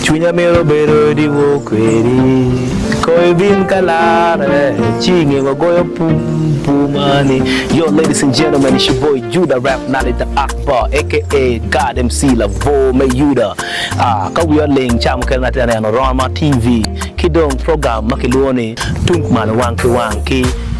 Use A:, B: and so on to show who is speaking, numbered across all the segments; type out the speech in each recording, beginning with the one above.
A: Chunya mero bero di Okweri. Koi bin kalare. Chingi goyo pum pumani. Yo, ladies and gentlemen, it's your boy Judah Rap Nali the Akbar, aka God MC Lavo Mayuda. Kawia ling cham kelnatane no Rama TV. Kidong program makiluoni Tungmalo Wang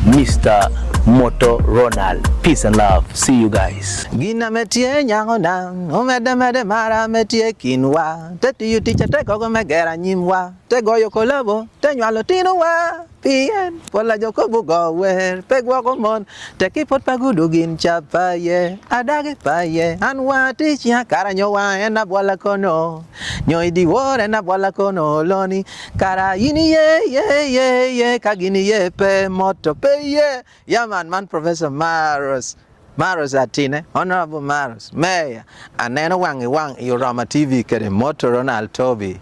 A: Mr. Moto Ronald. Peace and love. See you guys.
B: Gina metie nyangona, omede mara metie kinwa. Teti you teacher te kogo megera nyimwa. Te goyo kolabo, te nywalo tinwa. Pien, pola joko bugo wer, pegwa komon. Te kipot pagudu gin chapaye, adage paye. Anwa tichia kara nyowa ena bwala kono. Nyoi diwore ena bwala kono loni. Kara ini ye, kagini ye pe moto pe ye. Yeah man Professor Maros Atine, Honorable Maros, Mayor, Aneno Wang, Yorama TV, Kere Moto Ronald Toby,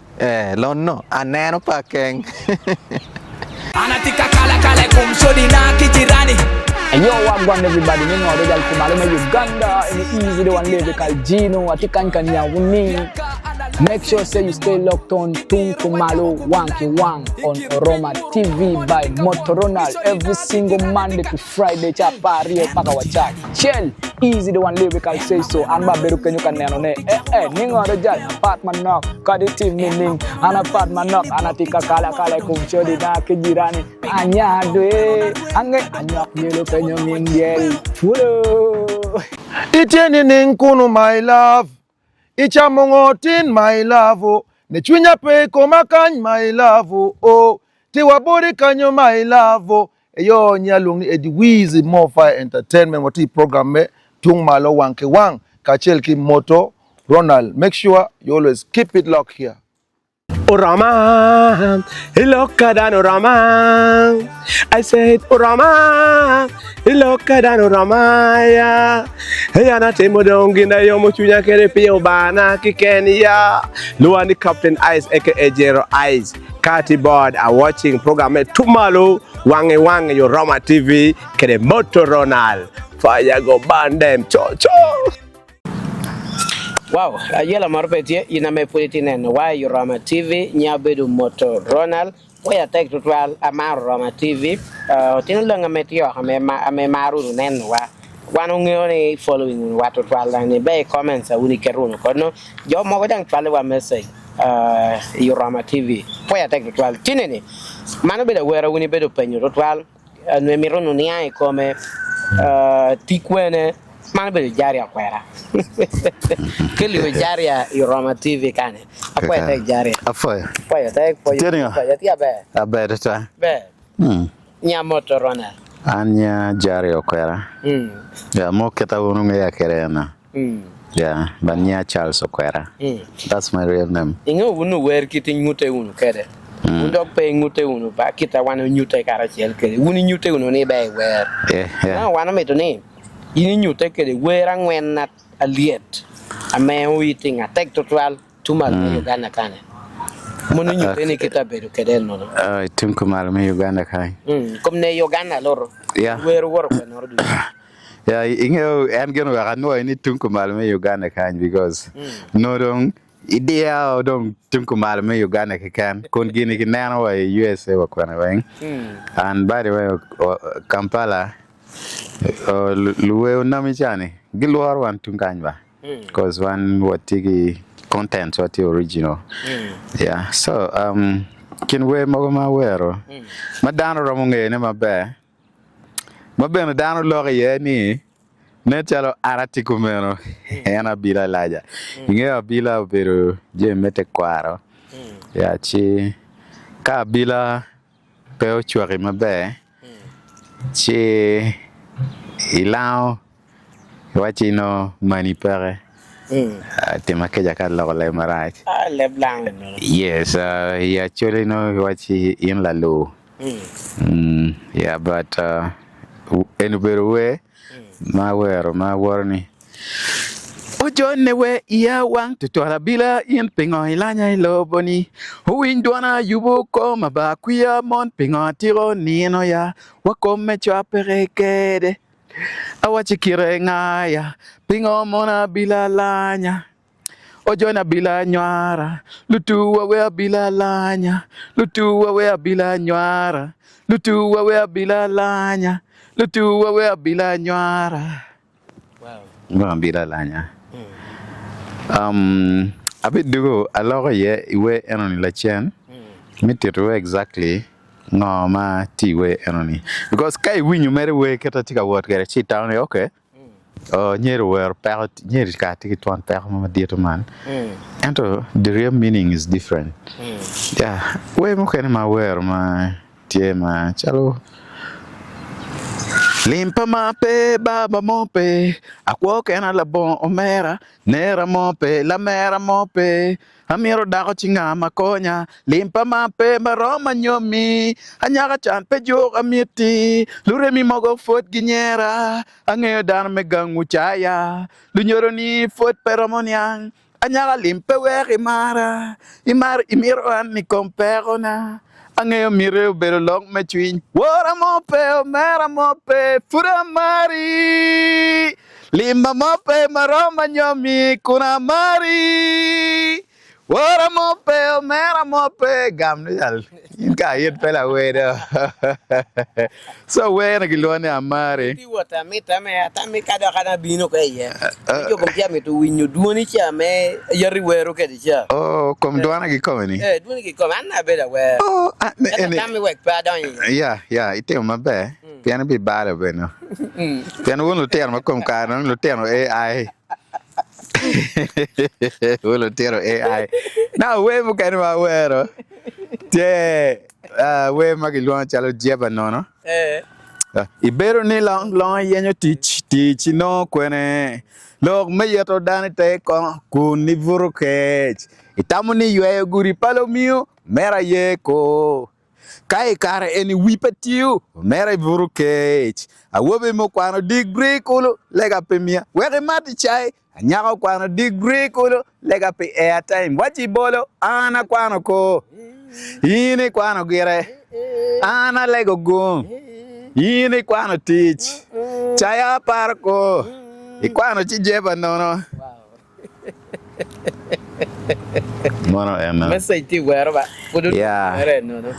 B: Lono, Aneno Pakeng.
C: Anatika kala kumsodi na kijirani.
D: And yo, what going everybody? You know, they Tungmalo in Uganda, and easy the one label called Gino, Atikan Wuni. Make sure say you stay locked on Tungmalo Wang on Oroma TV by Moto Ronald every single Monday to Friday. Chapari Pakawacha. Chill, easy the one label called say so. And Baberu can you can name Ningo the apartment knock, Kaditi meaning, an apartment knock, Anatika kala kumsodi na kijirani. Anya do Anya yellow penyo mingiel. Fulo.
E: Itieni ninkunu my love. Ichamongotin my love. Nechunya pe komakany my love. Oh, tiwabori kanyo my love. Eyo nyalung edi wizi Mofa Entertainment wati program me Tungmalo Wang kachel ki Moto Ronald. Make sure you always keep it locked here.
A: Orama, ilokadan orama. I said orama, ilokadan orama ya. Yana temo dongina yomo chunya kere pio bana kikenia. Luani Captain Eyes aka Jero Eyes. Kati board are watching program Tungmalo Wang Yorama TV kere Moto Ronald. Fire go ban them cho.
F: Wow, yela marpetie ina me politinen why Yorama TV nyabedu Moto Ronald waya tek tutwal amar Roma TV tinulanga metio ame maru nen wa wanu ngone following wa tutwal ni be comments uni keruno kono jo mogo dang twal wa message Yorama TV waya tek tutwal tinene mano beda wera uni bedo penyo tutwal no mirono ni ai come tikwene mano bedo Jahria Okwera. Kili Jahria Yorama TV kane. Akwa tek Jahria.
B: Afoy.
F: Poya tek poya. Poya tia be.
B: Abe ta.
F: Be. Nya Moto Ronald.
B: Anya Jahria Okwera. Ya mo keta wonu ya kerena. Yeah, Banya Charles Okwera. That's my real name.
F: Ingo wunu wer kiti ngute wunu kede. Undok pe ngute wunu ba kita wana nyute kara chiel kede. Wunu nyute wunu ni be wer.
B: Yeah.
F: Na wana meto ni. Ini nyute kede wer ngwen nat aliet. Ame uiting atek total Tungmalo Uganda kane. Munu nyute ni kita bedu kede no.
B: Tungmalo Uganda kai.
F: Kom ne Uganda loro.
B: Yeah.
F: Wer wor ko no du.
B: Yeah, ingo and gonna wa no any Tungmalo Uganda kan because no dong idea dong Tungmalo Uganda kan kon gini ki nana wa USA wa kwana wang. And by the way Kampala luwe unami chani gilwar wan tungkanyba because one what tigi content what the original yeah so kin we magoma wero madano ramunge ne mabe no dano loge ye ni ne chalo aratiku meno ena bila laja inge bila pero je mete kwaro ya chi ka bila peo chwari mabe chi ilao wachino manipere tema ke jakar lo le marai
F: Le blanc no.
B: yes he actually know wachi in la low yeah but anyway way ma warni ojo newe iya wang tutola bila in pingo ilanya iloboni huindwana yubo ko mabakuya mon pingo tiro nino ya wakome chwaperekede awachikire ngaya pingo mona bila lanya
G: Ojona bila nyara, lutua we bila lanya, lutua we bila nyara, lutua we bila lanya, lutua we bila nyara. Wow. Bila lanya. Abit dugo aloga ye iwe enoni la chen. Mitiru exactly no ma ti we enoni. Because kai winyu mere we keta tika word kere chi town okay. Oh, near where part near Katik one pair, my dear man. And the real meaning is different. Yeah, we can my wear my dear man. Chalo Limpa mape, baba mope, aqua can a la bon omera, nera mope, la mera mope, amiro dago chinga maconya, limpa mape, maroma nyomi, anyaga chan pejo amiti, lure mi mogo foot guinera, angeo dan megang muchaya, lunyoro ni foot peramoniang, anyaga limpe weri mara, imiro an ni comperona. Angeo mire bero long me twin. Wara mope, mera mope, fura mari. Lima mope, maroma nyomi, kuna mari. Wara mope, mera mope, gamnal. Inka yet pela weda. So we na gilwane amari.
F: Ti wata tami kada kana bino kaya. Yo kompia me tu winyu duoni cha me yari wero kedi cha.
G: Oh, kom duana gi komeni.
F: Duoni ki kom anna beda we.
G: Oh,
F: tami wek pa don.
G: Yeah, ite mabe. Piano bi bala beno. Piano won lo termo kom kano, lo termo AI. Wolo tero AI. Now we mo kan ma wero. Te we magilwan chalo jeba nono. Ibero ni long yenyo teach no kwene. Log me yeto dani te kon kuni vurukech. Itamu ni yue guri palo mio mera yeko. Kai kare eni wipatiu mera vurukech. Awobe mo kwano degree kulo lega pemia. Wege mati chai. Anyaka kwano degree kulo lega pe airtime. Wachi bolo ana kwano ko. Ini kwano gire. Ana lego gum. Ini kwano teach. Chaya parko. Ikwano chijeba nono. Mono ena.
F: Message ti wera ba.
G: Yeah.
F: No.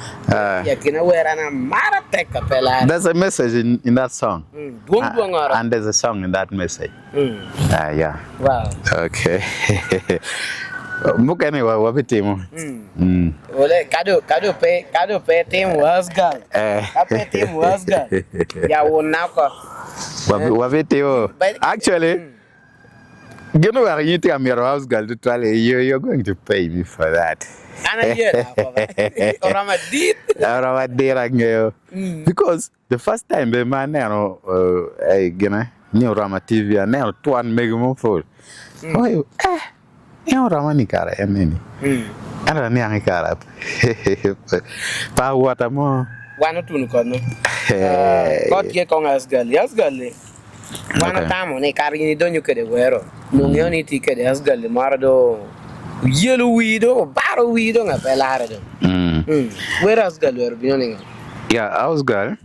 F: Ya kina wera na mara teka pela.
G: There's a message in that song.
F: And
G: there's a song in that message. Yeah.
F: Wow.
G: Okay. Mukane wa bitimo.
F: Ole kado pe team was gal. Kape team was gal. Ya wona ko.
G: Wa bitimo. Actually, you know where you think I'm your house girl to tell you're going to pay me for that. Because the first time the man new Rama TV and now tuan mega full. Oh, Rama ni cara emeni. Ana ni ang cara. Pa wata mo.
F: Wano tunu kono. God ke kong asgal. Wana tamo ne kari ni donyo kede wero. Nungyo ni ti kede asgal marado. Yellow wido, baro wido nga pelare do. Where asgal wero binoninga?
G: Yeah, asgal.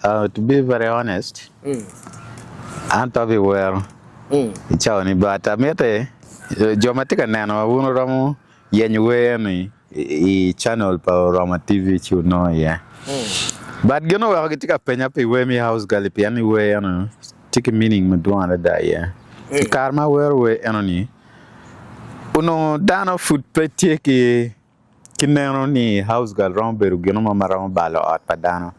G: To be very honest. Anto be wero. Chao ni bata mete. Jomatika nano wuno ramu yenye ni I channel pa Rama TV chu no yeah. But you know I get a penya pe we me house gal pe anyway ano take meaning me do ana da yeah. Karma where we anoni. Uno dano food pe take kineno ni house gal romberu geno mama ram balo at padano.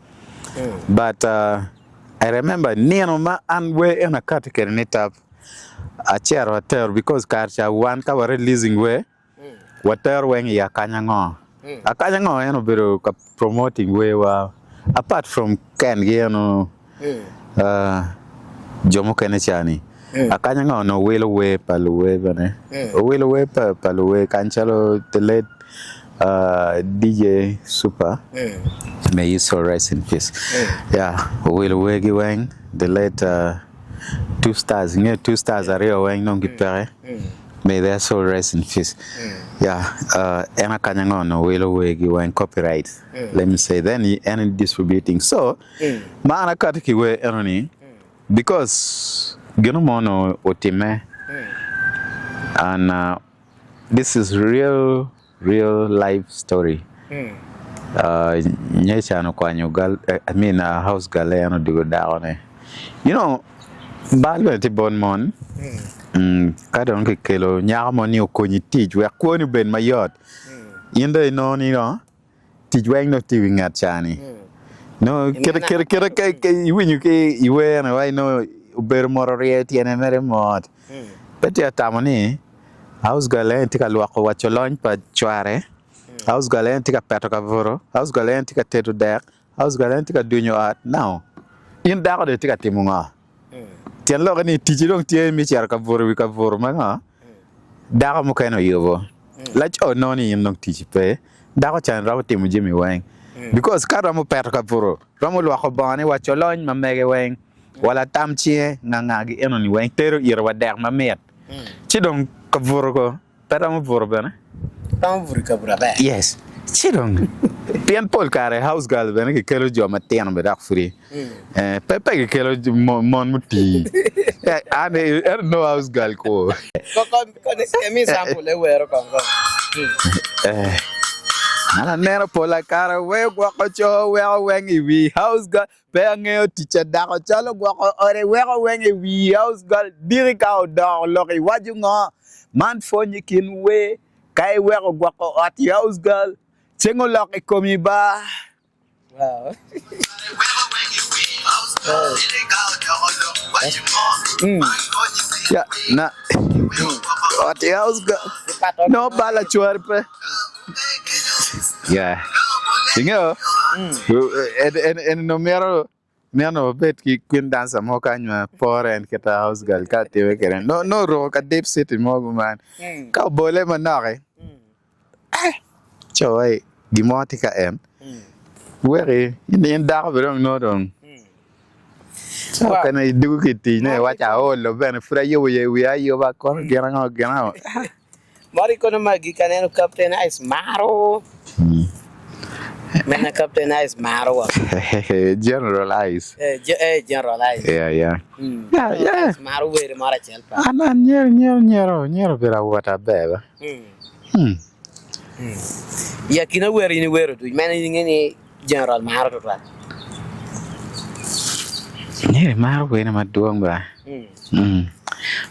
G: But I remember neno ma and we in a category net up a chair hotel because karcha one ka releasing we water when ya kanyango. A kanyango you know beru promoting we wa apart from Ken you know Jomo Kenechani. A kanyango no wheel away paluwe bane. Wheel away paluwe kanchalo the late DJ Super. May you so rest in peace. Yeah, wheel away Wang the late 2 stars, near 2 stars are real Wang non gipere. May their soul rest in peace. Yeah, Ena Kanyango no will away Wang copyright. Let me say then any distributing. So Mana Katiki way Eroni because Genomono Otime and this is real life story. Nyesha no kwa nyugal, I mean house galeno digo daone. You know, balwe ti bon mon. Kada on ke kelo nyama ni okonyi tij we kwoni ben mayot. Yinde no ni no. Tij we no ti wingat chani. No, kira ke winyu ke iwe na wai no ber mororie tiene mere mot. Peti atamoni house galen tika luako wacholony pa chware. House galen tika peto ka voro. House galen tika tetu dek. House galen tika dunyo at. Now, in dako de tika timunga. Tiyan loka ni tijirong tiyan mi char ka voro manga. Dako mo kayo no yobo. Lach o noni yung nong tijipe. Dako chan rawa timu Jimmy Wang. Because ka ramo peto ka voro. Ramo luako bane wacholony mamege Wang. Wala tamchie ngangagi eno ni Wang. Tero irwa dek mamet. Chidong ka voro ko. Pero mo voro bane? Yes. Chidong. Pian Paul kare house girl bene ke kelo jo matiano be dak free. Pepe ke kelo mon muti. I no house girl ko.
F: Mi sample le wero kon.
G: Ana nero pola kare we gwa ko cho we wengi wi house girl pe ngeo teacher da ko chalo gwa ko ore we wengi wi house girl diri ka do lo ki waju ngo man fo nyikin we kai we gwa ko at house girl chengo lo ki komi ba.
F: Wow.
G: Yeah, na at house girl no bala chuarpe. Yeah. Singo. En no mero bet ki queen dancer mo kanywa foreign keta house girl ka tewe keren. No ro ka deep city mo man. Ka bole manake. Choy gimoti ka em. Weri in dark berong no dong. So kana idu kiti ne wacha lo ben fra yo we ayo ba kon gena.
F: Mari kono magi kaneno Captain Ice Maro. Mena Captain Ice Maro.
G: Generalize.
F: Generalize.
G: Yeah. Yeah.
F: Maro we mara chelpa.
G: Ana nyero bera wata beba.
F: Ya kina weri ni wero tu. Mena ngini General Maro to la.
G: Nyere Maro we na maduong ba.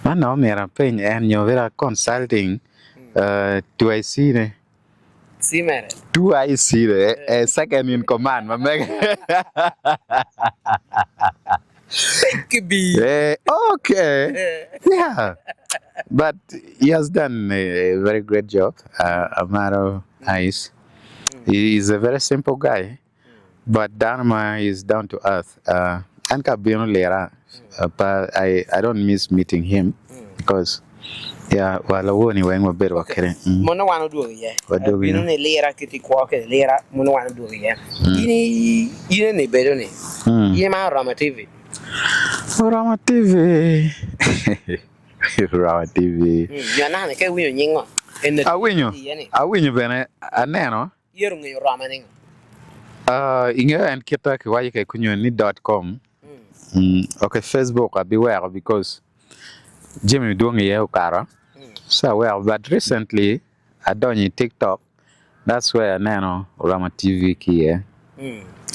G: Mano mera pen en vera consulting. Do I see it?
F: See man.
G: Do I see it? Second in command, my man.
F: Could be.
G: Okay. Yeah. But he has done a very great job. Amaro Ice. He is a very simple guy. But Dharma is down to earth. Anka Bino Lera. But I don't miss meeting him because yeah, wala woni weng maber wakere.
F: Mono wano duogi ye.
G: Waduogi.
F: Bino ne lera kiti kwa ke lera mono wano duogi ye. Yine ne bedo ne. Yine ma Rama TV.
G: Rama TV. Rama TV.
F: Yana ne ke winyo nyingo.
G: Awinyo bene aneno.
F: Yeru ngi Rama ningo.
G: Inge en kita ke waje ke kunyoni.com. Okay, Facebook beware because Jimmy doing ye ukara. So well, but recently I done TikTok. That's where I know Rama TV here.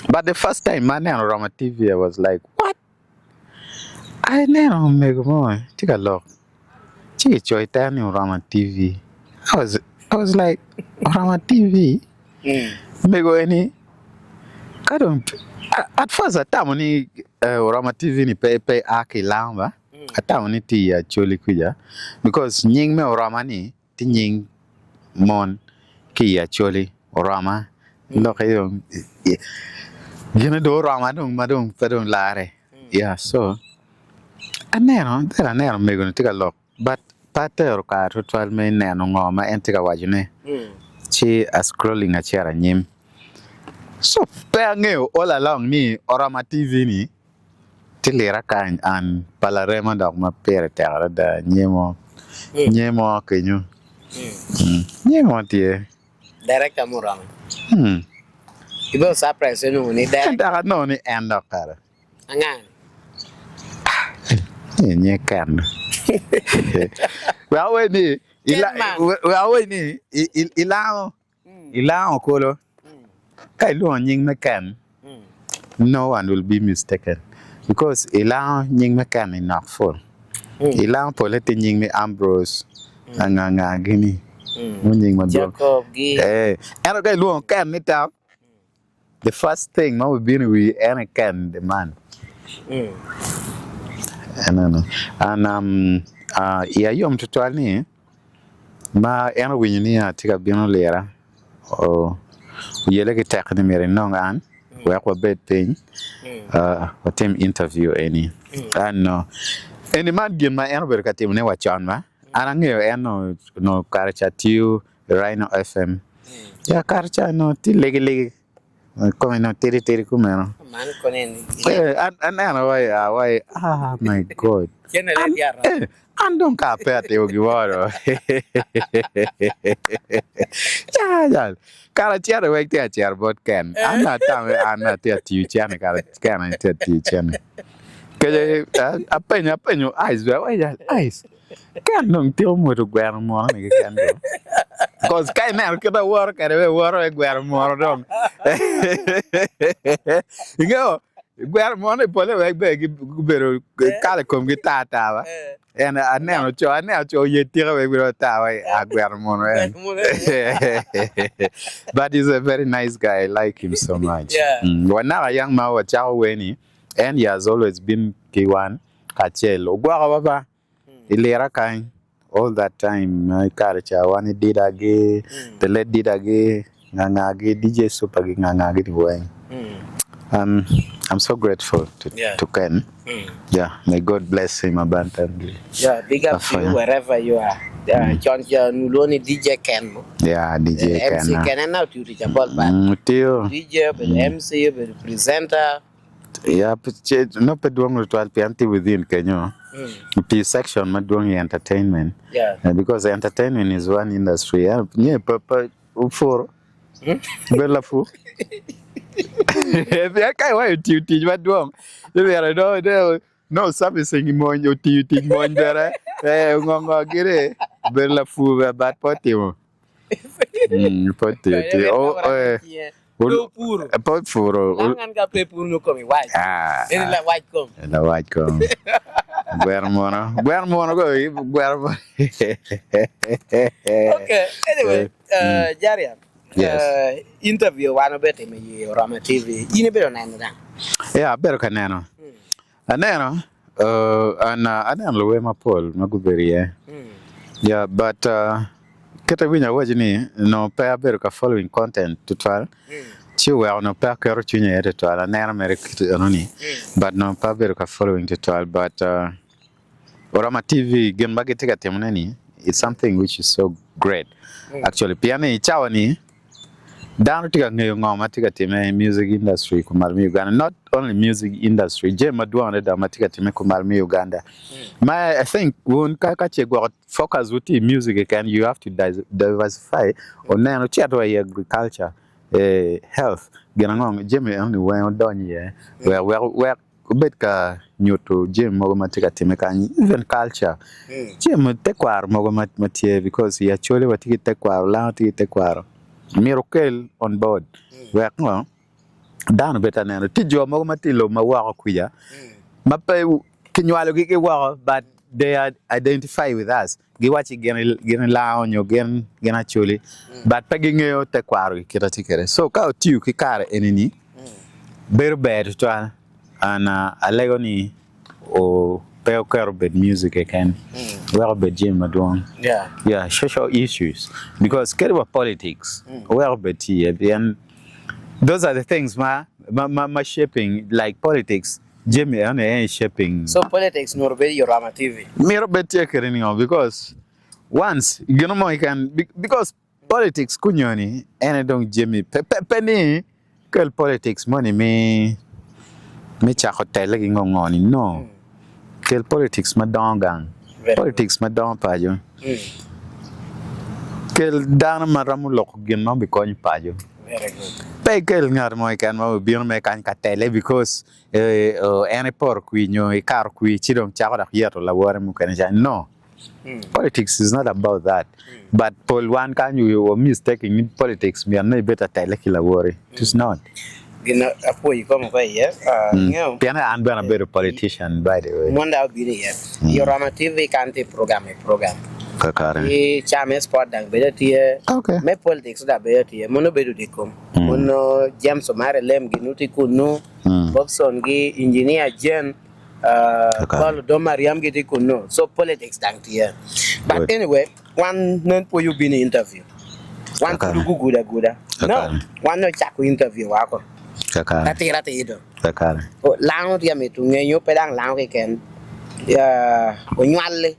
G: But the first time I know Rama TV, I was like, what? I know make more. Take a look. Chi choy tani Rama TV. I was like, Rama TV. Mego any. I don't. At first, I thought money Rama TV ni pay aki lamba. Ata oni ti ya choli kuja because nying me Rama ni ti nying mon ki ya choli Rama lo kayo gina do Rama dong madong pedong lare yeah so aneno me gonna take a look but pater ka total me neno ngoma entika wajune chi a scrolling a chera nyim so pengeo all along ni Rama TV ni tilera kan an palarema dog ma pere terra da nyemo kenyu nyemo tie
F: Direct amurama. Ibo surprise no ni direct.
G: Da no ni endo kara
F: Angan.
G: nye kan well we ni Awe ni ilao kolo. Kai luo nying mekan. No one will be mistaken because ilao nying mekan enough for. Ilao polete nying me Ambrose nga gini. Nying ma
F: Jacob gi.
G: Ano kai luo kan ni ta. The first thing ma we been we any can the man. And yeah, yom tutual ni ma eno winyi tika bino lera o yele ki tek ni mere nongan we ko bet thing o team interview any and any man gin ma eno ber ka team ne wa chan ma ana ngeo eno no karcha tiu Rhino FM ya karcha no ti legi come no tiri kumeno
F: Man konen.
G: and why my god
F: Kenele diara.
G: andong kapete o giwaro ya kara tiara wek te tiara bot ken ana te tiu chane kara ken te tiu chane ke apenyo eyes we eyes kan nong tio mo to gwer mo ni kan do cause kai na ke da war ka re war e gwer mo dong ingo gwer mo ni pole we be bero kala kom gi tata ba and aneno cho ye tira we bro ta wa gwer mo but he's a very nice guy. I like him so much. When now a young man wa chao weni and he has always been K1 kachelo gwa baba ilera kind all that time my culture one did again the late did again ngangage DJ super ngangage Wang. I'm so grateful to Ken. Yeah, may God bless him abundantly.
F: Yeah, big up to you wherever you are. John Nuloni DJ Ken.
G: Yeah, DJ Ken.
F: MC Ken and now to reach a ball DJ, but MC, but presenter.
G: Yeah, no pedwang ritual pianti within Kenya. P section madwang entertainment.
F: Yeah.
G: Because entertainment is one industry. Yeah, papa for bella fu. If I can't wait to teach madwang. No servicing mo yo teach mo there. Ngongo gire bella fu bad potimo. Potimo.
F: Puro.
G: Pot furo.
F: Langan ka pe puro come white. Ini la white come.
G: La white come. Guermono go.
F: Okay. Anyway, Jahria.
G: Yes.
F: Interview one bit me Rama TV. Ini bedo nano dan.
G: Yeah, better kaneno. Aneno. Ana lowe mapol maguberi. Yeah, but keta winya wajini no pa better ka following content to try. Chiwa no pa ka ruchunya ete to ala nera anoni. But no pa better ka following to try. But Rama TV gen bagitika temuneni. It's something which is so great. Actually, piano chawani down to ngoma tika time music industry kumarmi Uganda. Not only music industry, je madwana da matika time kumarmi Uganda. I think when kakache go focus with music can you have to diversify on nano chato agriculture, health. Ganangong je only when done here where kubetka nyoto je mogo matika time kan even culture. Je tekwar mogo matie because he actually watiki tekwar la tiki tekwar. Miracle on board. Where no down better than Tijo Mogomatilo Mawa Kuya. Mape Kinyalo Giki War, but they are identify with us. Giwachi gen la on your gen actually, but pegging you tequari kiratikere. So cow tiu kikare enini. Better bad to and a legoni or pale bed music again. Well, but Jim Madon. Yeah, social issues because care about politics. Well, but and those are the things my shaping like politics. Jimmy and shaping.
F: So politics no be your Rama TV.
G: Me bet because once you know I can because politics kunyoni and I don't Jimmy penny girl politics money me chakotel like ngoni no. Kel politics madongang. Politics madong pajo. Kel dana maramu loko gen no be konyi pajo.
F: Very good.
G: Pay kel ngar mo kan mo bion me kan katele because ene por qui nyo e car qui chidong chako da yeto la wore mu kan ja no. Politics is not about that. But Paul one can you were mistaking in politics, me and no better tell worry. It is not.
F: Gina apoy ko mo kay ngayon.
G: Piana I'm a better politician, by the way.
F: Monda bini Your Rama TV kanti program.
G: Kakare.
F: Chame sport dang beda tie.
G: Okay.
F: Me politics da beda tie. Mono bedu dikom. Mono James Omare lem ginuti kuno. Bobson gi engineer Jen Paul do Mariam gi kuno. So politics dang tie. But anyway, one non po you bini interview. One to guda. No, one no chaku interview wako.
G: Kakare.
F: Rati ido.
G: Kakare.
F: O lang dia metu ngenyo pedang lang ke ken. Ya onywalle.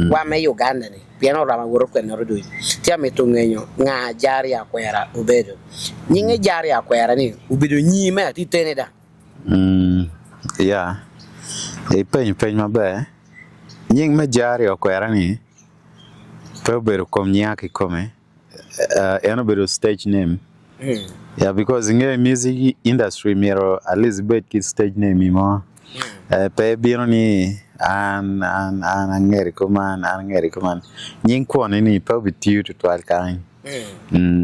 F: Wa me Uganda ni. Piano rama wuro ko no do. Tia metu ngenyo nga Jahria Okwera ubedo. Nyinge Jahria Okwera ni ubedo nyime ati teneda.
G: Yeah. E pen mabe. Nying me Jahria Okwera ni. Pe beru kom nyaki kome. Eno beru stage name. Yeah, because in the music industry, mero at least bet kid stage name mo. Pe biro ni an angerico man. Nying kwani ni pe bitiu to twal kain.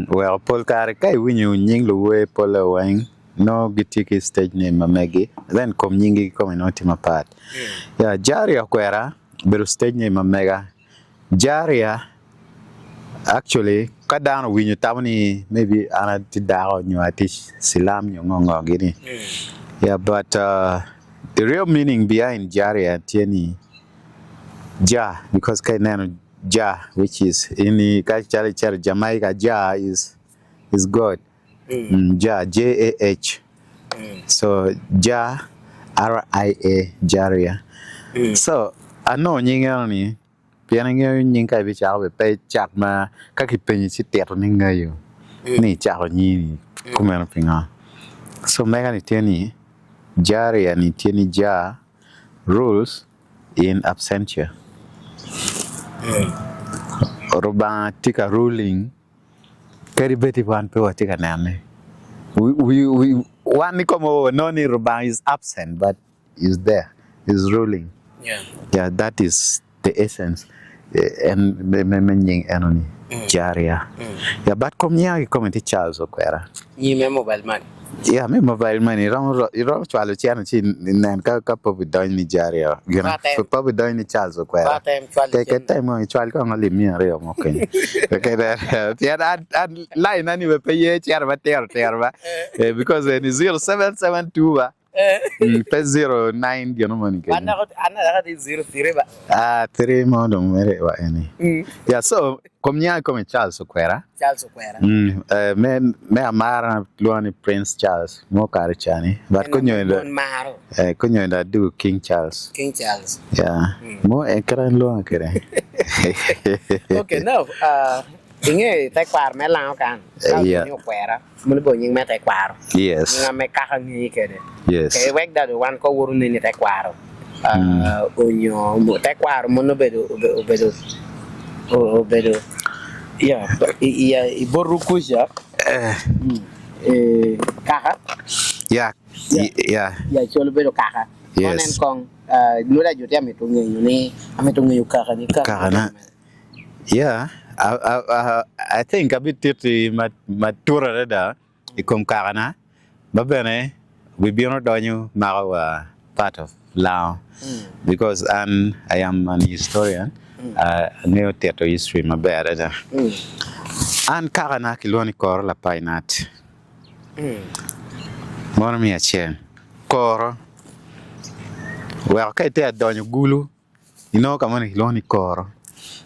G: Well, Paul kare kai winyu nying luwe Paul Wang. No gitiki stage name mamegi. Then kom nyingi come noti mapat. Yeah, Jahria Okwera beru stage name mamega. Jahria actually kadano winyu tamani maybe ana tidao nyuatish silam nyongongo gini. Yeah, but the real meaning behind Jahria tieni Jah, because kainano Jah, which is in the culture Jamaica, Jah is God. Jah, Jah. So Jah, R-I-A, Jahria. So I know nyingani piano nying kai bi chao pe chak ma ka ki pe ni si tet ni ngayo ni chao ni kumeno pinga so mega ni tieni Jahria ni tieni ja rules in absentia roba tika ruling kari beti pan pe watika nane we one ni como no ni roba is absent but is there is ruling. Yeah, that is the essence. And meaning enemy Jahria. Yeah, but come here, come to Charles Okwera.
F: You me mobile money.
G: Yeah, me mobile money. You don't challenge channel in and couple with doing the Jahria. You know, for probably doing the Charles Okwera. Take a time on child come only me real okay. Okay, there. Yeah, and line anyway pay ye charba terba because it is 0772 09 you know money.
F: Ana 03 ba.
G: 3 mo dong mere wa any. Yeah, so come Charles Okwera. Me amara luani Prince Charles mo karichani but kunyo da do King Charles. Yeah. Mo ekran luan kere.
F: Okay, now inge tai kwar me lao kan.
G: Yeah.
F: Okwera. Mo bo nying me tai kwar.
G: Yes.
F: Nga me ka ngi kede.
G: Yes.
F: Ke wek da wan ko wuru ni tai kwar. Onyo mo tai kwar mo no bedo. Yeah, iboru kuja. Kaka.
G: Yeah.
F: Ya cholo bedo kaka.
G: Yes.
F: Onen kong nura jote ametunge ni kaka ni kaka.
G: Na. Yeah. I think a bit titi matura reda ikom karana. Babene we be not doing Marawa part of Lao because I am an historian. Neo theater history my bad. And karana kiloni kor la painat. Mona mi achen. Koro. Well, kaite adonyo gulu. You know, kamani kiloni koro.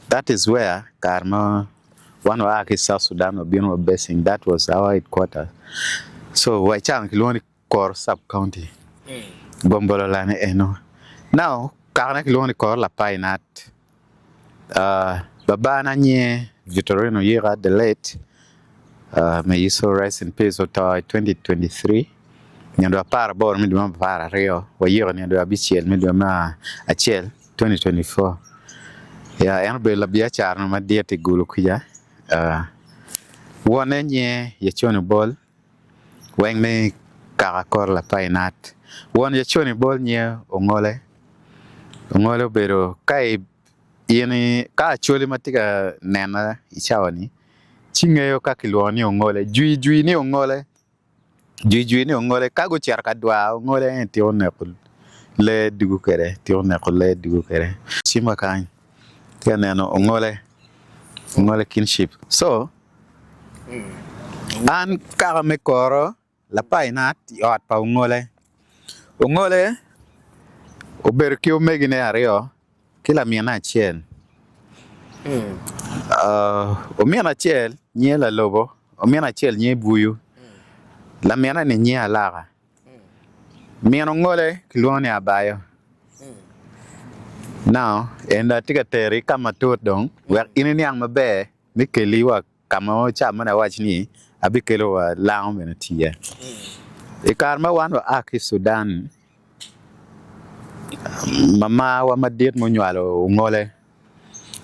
G: That is where Karma, one of our South Sudan, of being basing. That was our headquarters. So, Waichan Kiloni Kor sub county. Bombololane eno. Now, Karna Kiloni Kor la painat. Babana nye Vitorino Yira the late. May you so rest in peace or 2023. Nyando para bor mi duma para Rio. Wa yira nyando abichiel mi duma achiel 2024. Yeah, and be la bia charno ma diete gulu kuya. One nye yechoni ball. Wang me karakor la painat. One yechoni ball nye ongole. Ongole bero kai yeni ka choli matika nena ichawani chingeyo ka kilwani ongole jui ni ongole jui ni ongole ka go cher ka dwa ongole ti onekul le dugu kere ti onekul le dugu kere chima kan ti neno ongole kinship so an ka me koro la painat yot pa ongole ober ki o megine ario kila miana chiel o miana chiel nye la lobo o miana chiel nye buyu la miana ni nye alaga miana ngole kilwani abayo now enda tika teri kama tot dong wer inini ang mabe mikeli wa kama o chama na wachni abikelo wa lao menatia ikarma wan wa aki Sudan mama wa madit mo nywalo ngole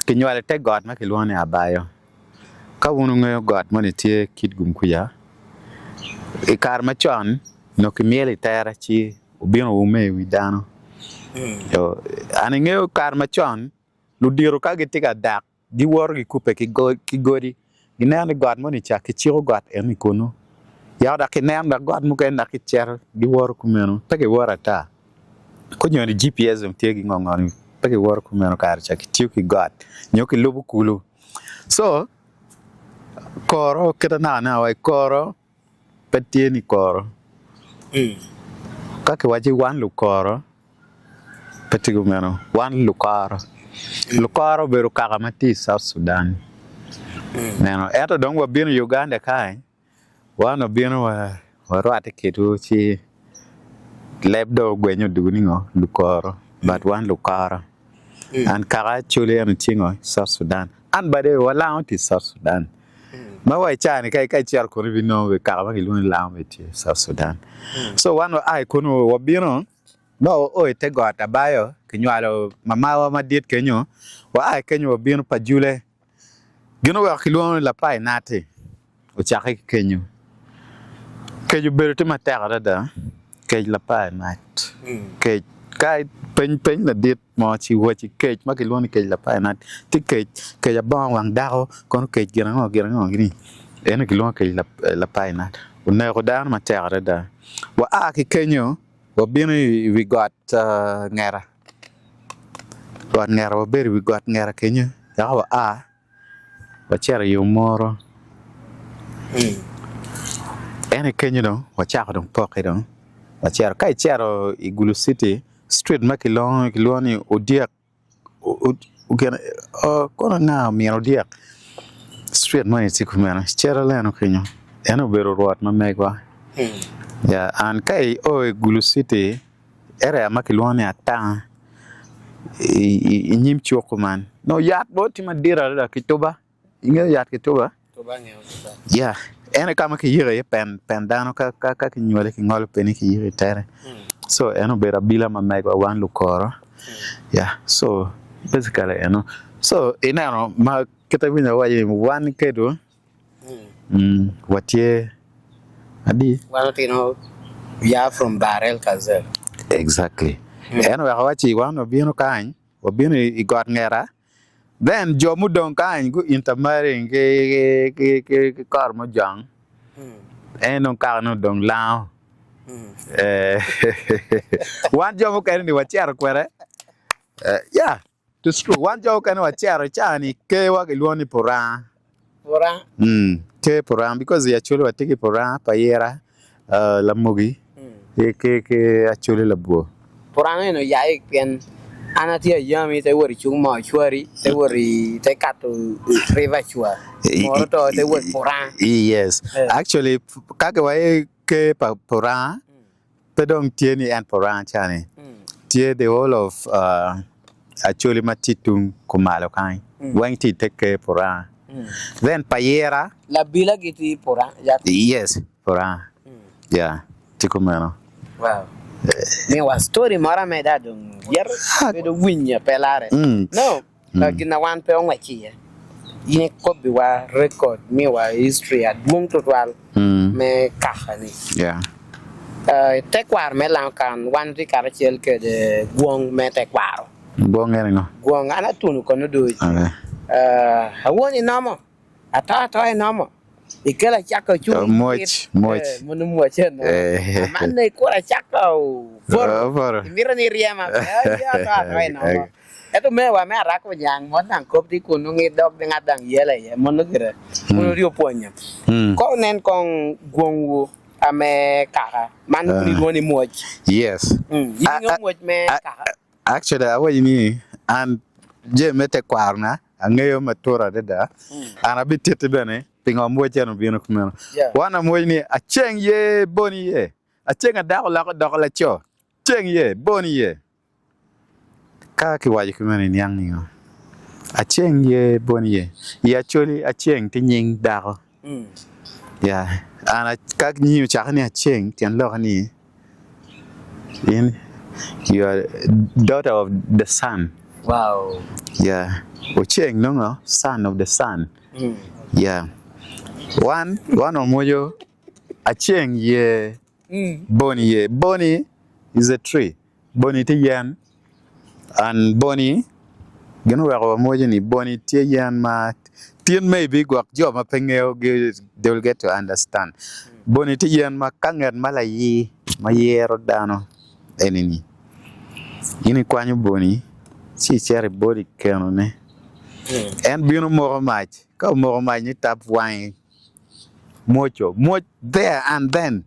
G: kinywale te god ma kilwani abayo ka wunu ngeyo god mo ni tie kit gum kuya ikar ma chon no kimieli tera chi ubino ume widano yo ani ngeyo kar ma chon lu diro ka gitika dak di wor gi kupe ki godi ginani god mo ni cha ki chiro god eni kono ya da kinen da god mo ken da ki cher di wor kumeno pege worata ko nyoni GPS mtiegi ngongoni pege wor kumeno kar cha ki tiu ki god nyoki lubu kulu so koro kita na wai koro petieni koro kake waji wan lu koro petigu meno wan lu koro beru kaka mati South Sudan neno eto dong wa bino Uganda kai wan bino wa roate ketu chi lebdo gwenyo duningo lu koro but wan lu koro an kaka chule an chingo South Sudan an bade wala onti South Sudan ma wai chani kai chiar ko bino we kaka ma kilun la meti South Sudan so wan ai kono wa bino no o te gota bayo kinywalo mama wa madit kenyo wa ai kenyo bino pa jule gino wa kilun la pai nate o chake kenyo berete matara da ke la pai nat ke kai pen na dit mo chi wo chi ke ma kilun ke la pai nat ti ke ya bon wang dao kon ke girango gini ene kilun ke la pai nat unne ko dan matara da wa a ke kenyo wa bino we got ngara wa beri we got ngara kenyo ya wa a wa chera yumoro ene kenyo no wa chaka dong poke dong wa chera kai chero igulu city street makiloni odiak ugena kono na mi odiak street money tikumena chera leno kenyo ene bero rot ma megwa ya an kai o igulu city ere makiloni ata nyim chokuman no yat boti madira da kitoba inge yat kitoba ya ene kama ki yire pen dano ka nyole ki ngol pen ki yire tere so eno bera bila ma megwa wan lukoro ya so basically so inano ma kita winya waye wan kedo watie adi
F: Well, we are from Barrel Kazel.
G: exactly eno wa wachi wan obino kan obino igot ngera then jomu don kan go intermarrying ke karmo jang eno karno don lao wan jomu kan ni wachiar kwere yeah to true wan jomu kan wachiar chani ke wa kilwoni pora ke pora because actually watiki pora payera la mugi ke actually la buo
F: Pora no yai pen anatia yami te wori chuma chwari te wori te katu river chwa moroto te wori pora
G: yes actually kake wae ke pora pedong tieni and pora chani tie the whole of actually matitung kumalo kai Wang ti take pora then payera
F: la bila giti pora
G: yes pora yeah tikumano
F: wow me was story mara me da dum yer be do winya pelare no gina wan pe on wachi yine ko bi wa record me wa history at mung total me kahani
G: yeah
F: te kwar me lan kan wan ri kar chel ke de wong me te kwaro
G: Buang ngo.
F: Wang ana tunu kono do.
G: Okay.
F: Awoni namo. Ata namo. Ikela chaka chu.
G: Much.
F: Munu much no. Mane kora chaka for. Mira ni riama. Ya ta namo. Eto mewa me arak nyang mon nang kop ti kunu ngi dog de ngadang yele ye monu gire. Munu rio ponya. Ko nen kong gwongu ame kaka. Man kuri woni much.
G: Yes.
F: Yingo much me kaka.
G: Actually, I was in and je mete kwarna angeyo matura deda ana bitete bene pinga moja no bino kumeno wana moja ni acheng ye boni ye acheng adako la cho cheng ye boni ye ka ki waji kumeno nyang ni acheng ye boni ye ya choli acheng tinying dako ya ana kak ni cha ni acheng tian lo ni in you are daughter of the sun.
F: Wow.
G: Yeah. Ocheng no son of the sun. Yeah. One of mojo acheng ye boni ye. Boni is a tree. Boni ti yan and boni gino wa mojo ni boni ti yan ma tin maybe gwak jo ma pengeo they will get to understand. Boni ti yan ma kangen malayi ma yero dano enini. Ini kwanyu boni si chere body keno ne en bino moro match ka moro match ni tap wine mocho there and then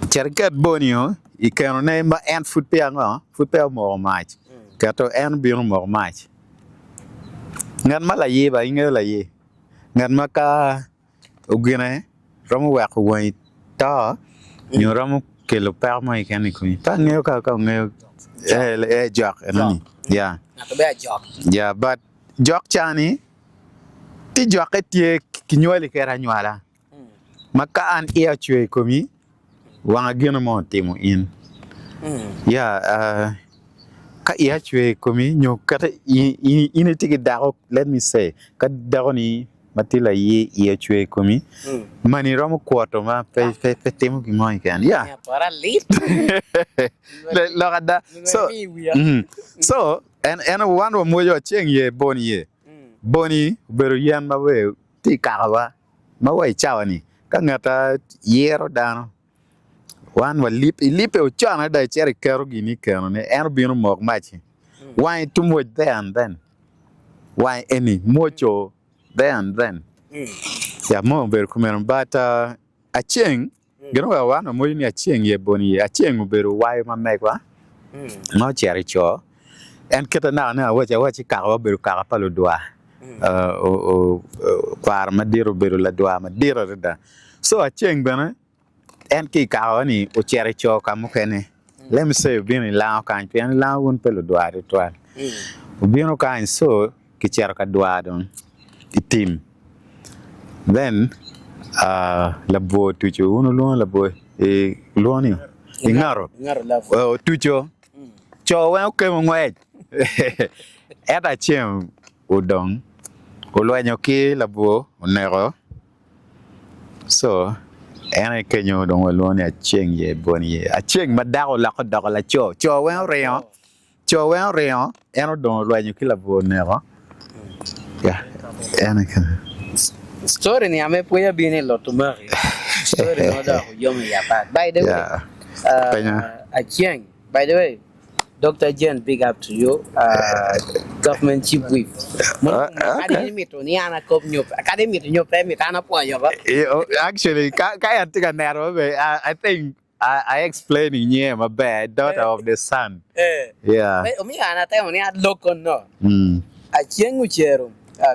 G: chere ket boni ho I keno ne ma en foot pe moro match ka to en bino moro match ngan mala ye ba inge la ye ngan maka ogene romo wa ko wai ta nyo romo ke lo per mai kan ko ta ngeo ka ngeo jock enani yeah yeah but jock chani ti jock tie kinyoli kera nyala maka an ia chwe komi wanga gino mo timo in yeah ka ia chwe komi nyo kata in tigi daro let me say ka daro ni matila ia chwe komi mani romo quarto ma pe timo ki mo kan yeah
F: para lit
G: Logada. So and one of moyo cheng ye boni beru yan ma we ti karawa ma we chawani ka ngata yero dano one wa lipe o chana da chere kero gini kero ne en bino mok machi why too much there and then why any mocho there and then yeah mo beru kumen but a cheng gino wa wana moyo ni acheng ye boni acheng beru why ma mekwa no chere cho en kita na wachi karawa beru karapa lo doa kwar madiro beru la doa madiro da so acheng bana en ki kawani o chere cho kamukene let me say bin la kan pen la won pelo doa de toal bin kan so ki chere ka doa don itim then la bo tucho uno lo la bo lo ni ngaro la tucho cho wa ke mo ngwe eta chem udong ulwanyo ki la bo onero so ene kenyo don waloni acheng ye boni ye acheng madaro la ko dako la cho wa reon eno don ulwanyo ki la bo onero yeah ene kan
F: story ni ame puya bini lotumari story no da yomi ya pa by the way acheng by the way Dr. Jen, big up to you. Government chief whip. Academy to Niana Cop New Academy to your family, Tana Poyo.
G: Actually, I think I explained in here my bad daughter of the sun. Yeah.
F: Me and I had local no. A Chenguchero,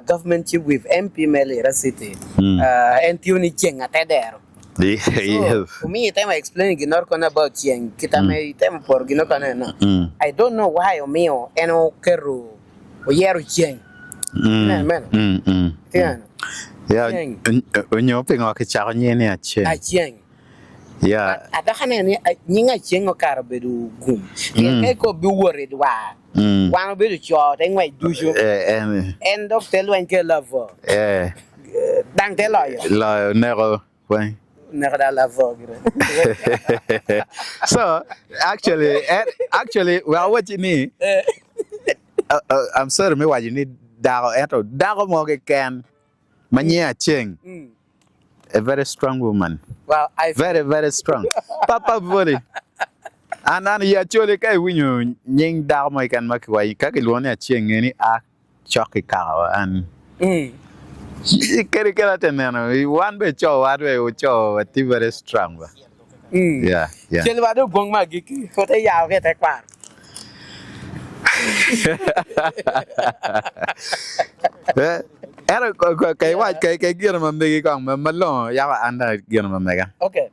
F: government chief with MP Melira City, and Tuni Cheng at Tedero.
G: So,
F: for me, time I explain Ginorcon about Cheng, Kitame, time for Ginocana. I don't know why Omeo, Eno Keru, or Yeru Cheng.
G: Yeah, when you're opening a Chang,
F: I Cheng.
G: Yeah,
F: at the Hanan, Ninga Cheng or Carabedu Gum. You could be worried why. One bit of short, and wait, do you? And Dr. Luenke lover.
G: Yeah,
F: Thank the lawyer.
G: Never.
F: Nakada la vogre.
G: So actually, well, what you need? I'm sorry, me what you need. Dago mo can manya ching. A very strong woman.
F: Well, I
G: Very strong. Papa body. And then you actually kai when you nying dago mo can make way. Kakilwane ching any act chocky cow and. Keri teneno. One be chow, one way chow. Very strong. Yeah.
F: Jelwado gong magiki. Fote yaw ke tekwa.
G: Era kai wa kai gira ma megi kong ma lo ya anda gira ma mega.
F: Okay.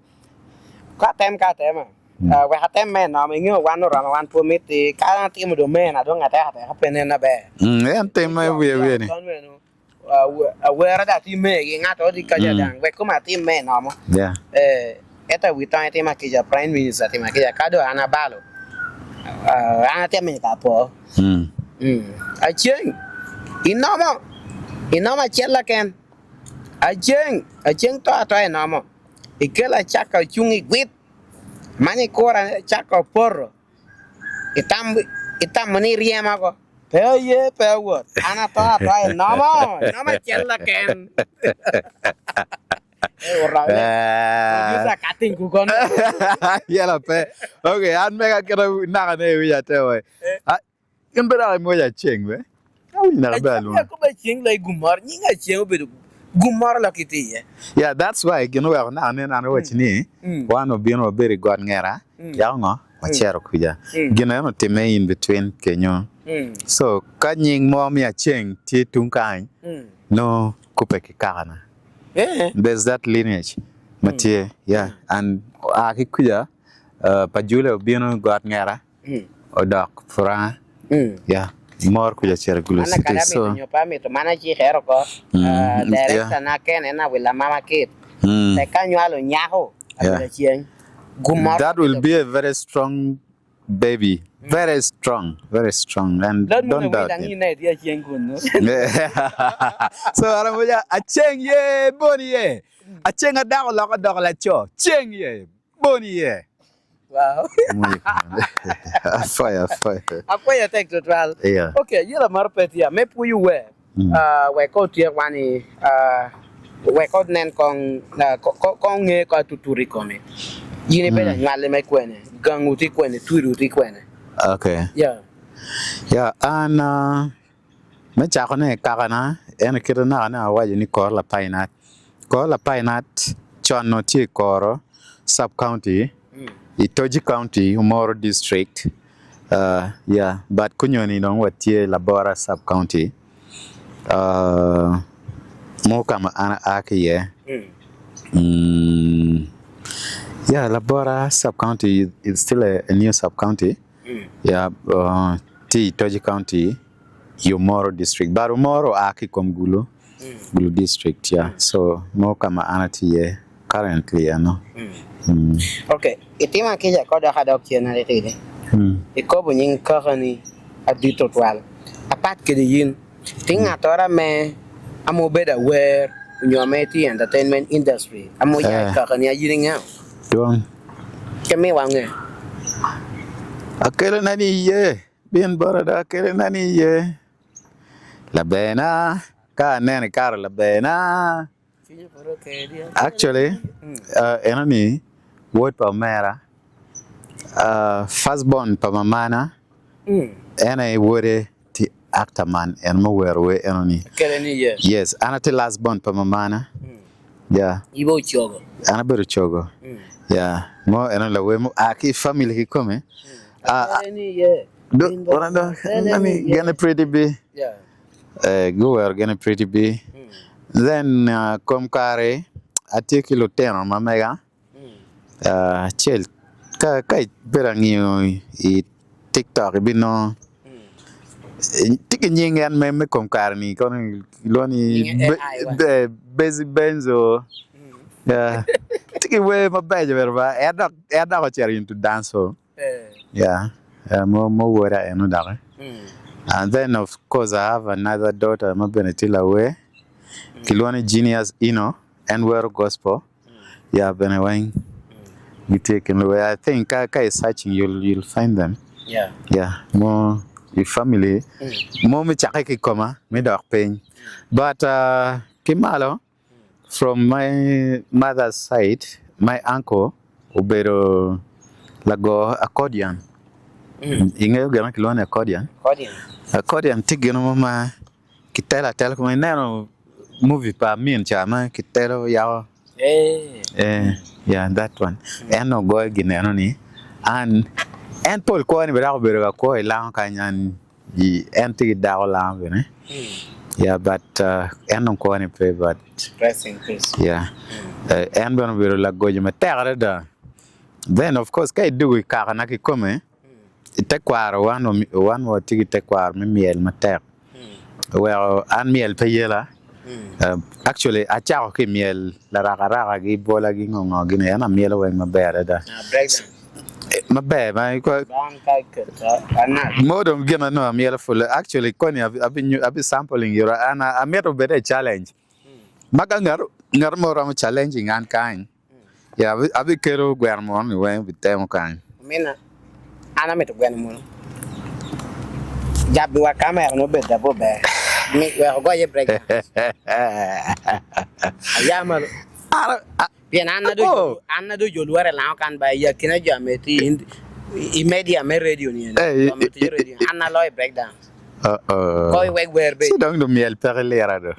F: Ka tem we ha tem men na me ngi wan ro ma wan pu mi ti ka ti mo do men na do ngata ha pene na be.
G: En tem ma we ni.
F: Where that you may not all the Kajan, we come at him men, no.
G: Yeah.
F: Eta we time him a prime minister, him a Kado Anabalo. Anatemika po. I ching. In normal chella can. I ching to a try normal. A kill a chuck of chungy whip. Mani cora chuck of porro. Itam money riamago. Pay ye, pay what? Anata, try no, chella can. Cutting cook.
G: Yellow pay. Okay, I'll make a get a nag we are tell. Can better I'm going to ching, eh? Yeah, that's why you know now and I know what you need. One of being a very good ngera, young, machero kuja. Gina no time in between Kenya. So kanying mommy a ching ti tunkai. No kupeki kana. There's that lineage. Matie, yeah. And akikuya pajule obino got ngera. Or dog for yeah. More kuja chera gulosity. So
F: manage hero ko. Director na ken na wila mama kid. Te kanyalo nyaho.
G: That will be a very strong baby. Very strong. And don't doubt it. So aramuja acheng ye boni ye. Acheng adago dog la cho. Cheng ye boni ye.
F: Wow.
G: Fire.
F: Apa ya take to trial?
G: Yeah.
F: Okay, yela marpetia. Me pu you we. We ko tie wani we ko nen kong nge ko tuturi kome. Yini bela nyale me kwene. Gangu ti kwene, twiru ti kwene.
G: Okay.
F: Yeah.
G: Yeah, and me chakone kakana en kirana na wa ni kor la painat. Kor la painat chon no ti koro sub county. Itoji County, Umoro District. Yeah, but kunyoni no watie Labora Sub County. Mokama ana akiye. Yeah, Labora Sub County is still a new sub county. Yeah, Itoji County, Umoro District. But Umoro aki Gulu District. Yeah, so Mokama ana tiye currently, you know.
F: Okay, itima kija koda hada kiana lete. Ikobo nyin kahani adito twal. Apat kidi yin tinga tora me amo beda where nyometi entertainment industry. Amo ya kahani ayiringa.
G: Don.
F: Kemi wange.
G: Akere nani ye. Bien borada akere nani ye. La bena ka nene kar la bena. Actually, enemy word pa mera firstborn pa mamana ena word ti actor man en mo werwe enemy yes anati lastborn pa mamana yeah
F: ibo chogo
G: ana beru chogo yeah mo ena la we mo aki family ki come nani gonna pretty be yeah go were gonna pretty be then come kare atiki lo teno mamega chel kai berangi I TikTok bino tiki nyingen me kom karni kon loni basic benzo yeah tiki we ma beje verba eda ko cher into dance yeah mo wora eno dare and then of course I have another daughter ma benetila we kiloni genius and wear gospel Yeah, been Wang. You taken away. I think is searching. You'll find them.
F: Yeah.
G: Yeah, more your family. More me chake koma me dog pain. But Kimalo, from my mother's side, my uncle ubero lago accordion. Inge gana kilone accordion. Accordion tigino mama kitela tela kuma neno movie pa min chama kitelo yao. Yeah, that one. And no go gineno ni. And Paul ko ni bera bera ko ilang kanyan and tigi daw lang ne. Yeah, but and no ko ni pay but
F: Rest in peace.
G: yeah. And bera bera la go jema terre da. Then of course kay dugu ka na ki come. Ite kwar one more tigi te kwar me miel ma ter. Well, an miel payela. Actually, a chao ki miel la raga gi bola gi ngongo gi ne na miel we ma bera da. Ma be ma ko modom gina no miel full. Actually, koni abi sampling you and I made a better challenge. Maga ngar mo ram challenging an kind. Yeah, abi kero gwermo ni we bitem kan.
F: Mina ana met gwermo. Jabi wa camera no be dabo be. Me we go ye break. Ayama bien anna do jolu wara la kan ba ya kina jameti imedia me radio ni anna loy break down koi we wer be
G: so donc do miel perlera do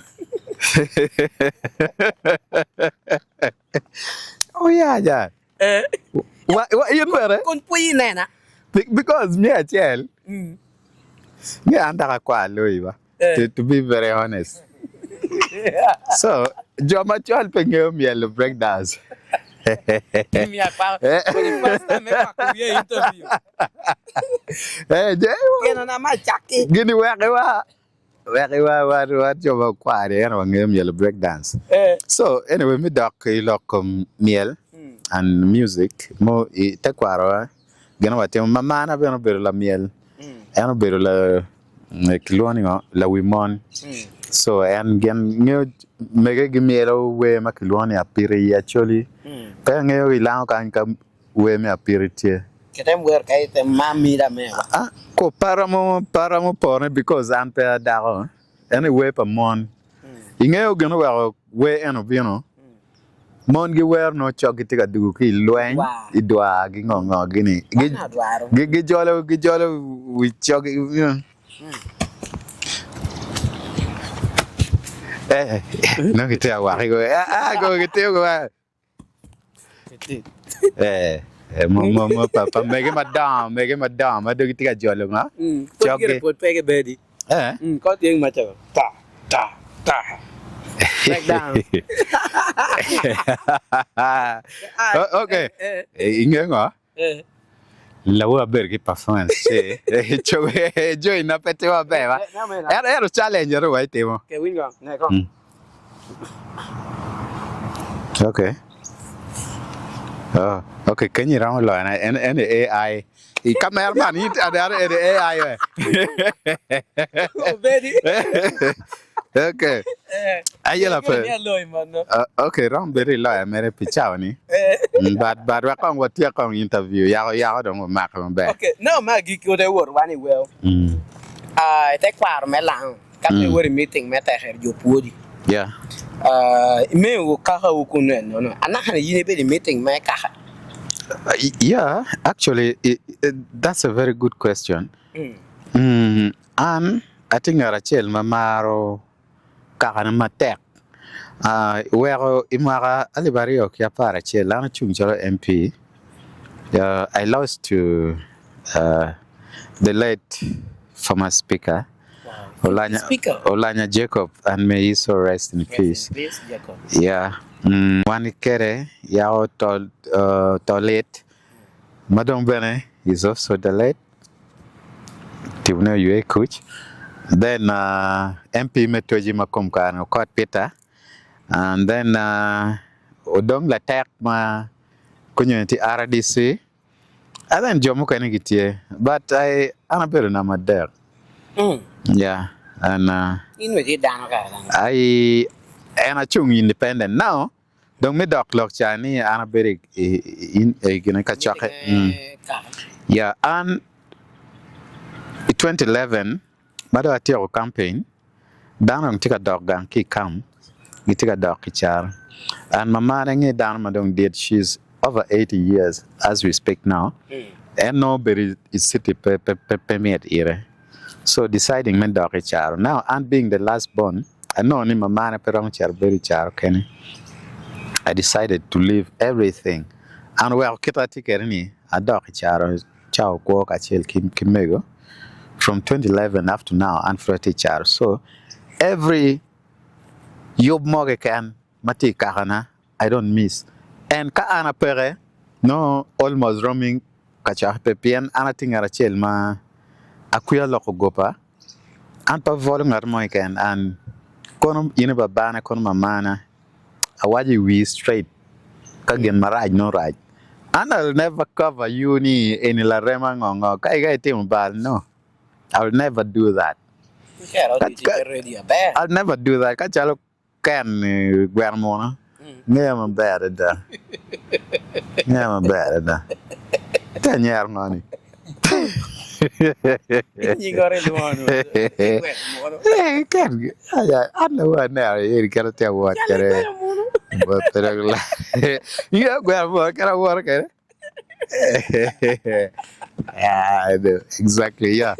G: oh yeah what you know
F: kon puyi nena
G: because me a tell me anda kwa loiba to be very honest. So, Joma Chol Pengeo miel break dance.
F: Me akwa for the first time me kwa interview.
G: Jay.
F: Na ma chaki.
G: Gini werewa what Joma Kwari and miel break dance. So, anyway, me doc lock miel and music. Mo tekwaro. Gana wate mama na beno bero la miel. Ano bero la kiloni la wimon. So and gen mega gimielo we makiloni apiri actually. Kaya ngayon ilang ka we me apiri tie.
F: Ketem wer kay te mami da me.
G: Ko para mo porne because I'm per daro. Anyway pa mon. Ingayo gano wa we eno bino. Mon gi wer no chogi tiga dugu ki lwen idwa gi ngongo gini. Gi jolo we chogi you know. No kita awak go. Go kita go. Mo papa mege madam. Ado kita jual nga.
F: Chogi pot pege bedi. Kau tiang macam ta. Break down.
G: Okay. Ingat nga. Lawa bergi performance. Join na pete wa beba. Era challenge ro wa temo.
F: Okay, we go. Ne ko.
G: Okay. Oh, okay. Can you run line and AI? I cameraman ada AI.
F: Oh, very.
G: Okay. Ayela pe. Okay, ram beri la mere pichao ni. But wa kong what ya kong interview ya dong mak ba.
F: Okay, no ma gi ko de wor wani well. Te kwar me lang. Ka te wor meeting me te her jo podi.
G: Yeah.
F: Me wo ka ha wo kunu no. Ana han yini be the meeting me ka.
G: Yeah, actually that's a very good question. And I think Rachel mamaro kakana matek. Where imara alibario kia para che lana chungcholo MP. I lost to the late former speaker. Olanya Jacob, and may he so rest in peace.
F: Jacob.
G: Yeah. One kere yao toilet. Madam Bene is also the late. Tibuna you coach. Then MP metoji makomka no court Peter. And then odong la tek ma community RDC. And then Jomo Kanigitie. But I anabel na there. Yeah. And I am a chung independent now. Dong me dok lok chani ana beri in gina ka chake. Yeah, and 2011 mado atio campaign danam tika dog gang ki kam tika dog ki char. And mama ngi dan madong did she's over 80 years as we speak now. And nobody is city permit here. So deciding men dog ki char. Now and being the last born, I know ni mama na perong char very char kenny. I decided to leave everything. And well, kita tiker ni a dog char chow ko ka chel kimego from 2011 up to now and for a teacher. So every yob moge can mati kahana I don't miss. And ka ana pere no almost roaming kacha pepian ana tingara chel ma akuya loko gopa and pa volung at moiken and kono inaba bana kono mamana awaji we straight kagen maraj no right. And I'll never cover you ni any la rema ngongo kai tim bal no. I'll never do that. I'll never do that. Kachalo can guermona. Never bad at that. Never bad at that. 10 years money.
C: You got it one.
G: Hey, can I know what now? You gotta tell what. But yeah, well, can I work? Yeah, I do. Exactly. Yeah.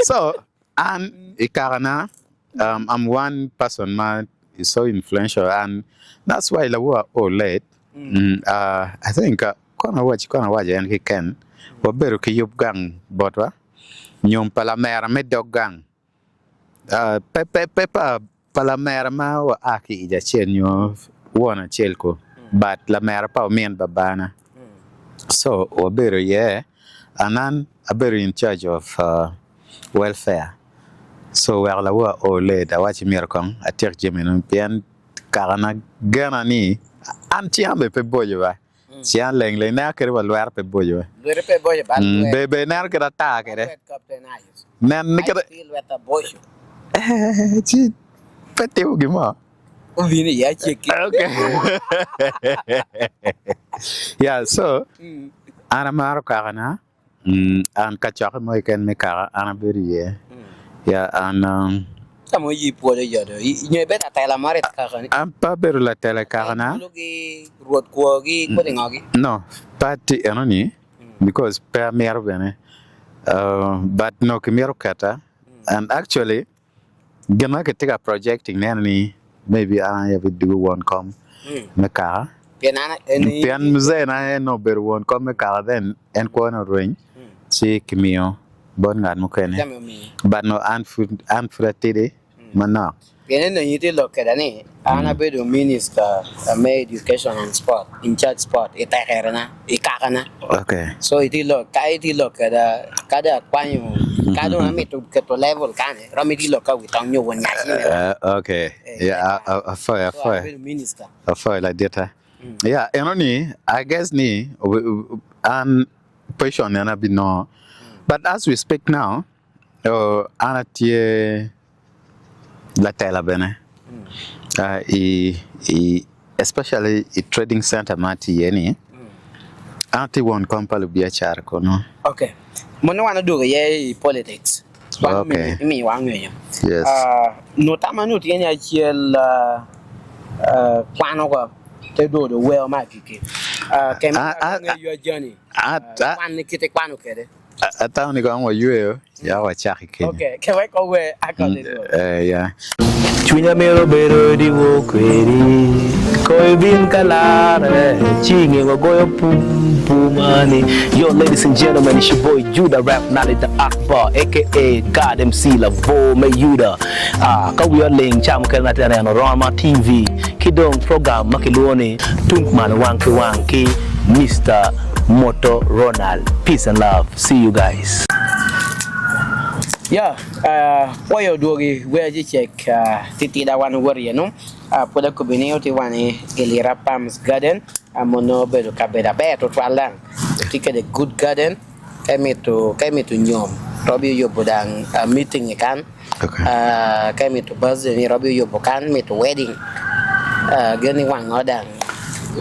G: So, and Ikarana, I'm one person, man, is so influential, and that's why I was all late. I think, kona watch, and he can. Waberu ki yup gang, botwa. Nyom palamera me dog gang. Pepa palamera ma wa aki ija chen yo wana chelko, but la mera pa mien babana. So, waberu yeah. And then I'm very in charge of welfare. So where la wa o le da wachi mirkong a tek jemin pian karana gana ni anti ambe pe boyo ba. Sian leng le na kere walwar pe boyo.
F: Luere pe boy ba.
G: Bebe na kere ta kere. Nan ni kere.
F: Weta boy.
G: Chi peteu gima.
F: Vini ya cheki.
G: Okay. Yeah, so ana maro karana and kachaka mo ken me kara anaberi yeah and
F: Tamo yi po de yodo. Nye beta tela mare kakani.
G: am pa beru la tele karana
F: Logi ruot ko gi ko de ngogi.
G: no pati enoni because per mero bene but no kimero kata and actually gonna get a projecting nani maybe I have do one come me kara
F: Pianana eni.
G: pian mze na no beru one come me kara then en ko no ring si kimio bon ngan mo kene
F: Tamo mi.
G: but no unfratide mana
F: Pianana yiti lokeda ni. Ana bedo minister me education and sport in charge sport itakerana ikakana.
G: okay
F: So iti lo kada kwanyo kado na mitu keto level kane ramiti lo ka witang nyo wanya
G: okay yeah a fire
F: minister
G: a fire like that yeah enoni I guess ni an position na be no but as we speak now anatie la tela bene especially a trading center mati yeni anti one company be a charco no
F: okay mono wana do ye politics
G: Okay.
F: mi wang yo
G: yes
F: no tamanu tiene achiel kwano ko te do the well my kiki can your journey kwan kite kwano kede
G: ata ni ko yue ya wa chaki ke
F: okay can we go where I got it
G: yeah
A: Chunya mero bero di wo kweri Koi bin kalare Chingi wa goyo pum pumani Yo ladies and gentlemen, it's your boy Judah Rap Nali the Akbar aka God MC Lavo Mayuda Kawiya ling chamo kena tena no Rama TV Kidong program makiluoni Tungmalo Wanki Mr. Moto Ronald. Peace and love. See you guys.
F: Yeah, poyo dogi weji check titi da wan warrior no poda ko beneo ti wani elira Palms Garden amono bedo kabeda beto twalang tike the good garden kami to nyom robi yo bodang meeting kan kami to birthday ni robi yo bokan me to wedding gani wang odang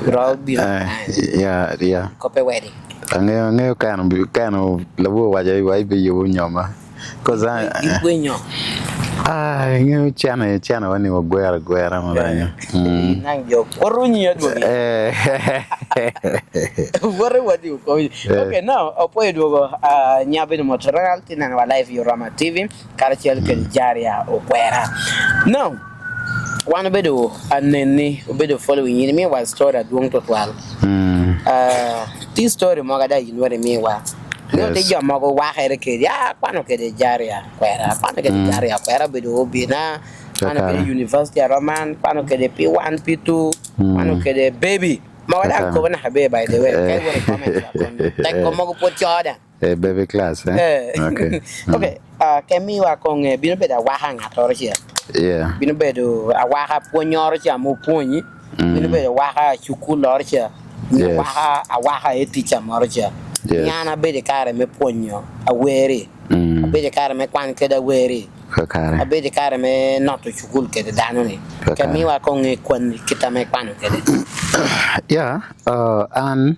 F: Raw bi.
G: Yeah.
F: Kope wedding.
G: Angeo kano labo waja wai be yo nyoma. Cause
F: Igwenyo.
G: ngeo chana wani Okwera mwanyo.
F: Nanjo korunyi adwo. What you call it? Okay, now apoy dogo nyabe no motoral tinana wa live Yorama TV karachel ke Jahria Okwera. Now one bedo anene bedo following in me was story adwong to twal. This story mogada yinwere me wa. No te yo mogo wa here ke ya kwano ke Jahria Okwera. Kwano ke Jahria Okwera bedo obina. Kwano ke University Roman, kwano ke P1 P2, kwano ke baby. Mogada ko na habe by the way. Kay wala comment like ko mogo po choda.
G: Baby class, Okay.
F: Okay, kemi wa kong bino beda wa hanga torchia.
G: Yeah.
F: Bino bedo awaha ponyor cha mo ponyi. Bino bedo waha chukulor cha. Waha awaha eticha morcha. Nyana bede kare me ponyo awere. Bede kare me kwan keda were. Abede kare me noto chukul kede danoni. Kemi wa kong kwan kita me kwan kede.
G: Yeah, and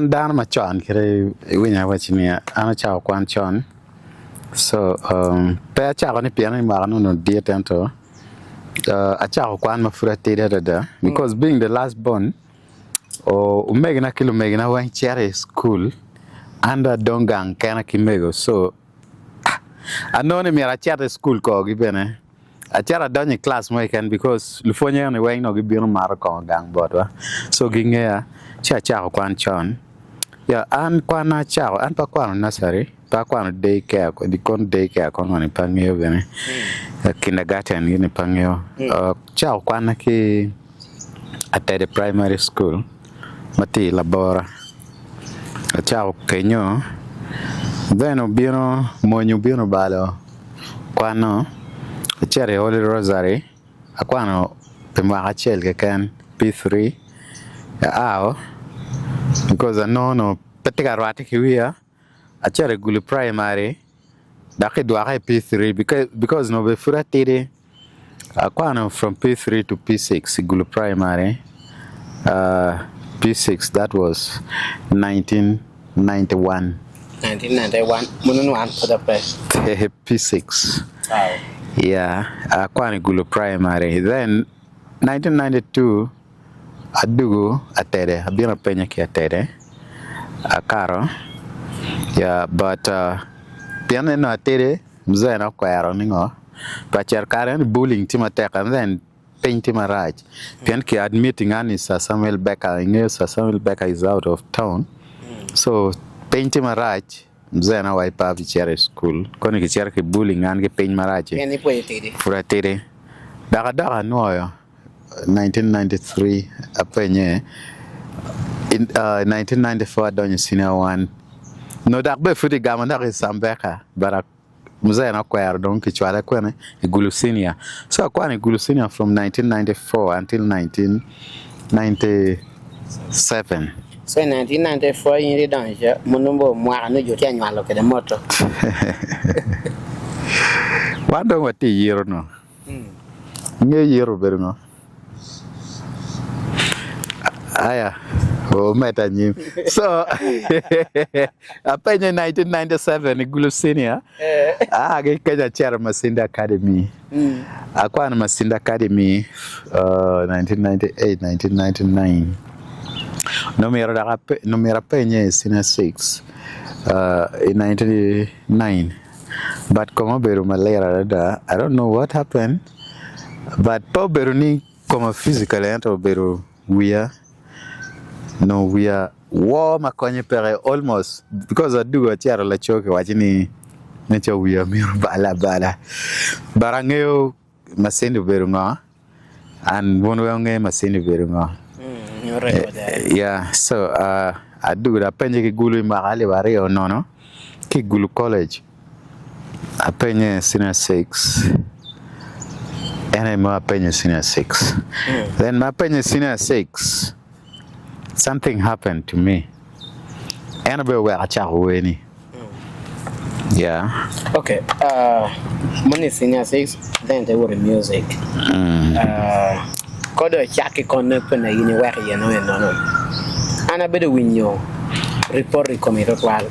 G: dan ma chon kire winya wachini ana chao kwan chon. So pe chao ni piano ma no dia tanto. A chao kwan ma fura tede da because being the last born umegina kilo megina wan chere school anda dongang kana kimego. So anone mi ra chere school ko gibene. Achara donye class mo ikan because lufonye ni weng no gibino maro ko gang bodwa. So gingea cha kwan chon. Ya an kwana chao an pa kwano nasari pa kwano daycare ko di kon daycare ko ngani pangeo bene. Kindergarten ni pangeo. Chao kwana ki at the primary school mati labora. Chao kenyo then obino monyo bino balo kwano Cherry Holy Rosary, Aquano, Pemaka Chelke can P3, because I know no Petica Ratic here, a cherry gulu primary, Daki Dwaka P3, because no Befura Tiri, Aquano from P3 to P6, gulu primary, P6, that was 1991.
F: 1991, Munun for the press.
G: P6.
F: Wow.
G: Yeah, kwani gulu primary. Then 1992 adugu atere, abina penya ki atere. Akaro. Yeah, but piano no atere, mzee na Okwera ningo. Pacher karen bullying tima teka and then painting my right. Pian ki admitting ani Sir Samuel Becker. Sir Samuel Becker is out of town. So painting my right. Mzee na waipa vichere school. Kone kichere ki bullying ange pain marache.
F: Kani po yetiri.
G: Furatiri. Daga noyo. 1993 apenye. In 1994 donye senior one. No dakbe futi gama daki Sambeka. Bara mzee na Okwera don kichwale kwene igulu senior. So kwani igulu senior from 1994 until 1997.
F: So 1994 yiri danje munumbo mwa no joti anywalo ke de moto.
G: Wando wati yiro no. Nge yiro beru no. Aya. Meta nyim. So apenye 1997 igulu senior. Ge Kenya Chair Masinda Academy. Akwana Masinda Academy 1998 1999. Numero penye senior 6 in 1999. But como beru malera da, I don't know what happened. But po beru ni como physically ento beru we are war makonye pere almost because I do a tiara la choke wachini necho we are miru bala barangeo masindi beru nga and one way masindi beru nga. Yeah, so I do that. Penye ki gulu mahali bari o no ki gulu college. I penye senior 6. And I'm a penye senior 6. Then my penye senior 6. Something happened to me. And I be a chahueni. Yeah.
F: Okay. Money senior 6. Then they were music. ko do chaki kon ne pena yini wa ye no no ana be de winyo report come to wal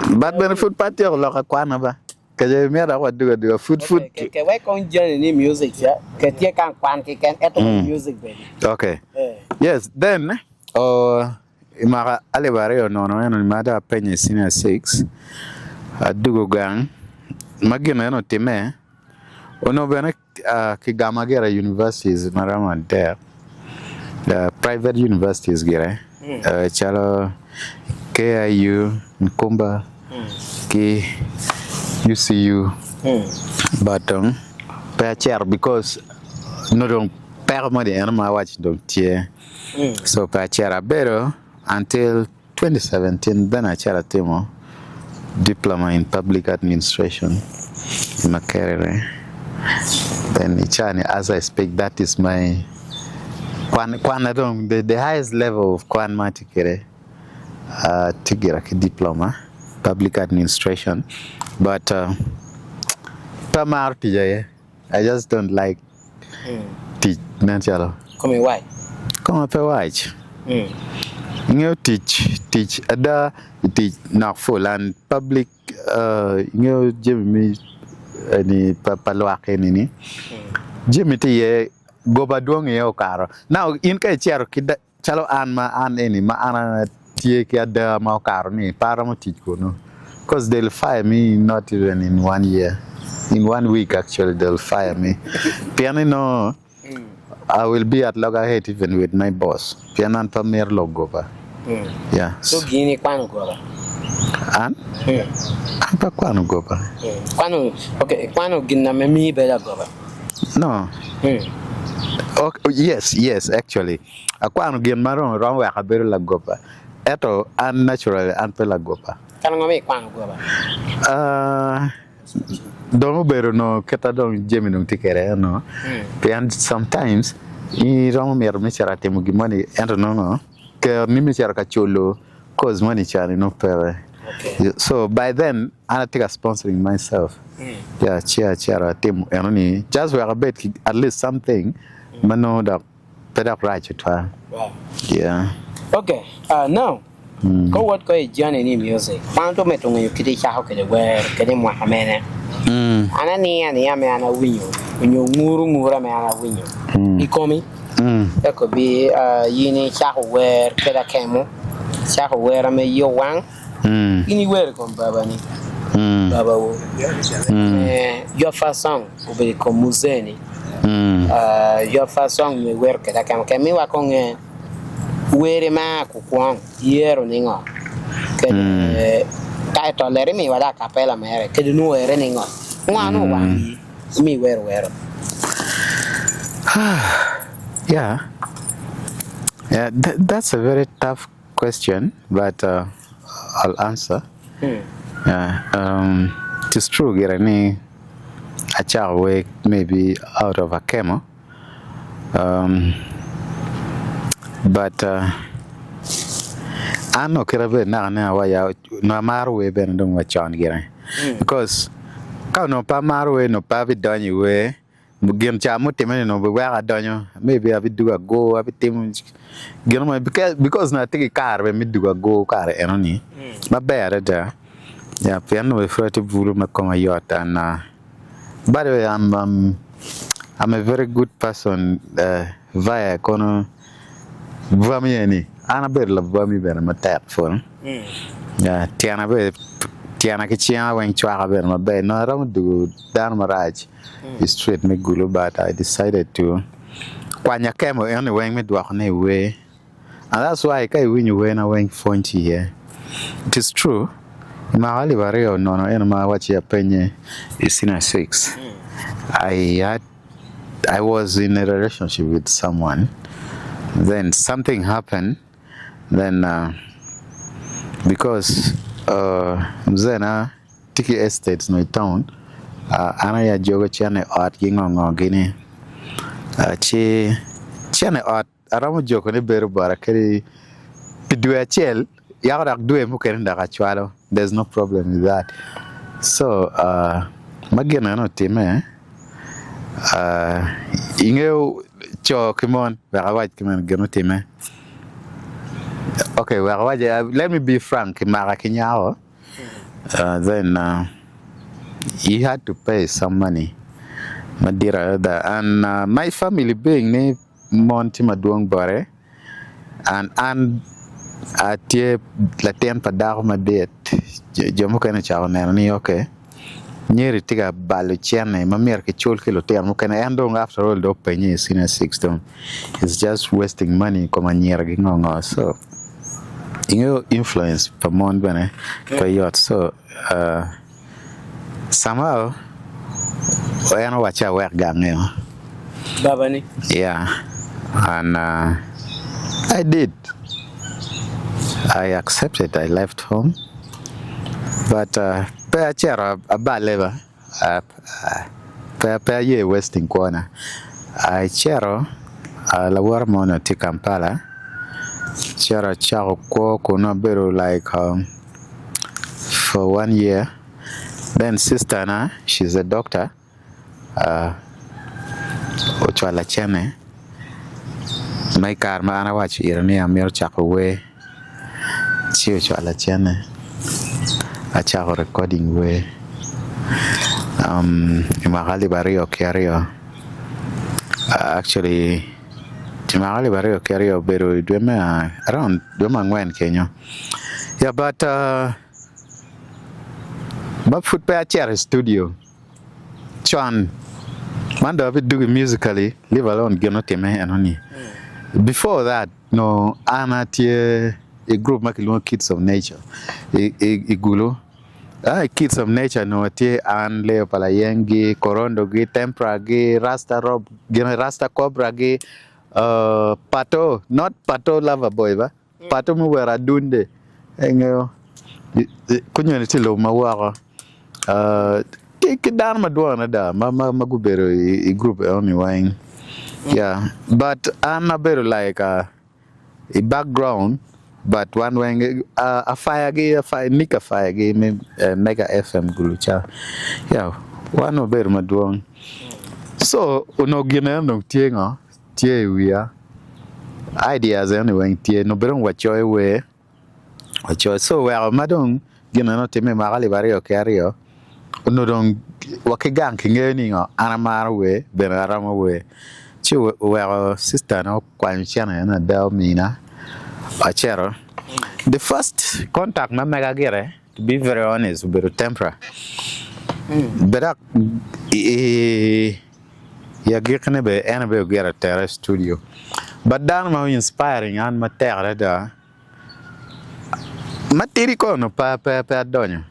G: But when food party or like a kwana ba. Kaje me da what do food.
F: ke we kon join ni music ya ke tie kan kwan ke kan eto music baby.
G: Okay. Yes, then imara alibare no mada penye senior 6 adugo gang magina no time ono bena Kigamagera universities marama there the private universities gira chalo KIU Nkumba ki UCU Batong per chair because no don't per money and my watch don't tie so per chair better until 2017 then I chair temo diploma in public administration in my career. Then Ichani, as I speak, that is my the highest level of Kwan Matikere to get a diploma, public administration. But I just don't like teach natural.
F: Come why?
G: Come up a watch. You teach other teach not full and public you Jimmy any papaloake nini Jimmy ye go baduang ye okaro now in ka chero kid chalo an any ma ana tie ki ada ma okaro ni para mo teach ko no because they'll fire me not even in 1 year, in 1 week actually they'll fire me piano no I will be at loggerhead even with my boss piano and premier logo ba. Yeah.
F: So gini kwano go.
G: An? Pa kwano go ba?
F: Kwano okay, kwano gina me better go ba.
G: No. Okay, yes, actually. A kwano gin maron wrong way ka beru la go ba. Eto unnatural and pe la go ba.
F: Kano ngame kwano go ba.
G: Don't beru no keta don jemi no tikere no. And sometimes I wrong me chara temu gimani ento no. Ke mimi chara ka cholo cause money chara no pere. Okay. So by then I take a sponsoring myself. Yeah, chara temu enoni just we are a bit at least something mano da better right to try. Wow. Yeah.
F: Okay. Now go what go journey in music. Kwanto metonga yukiti cha ke we ke ni mwa amene. Ana ni ame ana winyo. Winyo ngura me ana winyo. Ikomi. That could be yini chaho where keda kemo chaho where ame yo Wang anywhere come baba ni baba wo your first song will come muzeni your first song me where keda kemo wa kong where ma ku kwang yero ningo ke title le mi wala capella mere ke no where ningo ngano Wang mi where
G: Yeah, that's a very tough question, but I'll answer. Yeah, it's true. Girani, a child wake maybe out of a chemo, but I know kirabe na waya no maru ben don't watch on girani because no pa maru no pa vi done we. Mugim chamu temene no be where donyo maybe I do a go I tem because na take car we me do a go car enoni ma better there yeah piano we frati bulu me come yacht and by the way I'm a very good person via kono vami ni ana ber la vami ben ma tap phone yeah tiana ke chia wen chwa ber ma be no ram du dan maraj straight me gulu but I decided to kwanya kemo anyway me do na way and that's why kai win you when I went 40 here it is true ma ali barrio no ma wachi ya penye is in a 6 I was in a relationship with someone then something happened then because mzena tiki estates no town ana ya jogo chane ot gingongo gini chane ot aramo jogo ne beru bara keri pidwe chel yarak due mu keren da chwalo there's no problem with that so magena no time ingeo cho kimon wagawaj kiman genotime. Okay, wagawaj, let me be frank, mara kinyao. Then he had to pay some money. Madira and my family being ne monti maduong bare and atie laten padar madet jomo kana chao ni okay. Nyeri tiga balu chene mamir ke chul kilo termo kana endo after all do penye sina 6 don. It's just wasting money koma nyera gingongo. So ingo influence pamon bane payot. So somehow I know what you work gang.
F: Babani.
G: Yeah, and I did. I accepted. I left home, but per chair a bad level. Per year Western corner. I chair la war mono ti Kampala. Chair charo ko no better like for 1 year. Then sister na, she's a doctor. Ochwala chene. My car ma ana watch irani amir chako we. Chi ochwala chene. A chako recording we. Imagali Barrio Carrier. Actually, Imagali Barrio Carrier beru duema around duema ngwen Kenya. Yeah, but foot by a chair studio. Chan, man do musically, live alone, get not and honey. Before that, no, Anna a group making Kids of Nature. Igulo. Kids of Nature, no, and Leo Palayengi, Corondo, Tempra, Rasta Rob, Rasta Cobra, Pato, not Pato Lover Boy, Pato Muwera Dunde. Community lo mawara. Down Madwana da, Mama Magubero, a group only Wang. Yeah, but I'm a better like a background, but one Wang, a fire game, Nika fire game, Mega FM Gulucha. Yeah, one of better Madwan. So, no Guinea, no Tienga, Tie we are ideas anyway, Tie, no better what your way. So, well, Madon, Guinea, not me, Marali Barrio Carrier. No don't wakigang kingeni anamara we benarama we chi we sister no kwanchana na dalmina achero. The first contact na megagere, to be very honest, with tempera berak ya gikne be ene gera terre studio but dan ma inspiring and matere da matiri ko no pa donyo.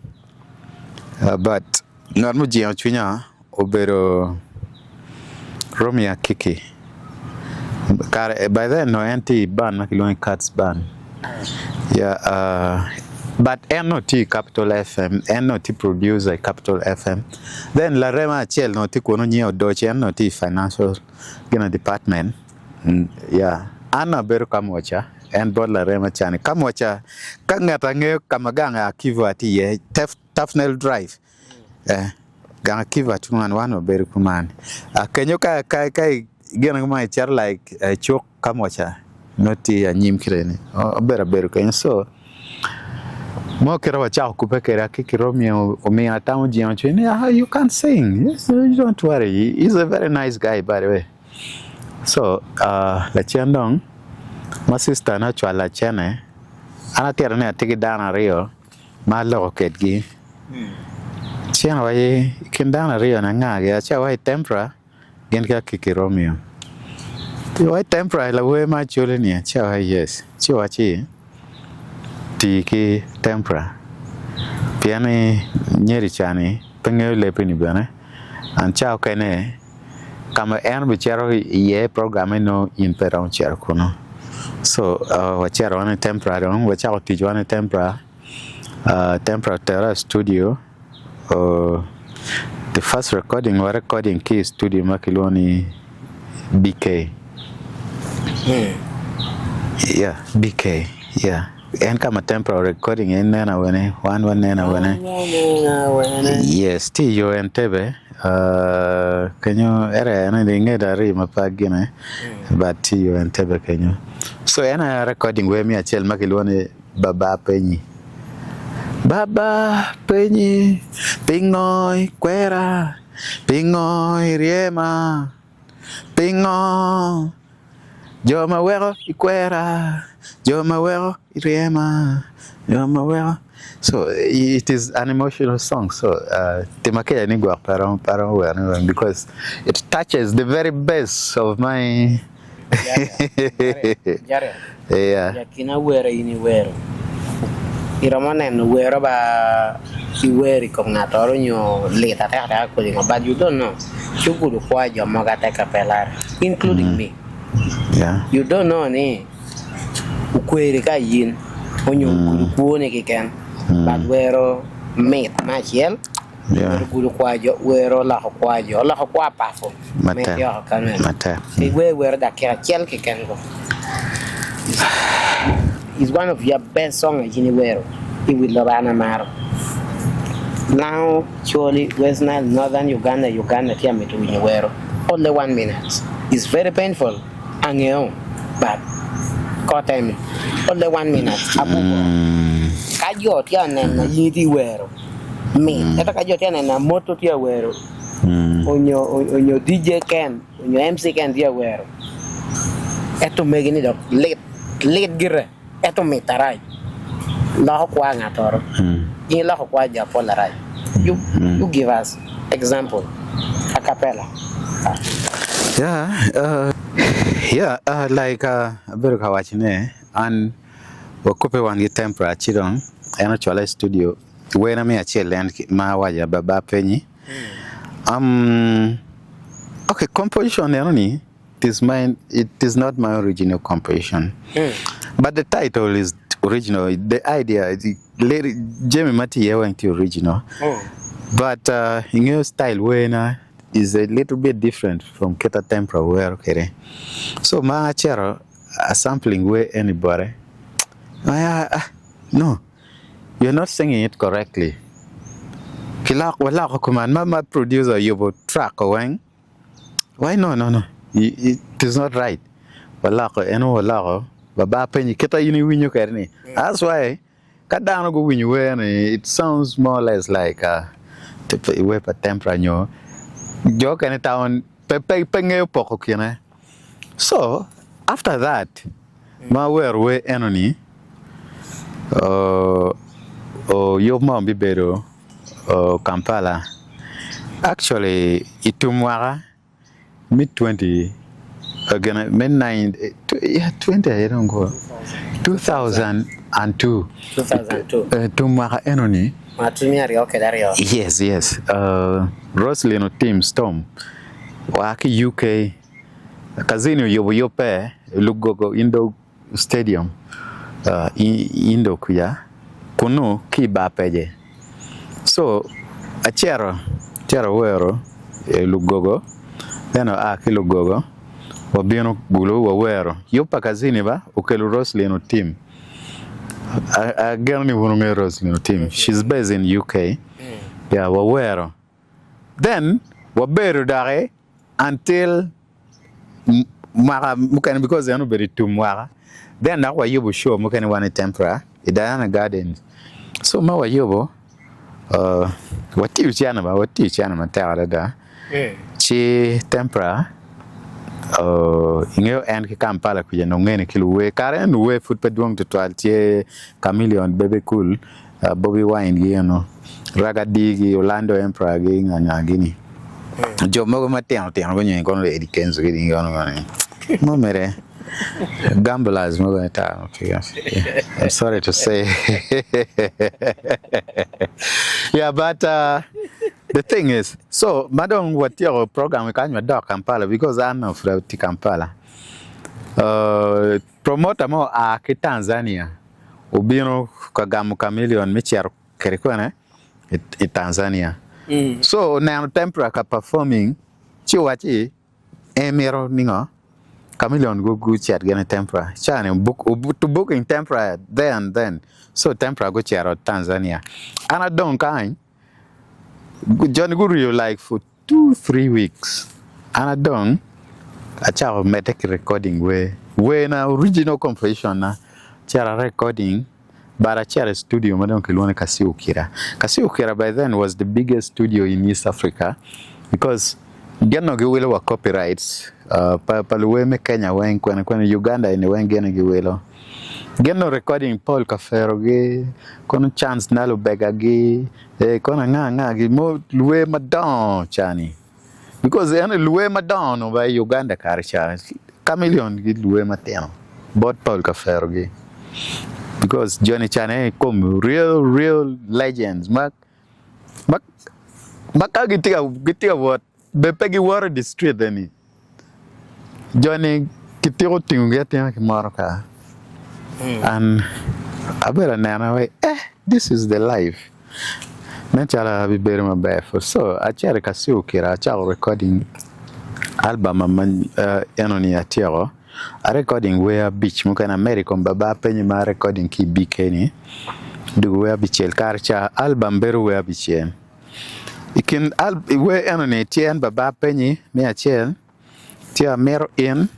G: But not muji chunya obero Romia Kiki. By then no anti ban makilon cuts ban. Yeah, but NOT Capital FM, NOT producer Capital FM. Then La Rema Chel no tikuno nyo doche NOT financial gina department. Yeah, Anna beru kamwacha and bod La Rema chani kamwacha kangata nge kamaganga kivu ati ye Tufnell Drive. Ganga kiva tuman wano beru kuman. Kenyo kai gena kuma char like chok kamwacha noti ya nyim kireni. Beru kenyo so mo kera wacha kupe kera kikiromi umi atamu jian chini. You can't sing. Yes, you don't worry. He's a very nice guy by the way. So la chandong my sister na chwa la chene ana tera ne atiki dana rio ma lo ketgi. Chiang way kindana rio na ngage cha way tempera gen ka kikiromio. Ti way tempera la we ma chule ni cha way yes. Chi wachi ti ki tempera. Piani nyeri chani penge lepini bane. An cha kene kama en bichero ye programe no in peron chero kuno. So wachero ane tempera don wachao ti ane tempera tempera terra studio. The first recording key studio Makiloni BK. Yeah, BK. Yeah. And come a temporary recording in Nana Wene, one Nana Wene. Yes, T.O. and Tebe, Kenyo era na dinge dari mapagina but you and tebe kenyo. So ena recording we mi achel makilwane baba penyi. Baba penyi pingoy kwera pingoy riema pingoy Joma wero ikwera Joma wero riema Joma wero. So it is an emotional song. So Timakea Nigwa Parang because it touches the very base of my
F: Jahria.
G: yeah.
F: Yakina wera ini wero. Iramane no wero ba iweri kong natoro nyo leta ta ko lingo, but you don't know. Chukuru kwa joma gata kapelar, including me.
G: Yeah.
F: You don't know ni ukweri ka yin onyo kuone kiken. But wero mate machiel.
G: Yeah.
F: Guru kwajo wero la kwa pafo.
G: Mate.
F: We were da kera chel kiken go. It's one of your best songs in Wero. It will love Anamaro. Now, surely, West Nile, Northern Uganda, here me to Wero. Only 1 minute. It's very painful. Angeo, but caught me. Only 1 minute. Abuko. Kajo tia na yiti Wero. Me. Eta kajo tia na moto tia Wero. Onyo DJ Ken, onyo MC Ken tia Wero. Eto megini dok late gire. Eto mitarai. Laho kwa ngatoro. In laho kwa japolarai. You give us example. A cappella.
G: Like beru kawachine and wakupe wangi tempera chidong eno chwala studio wena mi achiel en ma waja baba penyi. Okay, composition ni it is not my original composition. But the title is original. The idea, lady Jamie Mati went to original. But in your style, wena is a little bit different from Keta Tempera where okay. So my chero a sampling way anybody. No, you're not singing it correctly. Kilak wala ko kuman my producer you track Wang. Why no? It is not right. Wala ko wala ko baba penyi Keta yini winyo kerni. That's why kadano go winyo when it sounds more or less like we pa Tempera nyo. Jo kan town penge poko kina. So after that ma we enoni yo mom bibero Kampala. Actually itumwara mid-20 again mid-20 I don't go 2002 tumwara enoni Yes. Roslyn team Storm. Waki UK. Kazini yope Lugogo Indo Stadium. Indo kuya. Kunu kiba peje. So chero wero Lugogo. Then Lugogo. Wabiano bulu wero. Yopa kazini ba ukelu Roslyn team. A girl ni wununge Roslyn team. She's based in UK. Yeah, wawero. Then waberu dare until mara mukani because they are not very tumwara. Then that was yobo show mukani wane Tempera. Idana Garden. So ma wayobo wati uchana ma tara da. Chi Tempera. Ingeo en ki Kampala kuja nongene kiluwe karen we foot pedwong to twaltie Chameleon Bebe Cool Bobby Wine you know Ragadigi Orlando Emperor gi nganya gini jo mogo mateno go nyen kono le Kenzo gi ngono mo mere gamblers mogo ta I'm sorry to say yeah but the thing is, so madam what your program can you do Kampala because I'm not from Kampala. Promoter mo a Tanzania. Ubino kagamu Chameleon michero kerikwana Tanzania. So now Tempera ka performing chiwachi emiro ningo Chameleon go chat gana Tempera. Chane book in Tempera there and then. So Tempera go chero Tanzania. And I don't kind Johnny Guru like for 2-3 weeks. And I done. I charo make recording where na original composition na chara recording. But I chair a studio, Madam Kilwane Kasi Okwera. Kasi Okwera by then was the biggest studio in East Africa because get no giwelo wa copyrights. Paluwe me Kenya Wang when Uganda in Wang gena giwelo. Get no recording Paul Kafero ge, kono chance nalo bega ge, kono nga ge mo luwe madon chani. Because ene luwe madon no by Uganda karcha. Chameleon ge luwe mateno. Bot Paul Kafero ge. Because Johnny Chane come real legends. Mak gitiga what be pegi war the street then. Johnny kitiro tingugetia kimaroka. And abera nana way this is the life. Nachala be better my back. So I chere Kasi Okwera I recording album man enoni atiro. A recording where beach muka in America baba penye ma recording ki bikeni du where beach el karcha album beru where beach ikin where enone tien baba penye me achel tia mero in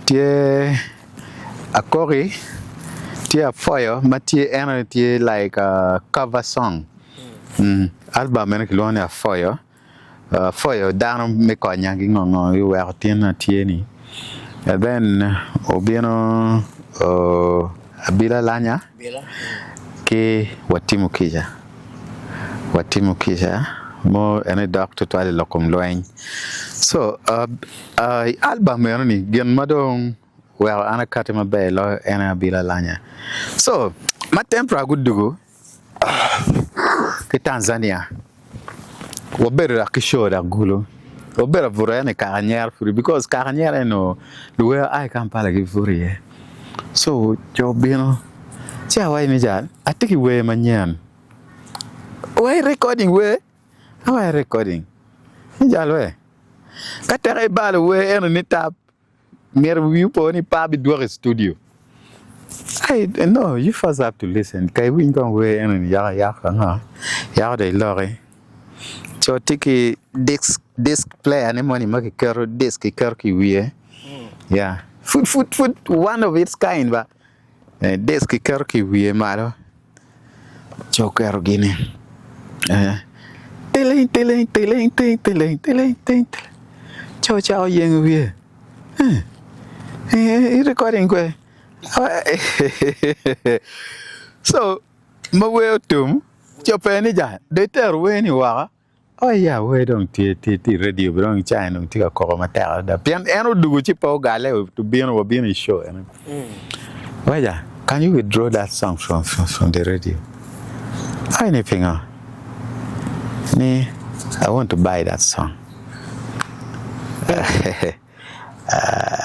G: tie akori tia fire matie enone tie like a cover song album ene kilone a fire down me ko nyangi ngongo yu where tien tie ni. And then obieno abila lanya ke watimu kija mo ene doctor to ale lokom loin. So album ni gen madong well ana katima be lo ene abila lanya. So ma tempra gudugo ke Tanzania wobere akishoda gulo Obera Vurane Caranier because Caranier no the way I can palagi Furie. So Jobino Chia why me jan I take away manyan. Why recording where? How I recording? Jalwe. Katare bal way and ni tap near view pony pabi dware studio. I no you first have to listen. Kai win gone way and ya de lorry. So take disc player any money make a disc ki we yeah foot one of its kind but disc ki we malo choker gini teleng chow yeng we recording kwe so ma we tum chopeni ja de ter we ni wa. Oh yeah, we don't radio, but don't China take a cocomatel. The piano do chipo gale to be on a show. Well, yeah, can you withdraw that song from the radio? Anything? Nee, I want to buy that song.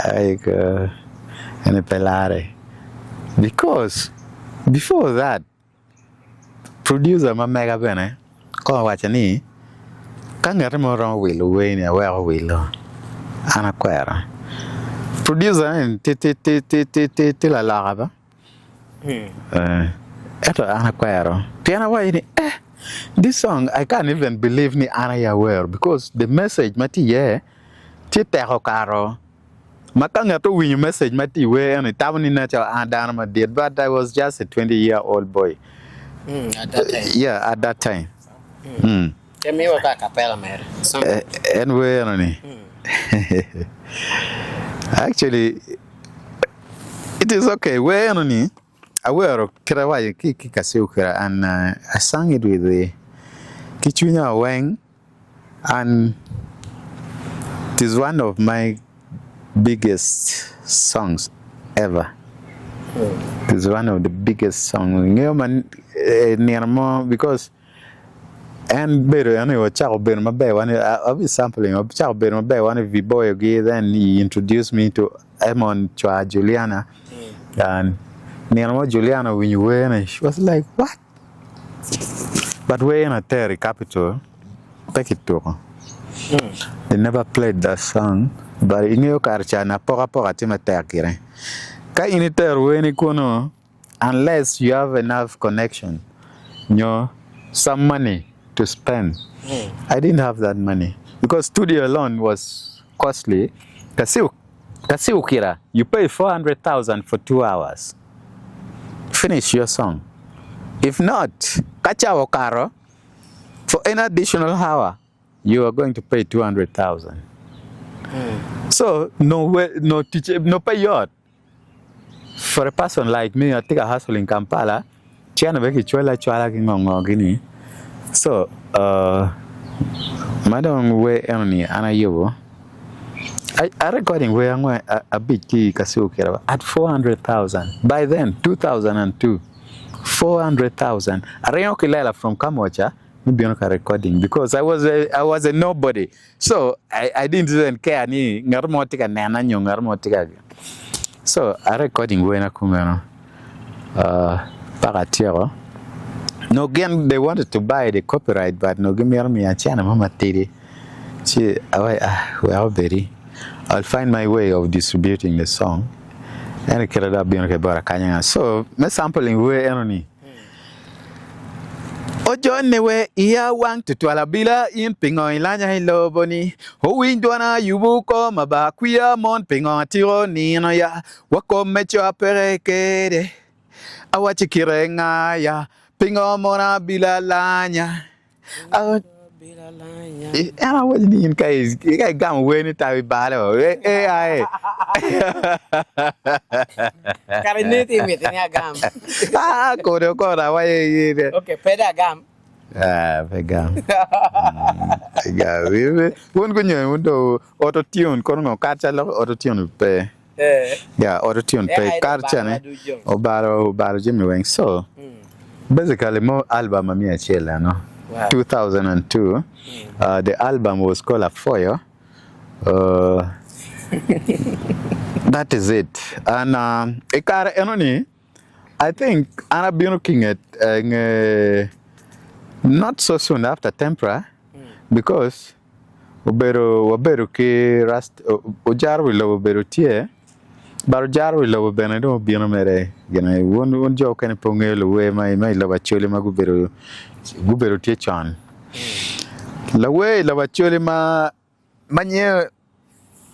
G: Like and pelare. Because before that, producer ma mega bene. Ko wacha ni Kangere moro will way near where will Okwera. Producer and Tila Laraba. Eto Okwera. Tiana why this song I can't even believe ni Anaya were because the message mati Titero Caro. Makanga to win message mati way and Tavani Nature and Anama did, but I was just a 20-year-old boy.
F: At that time.
G: Yeah, at that time.
F: Tell me what capella made.
G: And where actually it is okay. Where I wear Kirawai Kasi Okwera and I sang it with the Kichunya Wang, and it is one of my biggest songs ever. It is one of the biggest songs near more because and better anyway child better my bay one I'll be sampling of child better my bay one of the boy again. Then he introduced me to Emon Chua Juliana and near more Juliana when you were and she was like what? But we're in a Terry capital take it to they never played that song but in your carcha na pora tima terkire ka initer weni kuno unless you have enough connection some money to spend. I didn't have that money. because studio alone was costly. Kasi Okwera, you pay 400,000 for 2 hours. Finish your song. If not, kacha okaro, for an additional hour, you are going to pay 200,000. So no way, no teacher, no payout. For a person like me, I take a hustle in Kampala. Chiana beki chwela kingongo gini. So madam we enoni anayobo. I recording where I'm a big key Okwera at 400,000. By then, 2002, 400,000. I ran Okwera from Kamocha, maybe on recording because I was a nobody. So I didn't even care ni ngarmotika nana ngarmotika. So I recording where nakumeno paratiro. No again they wanted to buy the copyright, but no give me a channel mama tiri. She well very. I'll find my way of distributing the song. And so, my sampling way enoni. Ojo newe iya Wang tutwala bila in pingo ilanya hiloboni. Ho windwana yubuko mabakuya mon pingo tiro nino ya. Wako mecho aperekede. Awachikire nga ya. Pingo mona bila lanya. And I wasn't in case you got gone when it I battle.
F: Kariniti mit ni agam.
G: Kodo why
F: Okay, peda agam.
G: Pegam. One good year, auto tune, kono catch auto tune pe. Yeah, auto tune pe carchane. Obaro Jimmy Wang. So basically more album a mia chela, no? Wow. 2002. The album was called Foyer. That is it. And I think I've been looking at not so soon after Tempera because Oberu ki rast Ojaru lo Oberu tie. Barojaru lo Benado Bino Mere. One joke can pongel away my lava chole maguberu. Gubero Tiechan. La way la vacholi manye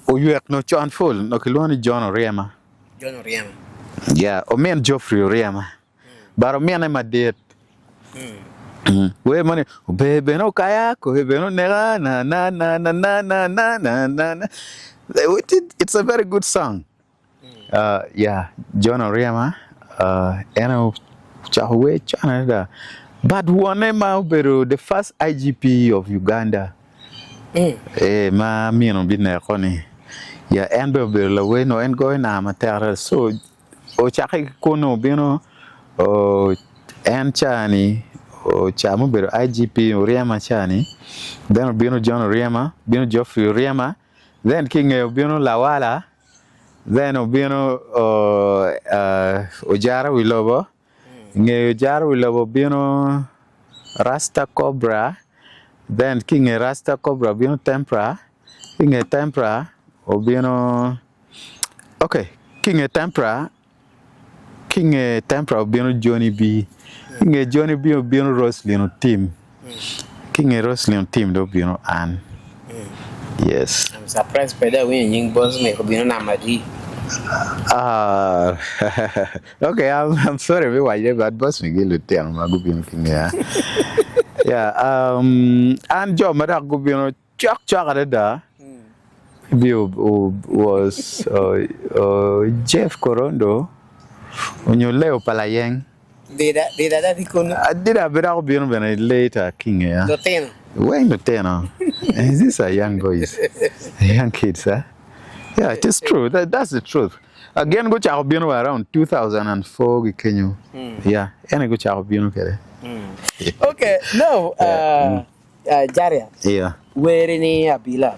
G: oyuek no chan full no kiloni John Oriema.
F: John Oriema.
G: Yeah, o men Geoffrey Oriema. Baro men ma det. We money bebe no kaya ko bebe no nera na. It's a very good song. Yeah, John Oriema. Eno chawe chana. But one the first IGP of Uganda. Ma me no be na koni. Ya endo be la we no en go na amateur so o chaki kono bino o en chani o chamu be IGP Oriema chani. Then bino John Oriema, bino Geoffrey Oriema, then King bino Lawala, then bino Ojara Wilobo. Jar will have been Rasta Cobra, then King Rasta Cobra, bino Tempera, King a Tempera, or bino. Okay, King a Tempera, bino Johnny B, King a Johnny B, or bino Roslyn team, King a Roslyn team, do bino Ann. Yes.
F: I'm surprised by that when young boss make bino Namadi.
G: Okay, I'm sorry, but boss me give it tell my good king. Yeah, and Joe Madagubino Chuck Chagarada was Jeff Corondo when you leo palayeng.
F: Did
G: I bet I'll be on later, King. Yeah, when the tenor is this a young boys, young kids, huh? Yeah, it is true. That's the truth. Again, go to been around 2004, Kenya. Yeah, and go to been
F: okay, no, Jahria.
G: Yeah.
F: Where any abila?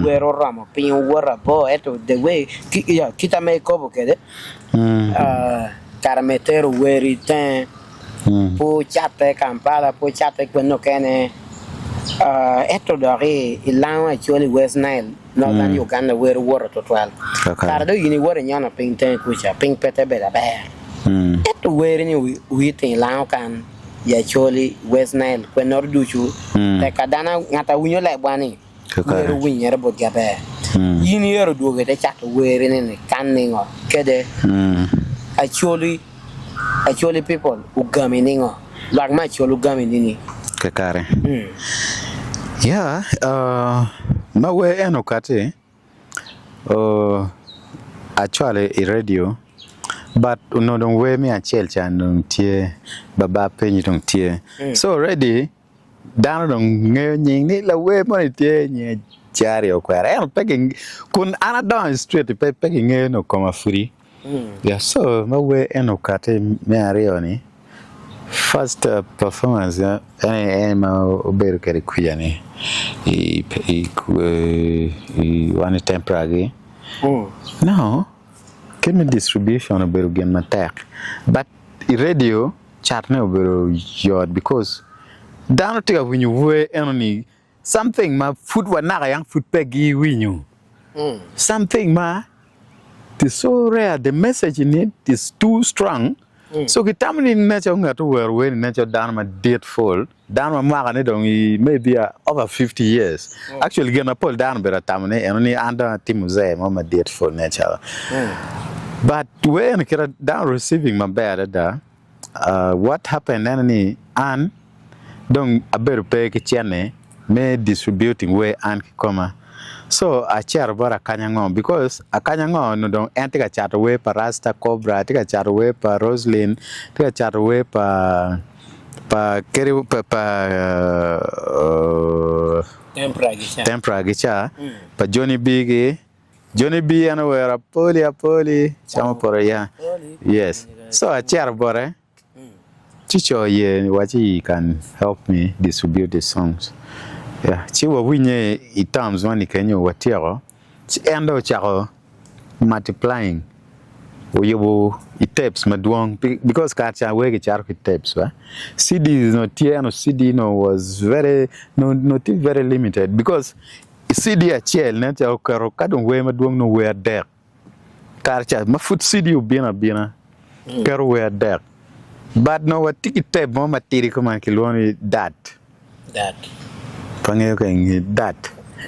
F: Where Rama, Pin Wara, boy, the way, yeah, Kita make up, okay? Carametero, where it ten, po chate, Kampala, po chate, when no can. Eto dari ilang actually West Nile northern Uganda where water to 12. Cardo yini water nyana ping ten kucha ping pete bela bear. Eto where ni we think lang kan ya actually West Nile when not do you. Te kadana ngata winyo like bani. were win yere bot gabe yin yero duoge de chat were ne kanningo kede actually people ugami ningo like my cholo ugami nini
G: Kakare. Yeah, my way enokate actually a radio, but no don't wear me a chelcha and tie baba penny don't tie. So already down on ni la way money tie ni Jahria Okwera. I'm packing kun anadon straight to packing no come free. Yeah, so my way enokate me arioni. First performance, any better carry kuyani. One temporary. No, give me distribution of better game attack. But radio chat no better yard because down to when you were only something my food was not a young food peggy win you. Something ma is so rare. The message in it is too strong. So kitamani nature ngatu were when nature down my date fall down my magane dong maybe over 50 years. Actually gonna pull down better tamane and only under timuze mama date fall nature. But when I down receiving my bad what happened and don't a better pay chane me distributing way and comma. So I share about a kanyangon because a kanyangon no don't enter a chat away pa Rasta Cobra, take a chat away pa Roslyn, take a chat away pa Keri Tempra Gicha, pa Johnny Biggie, Johnny B and where a poly, Chamapora, yes. So I share about it. Teacher, yeah, what he can help me distribute the songs. Yeah, chiwa winye items one ikenyo watiro. Endo chako multiplying. Oyobo tapes madwong because kacha wege charo tapes wa. CD is not here no CD no was very not very limited because CD a chel na chako karo kadon we madwong no we there. Karcha ma foot CD ubina karo we there. But no what ticket tape mo matiri kuma kiloni that. That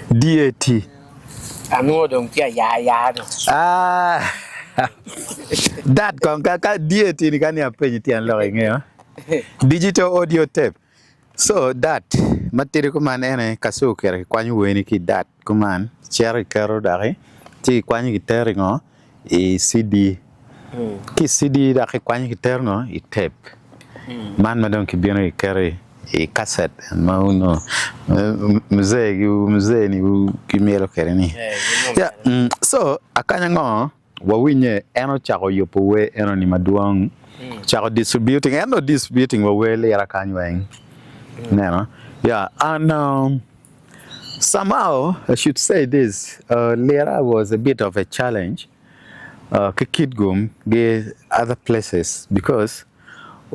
G: DAT.
F: I know don't care ya.
G: That kaka DAT ni kani apenyi ti anlo digital audio tape. So that matiri kuman ene kasu kere kwanyu weni ki that kuman cherry karo dare ti kwanyu gitere ngo CD. Ki CD da kwanyu gitere ngo tape. Man madon ki bieno kere cassette no mzee ni kimelo kereni yeah so akanya ngo wawinye eno chako yopo we eno ni maduong chako distributing wa we le rakanywen no yeah and somehow I should say this Lera was a bit of a challenge kidgum ge other places because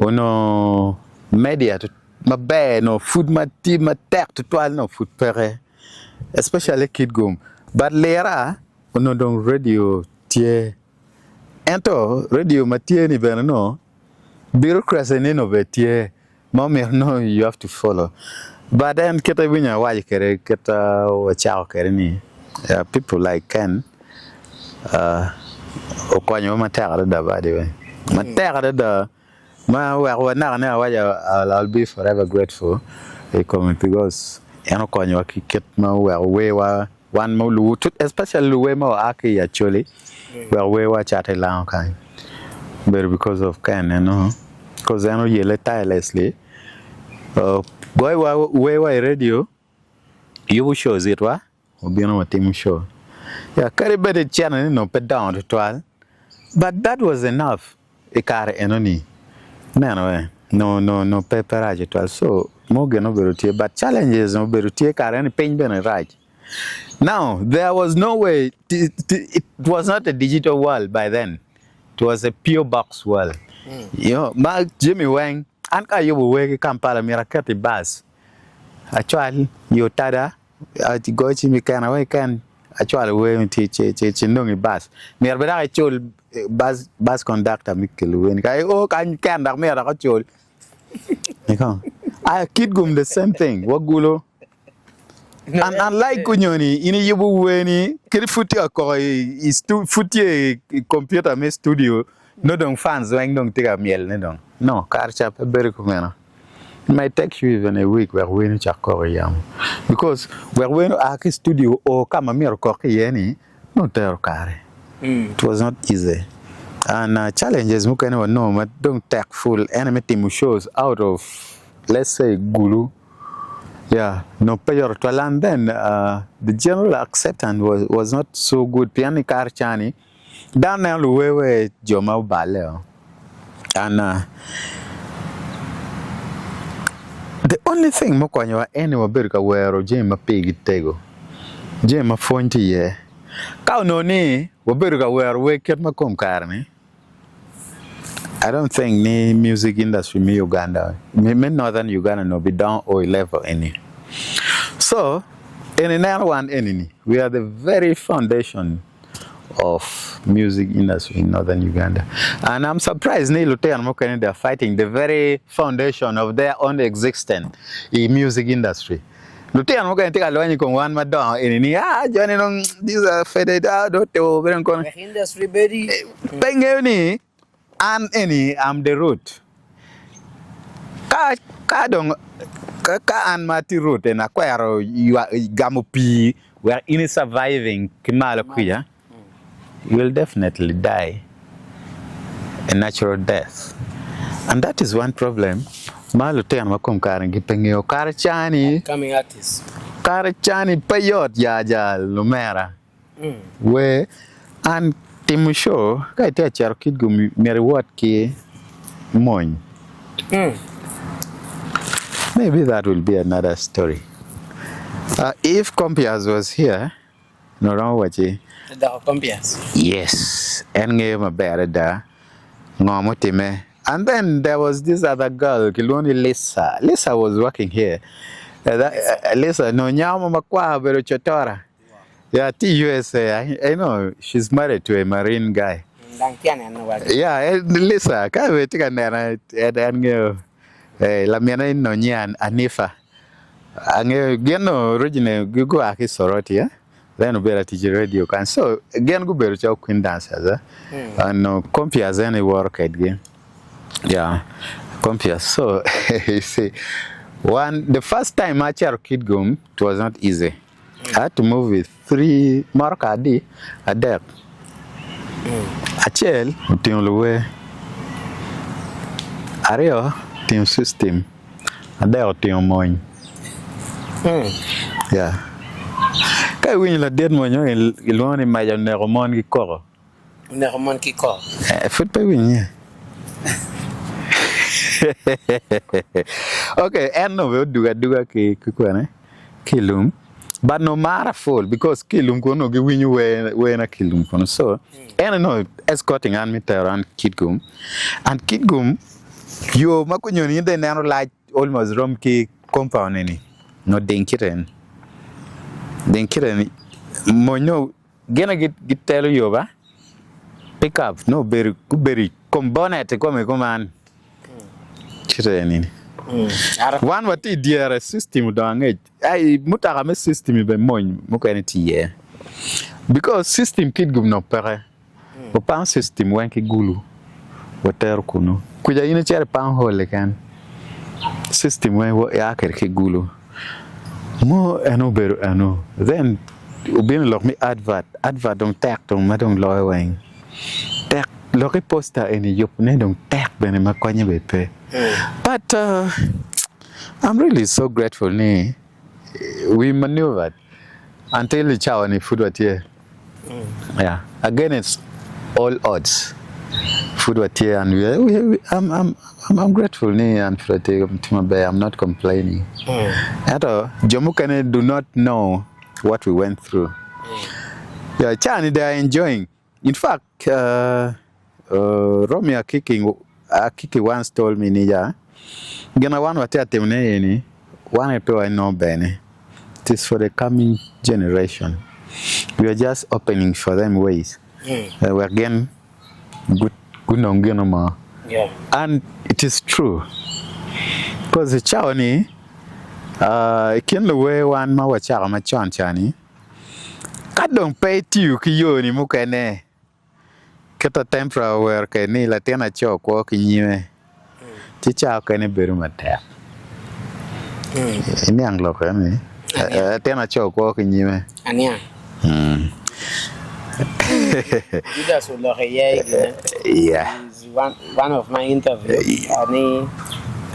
G: ono media to my bad no food my team my tech to toile no food pere especially kidgum but Lera no don radio tie ento radio matie ni beno no bureaucracy ni no betie mommy no you have to follow but then keta winya waje kere keta wachao kere ni people like Ken okwanyo matera da by the way matera da I'll be forever grateful because eno konyo kiket ma we one mo especially we mo aki actually we wa chat long kind but because of Ken because eno yele tirelessly boy we radio you shows it wa obino wa team show yeah carry better channel no put down to 12 but that was enough ikare enoni no paperage at all. So moge no berutie, but challenges no berutie karen pain ben right. Now there was no way. It was not a digital world by then. It was a pure box world. You know, Mark Jimmy Wang anka yobu wege Kampala mirakati bus. Actually, you tada at go chimi kana we can actually we chinongi bus. Mirbeda actual bus conductor Mikel when can dak me da I kidgum the same thing. Wagulo And unlike kunyoni, ini yubu weni, kiri futi ako is tu futi computer me studio, no dong fans wang dong tiga miel ne dong. No, karcha pe beri kumena. It might take you even a week where we chakori yam. Because where we aki studio or kama miro koki yeni, no tero kare. It was not easy. And challenges mukane no, but don't take full enemy team shows out of, let's say, Gulu. Yeah, no payor twalan. Then the general acceptance was not so good. Piani karchani down now luwewe joma baleo, and the only thing mokwanyo any waberka wero jema pigi tego jema fonti ye ka no ni waberka wero weket makom karne. I don't think the music industry in Uganda, northern Uganda, no be down or level any. So, in another one, we are the very foundation of music industry in northern Uganda, and I'm surprised they are fighting the very foundation of their own existence in music industry. Lutean mo take a loan con one madam in Johnny these are faded out
F: industry very
G: Bengeni. And I'm the root. Ka dong ka an mati root and Okwera you are gamupi we are in surviving Kimalo kuya. You will definitely die a natural death. And that is one problem. Maluten makom karangi pengeo karachani
F: coming artist.
G: Karachani payot ya lumera. Where and Timusho, I tell you, kid go me what ki moin. Maybe that will be another story. If Compias was here, no wrong what ye.
F: The Compias.
G: Yes, and gave a better da, no motime. And then there was this other girl, Kiloni Lisa. Lisa was working here. Lisa, no nyama makwa vero chotora. Yeah, TUSA. I know she's married to a Marine guy. Yeah, Lisa, can't wait to get there. La miana no nyan Anifa. Again, no original go aki soroti, yeah. Then better teach radio can so again go better chow queen dancers, and no compias any work again. Yeah, compias. So you see, the first time I chair kid gum, it was not easy. I had to move with 3 markadi a deck. A chel, team Luwe. Ario, team system. A deck team moin. Yeah. Kai win la dead monyo ilon imagine neromon ki koro.
F: Neromon ki koro.
G: Foot pa win yeah. Okay, and no we duga ki kwane. Kilum. But no matter full because kilum kono gi winyu we na kilum kono so and no escorting and meter around Kitgum and Kitgum you makunyo ni de nano like almost rom ki compound any no denkiren monyo gena git tell you ba pick up no very combonate come man chireni. One what it dear system doang it. I mutaka me system be moin mukaniti ye. Because system kid gum no pere. O pan system wanki gulu. Water kuno. Kuja ina chere pan hole kan. System wan wo ya ki gulu. Mo eno beru eno. Then ubin lok me advert dong tak dong madong loy wang. Tak loki poster any yop ne dong tak bene makwanya bepe. But I'm really so grateful. We maneuvered until the chow and food was here. Yeah, again it's all odds. Food was here, and I'm grateful. And I'm not complaining. At all, Jamukane do not know what we went through. Yeah, Chani they are enjoying. In fact, Romeo Kiki once told me, Nija, Gana one what I tell one I know Benny. It is for the coming generation. We are just opening for them ways. We're again good
F: yeah.
G: And it is true. Because the Chawani, Kin the way one ma wacha ma chon chani. Ka dong pay tiu ki yo ni mu kene. Kata tempra wer ke ni la tena cho ko ki nyime. Ti cha kene beru mata. Ini anglo ko ni. Tena cho ko ki nyime.
F: Ania. Judas Oloreye.
G: Yeah.
F: Is one of my interviews. Ani.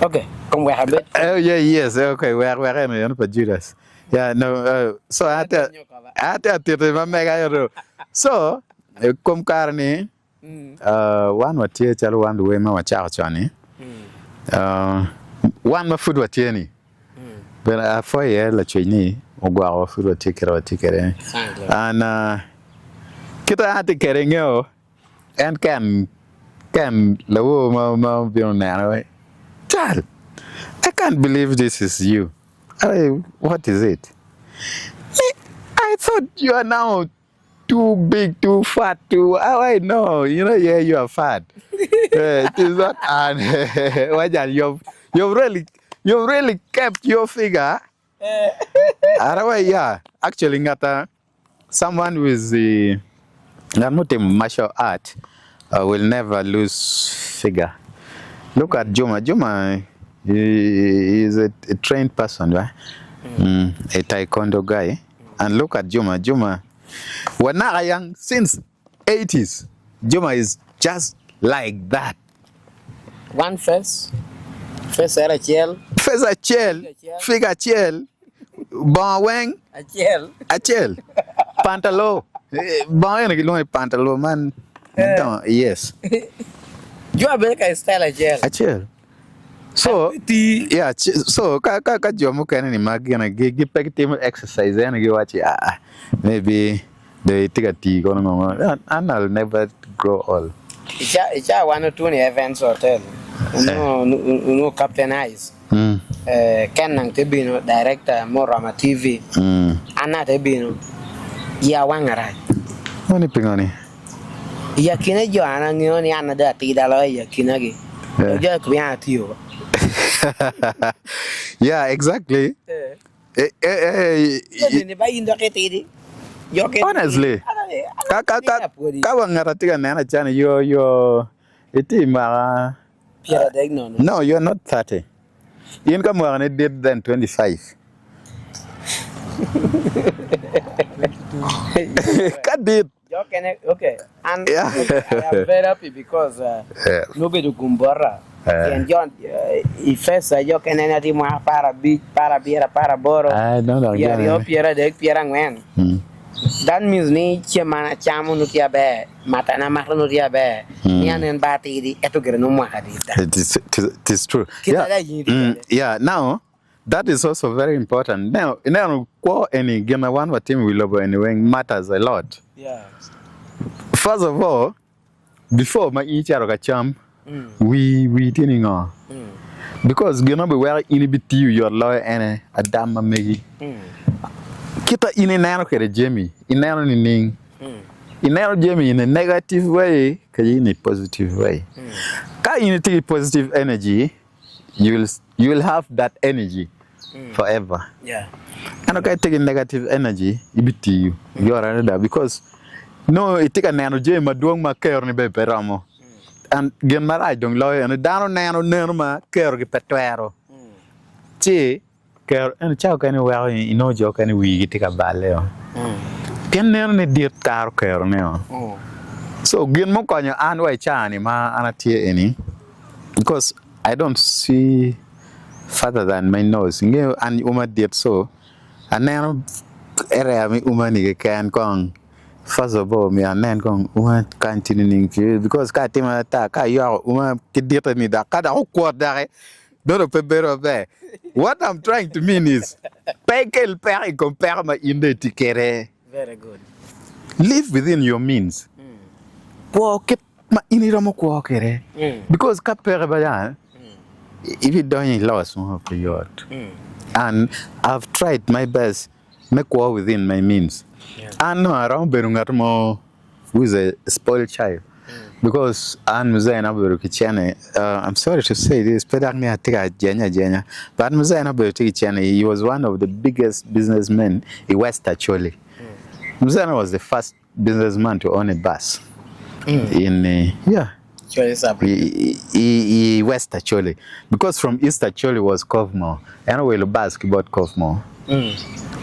F: Okay. Come we have it.
G: Oh yeah, yes. Okay, where am I? For Judas. Yeah, no. So I tell my mega. So, come carne. One what tear tell one the way my child Johnny. One my food what tear but I 4 years la chini or go our food what take or ticket. And kita had to carrying you and can low ma be on now. Child, I can't believe this is you. What is it? I thought you are now too big, too fat, too. Oh, I know. You know, yeah, you are fat. It is not. And you've really kept your figure. Otherwise, yeah. Actually, ngata someone with the martial art will never lose figure. Look at Juma. Juma is a trained person, right? A taekwondo guy. And look at Juma. Juma, we're not young since 80s. Juma is just like that.
F: One face era chiel.
G: Face a chill, figure chill. Bon Wang,
F: A chiel.
G: pantalo. Bon, pantalo, man. No, yes.
F: You are better style a chiel.
G: A chill. So yeah, so ka jomo kana ni magana give team exercise and you watch maybe they take a tea going on and I'll never grow old.
F: It's 1 or 2 events hotel. No Captain Eyes. Ken nang tebino director Morama TV. Ana tebino. Ya Wang right.
G: Mani pingani.
F: Ya kina jo ana ngoni ana da ti da lo ya kina gi. Jo ku ya ti yo.
G: Yeah, exactly. Honestly, no, you're not 30. You come on a did than 25. Cut it.
F: Okay, and
G: Yeah.
F: I am very happy because nobody kumbora. And John, if first you can anything more para beach, para beer, para boro.
G: I don't know.
F: Piera de Piera Wang. That means ni chamana chamu nutia be, matana mahra nutia be, nian and bati eto greno mahadita.
G: It is true. Yeah, now that is also very important. Now, any game one what team we love anyway matters a lot.
F: Yeah.
G: First of all, before my each other cham, we didn't know. Because you know where inhibit you your lawyer and a damn megi. Kita in a nano Jamie, in nano ning. In nano Jamie in a negative way, in a positive way. Ka you take positive energy, you will have that energy forever.
F: Yeah.
G: And okay, taking negative energy, it be you. You are another because no, it take an energy, ma doing ma care ni be peramo. And gen mara dong lawyer and down nano ma care ge petwero. Chi care and chao can well in no joke and we take a baleo. Ken nano ni deep tar care neo. So gen mo konyo anway chani ma anatie any because I don't see further than my nose. Nge and uma did so. And then area me uma ni can kong. First of all, me and then kong uma continuing because ka tima ta ka yo uma kidita ni da kada ko dare. No pe better be. What I'm trying to mean is pekel per compare ma inde tikere.
F: Very good.
G: Live within your means. Pocket ma iniramo ko kere. Because ka per ba if you don't lost more of your and I've tried my best make war within my means. And no around Berungatmo who is a spoiled child. because an mzee na bero kichene I'm sorry to say this but I think jenya but mzee na bero kichene he was one of the biggest businessmen in West actually. Mzee was the first businessman to own a bus in West actually because from East actually was Kovmo and we bus about Kovmo.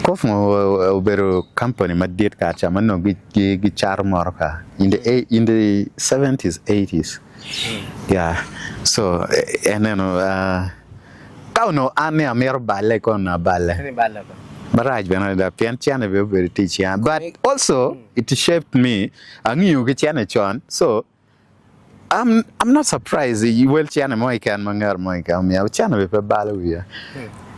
G: Kovmo bero company madit ka chama no gi char morka in the 70s 80s. Yeah, so and then kauno ane amer balle kon na balle baraj bena da pian chane be very teach ya but also it shaped me angiu gi chane chon so I'm not surprised you will chane moi kan mangar moi ka mi au chane be balle wi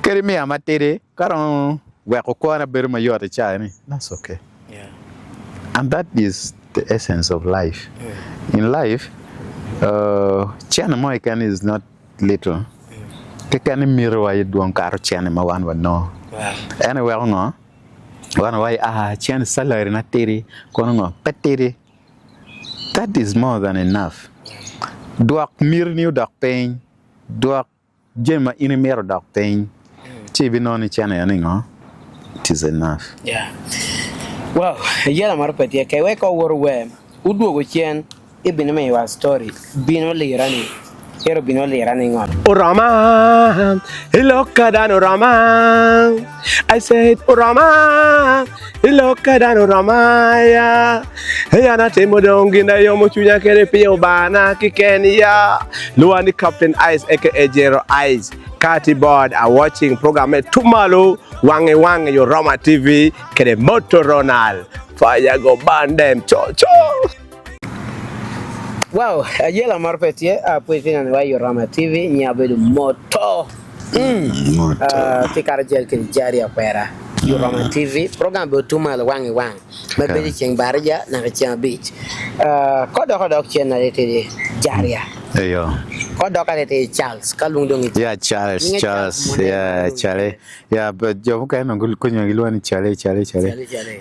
G: keri mi amatere karon we ko na ber ma yota chane that's okay. Yeah, and that is the essence of life. In life chane moi kan is not little. Can mirror why you don't car chane ma wan no. Anyway, no. One way chane salary na tiri kono no petiri. That is more than enough. Duak mir new duak pain. Duak jema in mirror duak pain. Chibi no ni chane ani no. It is enough.
F: Yeah. Well, yala marpeti ke we ko wor we udu go chen ibine me wa story bino le rani. Quiero vino le running on.
A: Urama, ilokadan urama. I said urama, ilokadan urama ya. Hey ana temo dongi na yomo chunya kere pio bana kikenia. Luani Captain Ice aka Jero Ice. Cathy Board are watching program Tungmalo, Wang your Roma TV kere moto Ronald. Fire go ban them cho cho.
F: Wow, yela marpetie apuitina ni wa Roma TV nyabedu moto. Tikara jel ke Jahria Okwera. Roma TV program be Tungmalo Wang. Mabedi cheng barja na cheng beach. Kodo chen na lete Jahria.
G: Ayo.
F: Kodo ka lete Charles kalung dong.
G: Yeah, Charles. Yeah, Charlie. Yeah, but jo ka no kunyo gilwani Charlie.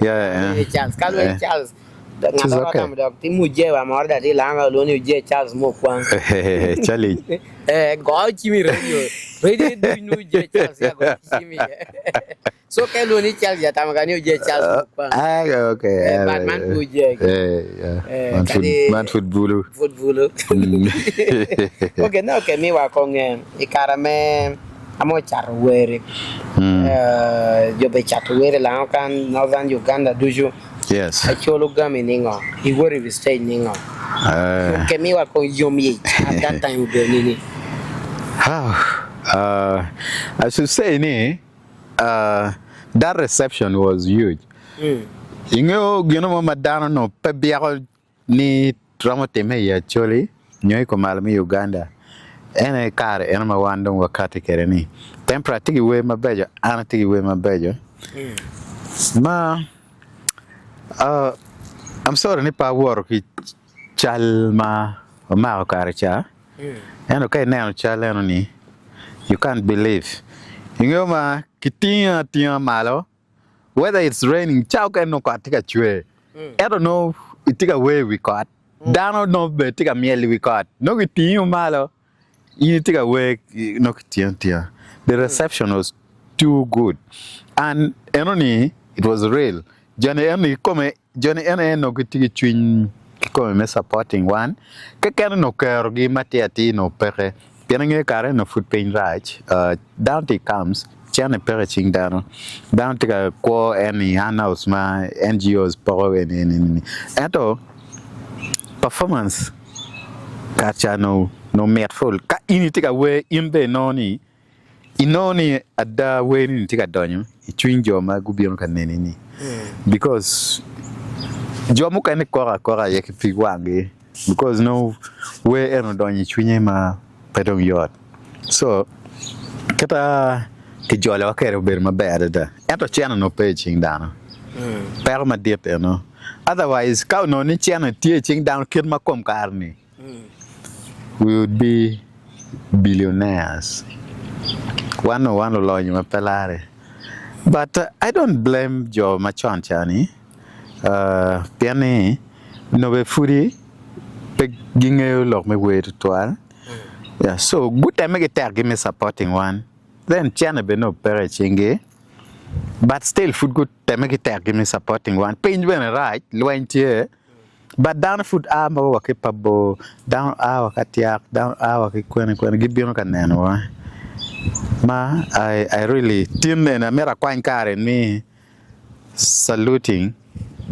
G: Yeah.
F: Charles kalung Charles. Ngata kama dok timu je wa morda ti langa lo ni je Charles mo kwang
G: Charlie
F: go chimi radio do no je Charles ya go chimi so ke lo ni Charles ya tama ni je Charles mo kwang
G: okay
F: man go je
G: man football
F: okay now ke mi wa kong ikarame amo charwere yo be charwere la kan Northern Uganda duju.
G: Yes.
F: Actually, gami ningo. He worry we stay ningo. Kemi wa ko yomi at that time be nini.
G: I should say that reception was huge. You know madana no pebiako ni traumate ya actually nyoi ko malami Uganda. Ene kare ene mawando wakati kereni. Tempera tigi we mabejo, ana tigi we mabejo. I'm sorry ni pa work chalma ma karacha. And okay now chaleno ni. You can't believe. Ingoma kitia malo. Whether it's raining, chao can no katika chwe. I don't know it take away we caught. Down no be take a meal we caught. No kitia malo. You take away no kitia. The reception was too good. And enoni it was real. Johnny no kitigi twin come me supporting one. Kakana no care gi matiati no pere. Piange kare no food pain right. Down to comes chane pere ching down. Down to ko any house ma NGOs power and ato performance kacha no metful. Ka ini tika we imbe noni. Inoni ada we ni tika donyo. Twin joma gubion kaneni. Because jomu kani kora yeke pigwangi because no we eno donyi chunye ma pedong yot so kata ke jole wakere ber ma bad da eto chena no paging down per ma dip no otherwise ka no ni chena teaching down kid ma kom karni we would be billionaires one lo nyuma pelare. But I don't blame Joe Machon Chani. Piani no be foodie big ginge lock me way to twal. Yeah, so good time make it give me supporting one. Then channel be no pere chinge. But still food good time make it give me supporting one. Pain when right, loin but down food ama wa capable down our katiak down our kwen give you no kaneno. Ma I really tune in a mera kwan karen me saluting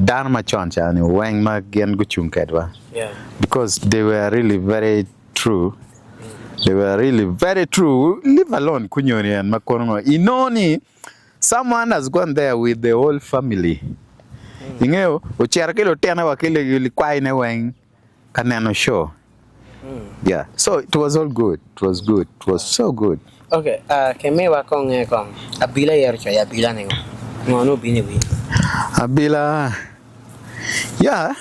G: down my chance and Wang ma gen guchung kedwa.
F: Yeah.
G: Because they were really very true. They were really very true. Leave alone kunyoni and makono. Inoni someone has gone there with the whole family. Ingeo uchiarakilo tena wakile yulikwai ne Wang kaneno show. Yeah. So it was all good. It was good. It was so good.
F: Okay, keme wakong kong abila yercho ya abila nengo. Ngono bini wi.
G: Abila, yeah,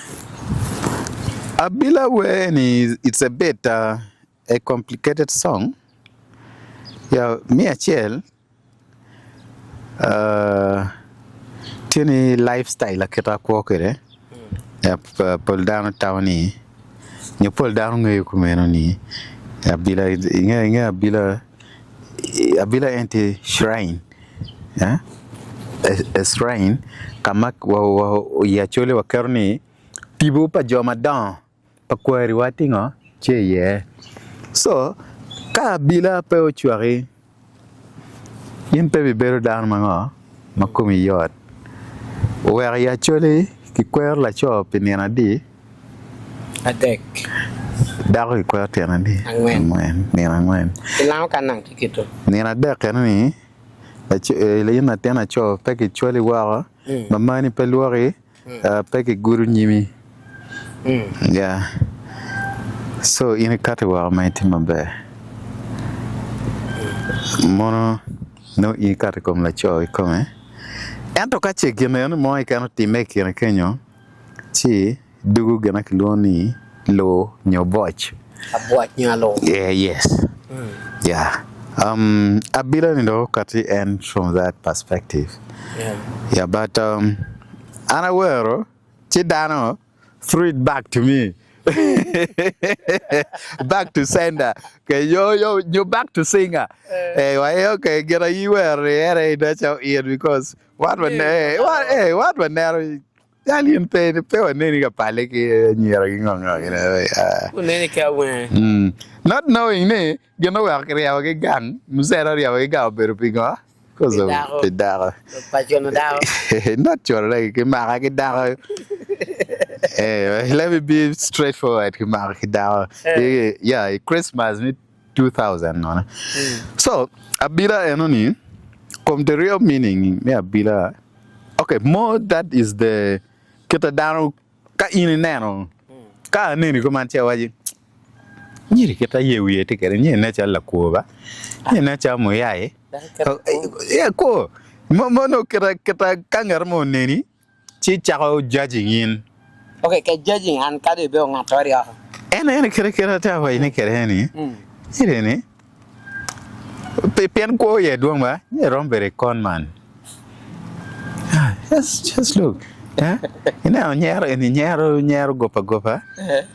G: Abila when it's a bit a complicated song. Yeah, me a chill. Tini lifestyle la kita kuokere. Yeah, pull down towni. You pull down ngayon kumeno ni. Abila inga Abila ente shrine. Yeah. A shrine kama ya chole wa karni tibu pa jomadan pa kwari watinga che ye so ka bila pe o chuari yin pe bibero dan manga makomi yot o ya chole ki kwer la chop ni na di
F: Adek.
G: dago ki kwer tena di angwen ni angwen
F: Ilang kanang tikito.
G: ni na dek ni le yina tena cho peke chole wara mamani peluari peke guru nyimi yeah so in kate wara maiti mabe mono no in kate kom la cho come ento kache gene no mo ikano time kene kenyo chi dugu gena kiloni lo nyoboch
F: Abuat nyalo.
G: yeah yes yeah Abila nindo kati and from that perspective. Yeah, but Anawero, Chidano threw it back to me. Back to sender. Okay, you're back to singer. Hey, okay, get a you were that's your ear because what when what when there alien pay the pay when any paleki near
F: Uneni ka wen.
G: not knowing me, you know where I get gang, Musera Yaga Berpinga, because of the dara.
F: Pajono dao.
G: Not your leg, Maragidara. Let me be straightforward, Maragidara. Yeah, Christmas 2000. So, Abila Enoni, come the real meaning, me Abila. Okay, more that is the Kitadano Ka in Nano. Ka Nini Comantia Waji. Nyiri kita yewi etikere nye nacha la kuba nye nacha moyae yeah ko mono kita kangar mo neni chi chao judging in
F: Okay, ke judging an kade be ngatori ya.
G: ene kere ta wa ine kere ni ire ni pen ko ye duoma nye rombere con man just look ina nyaro gopa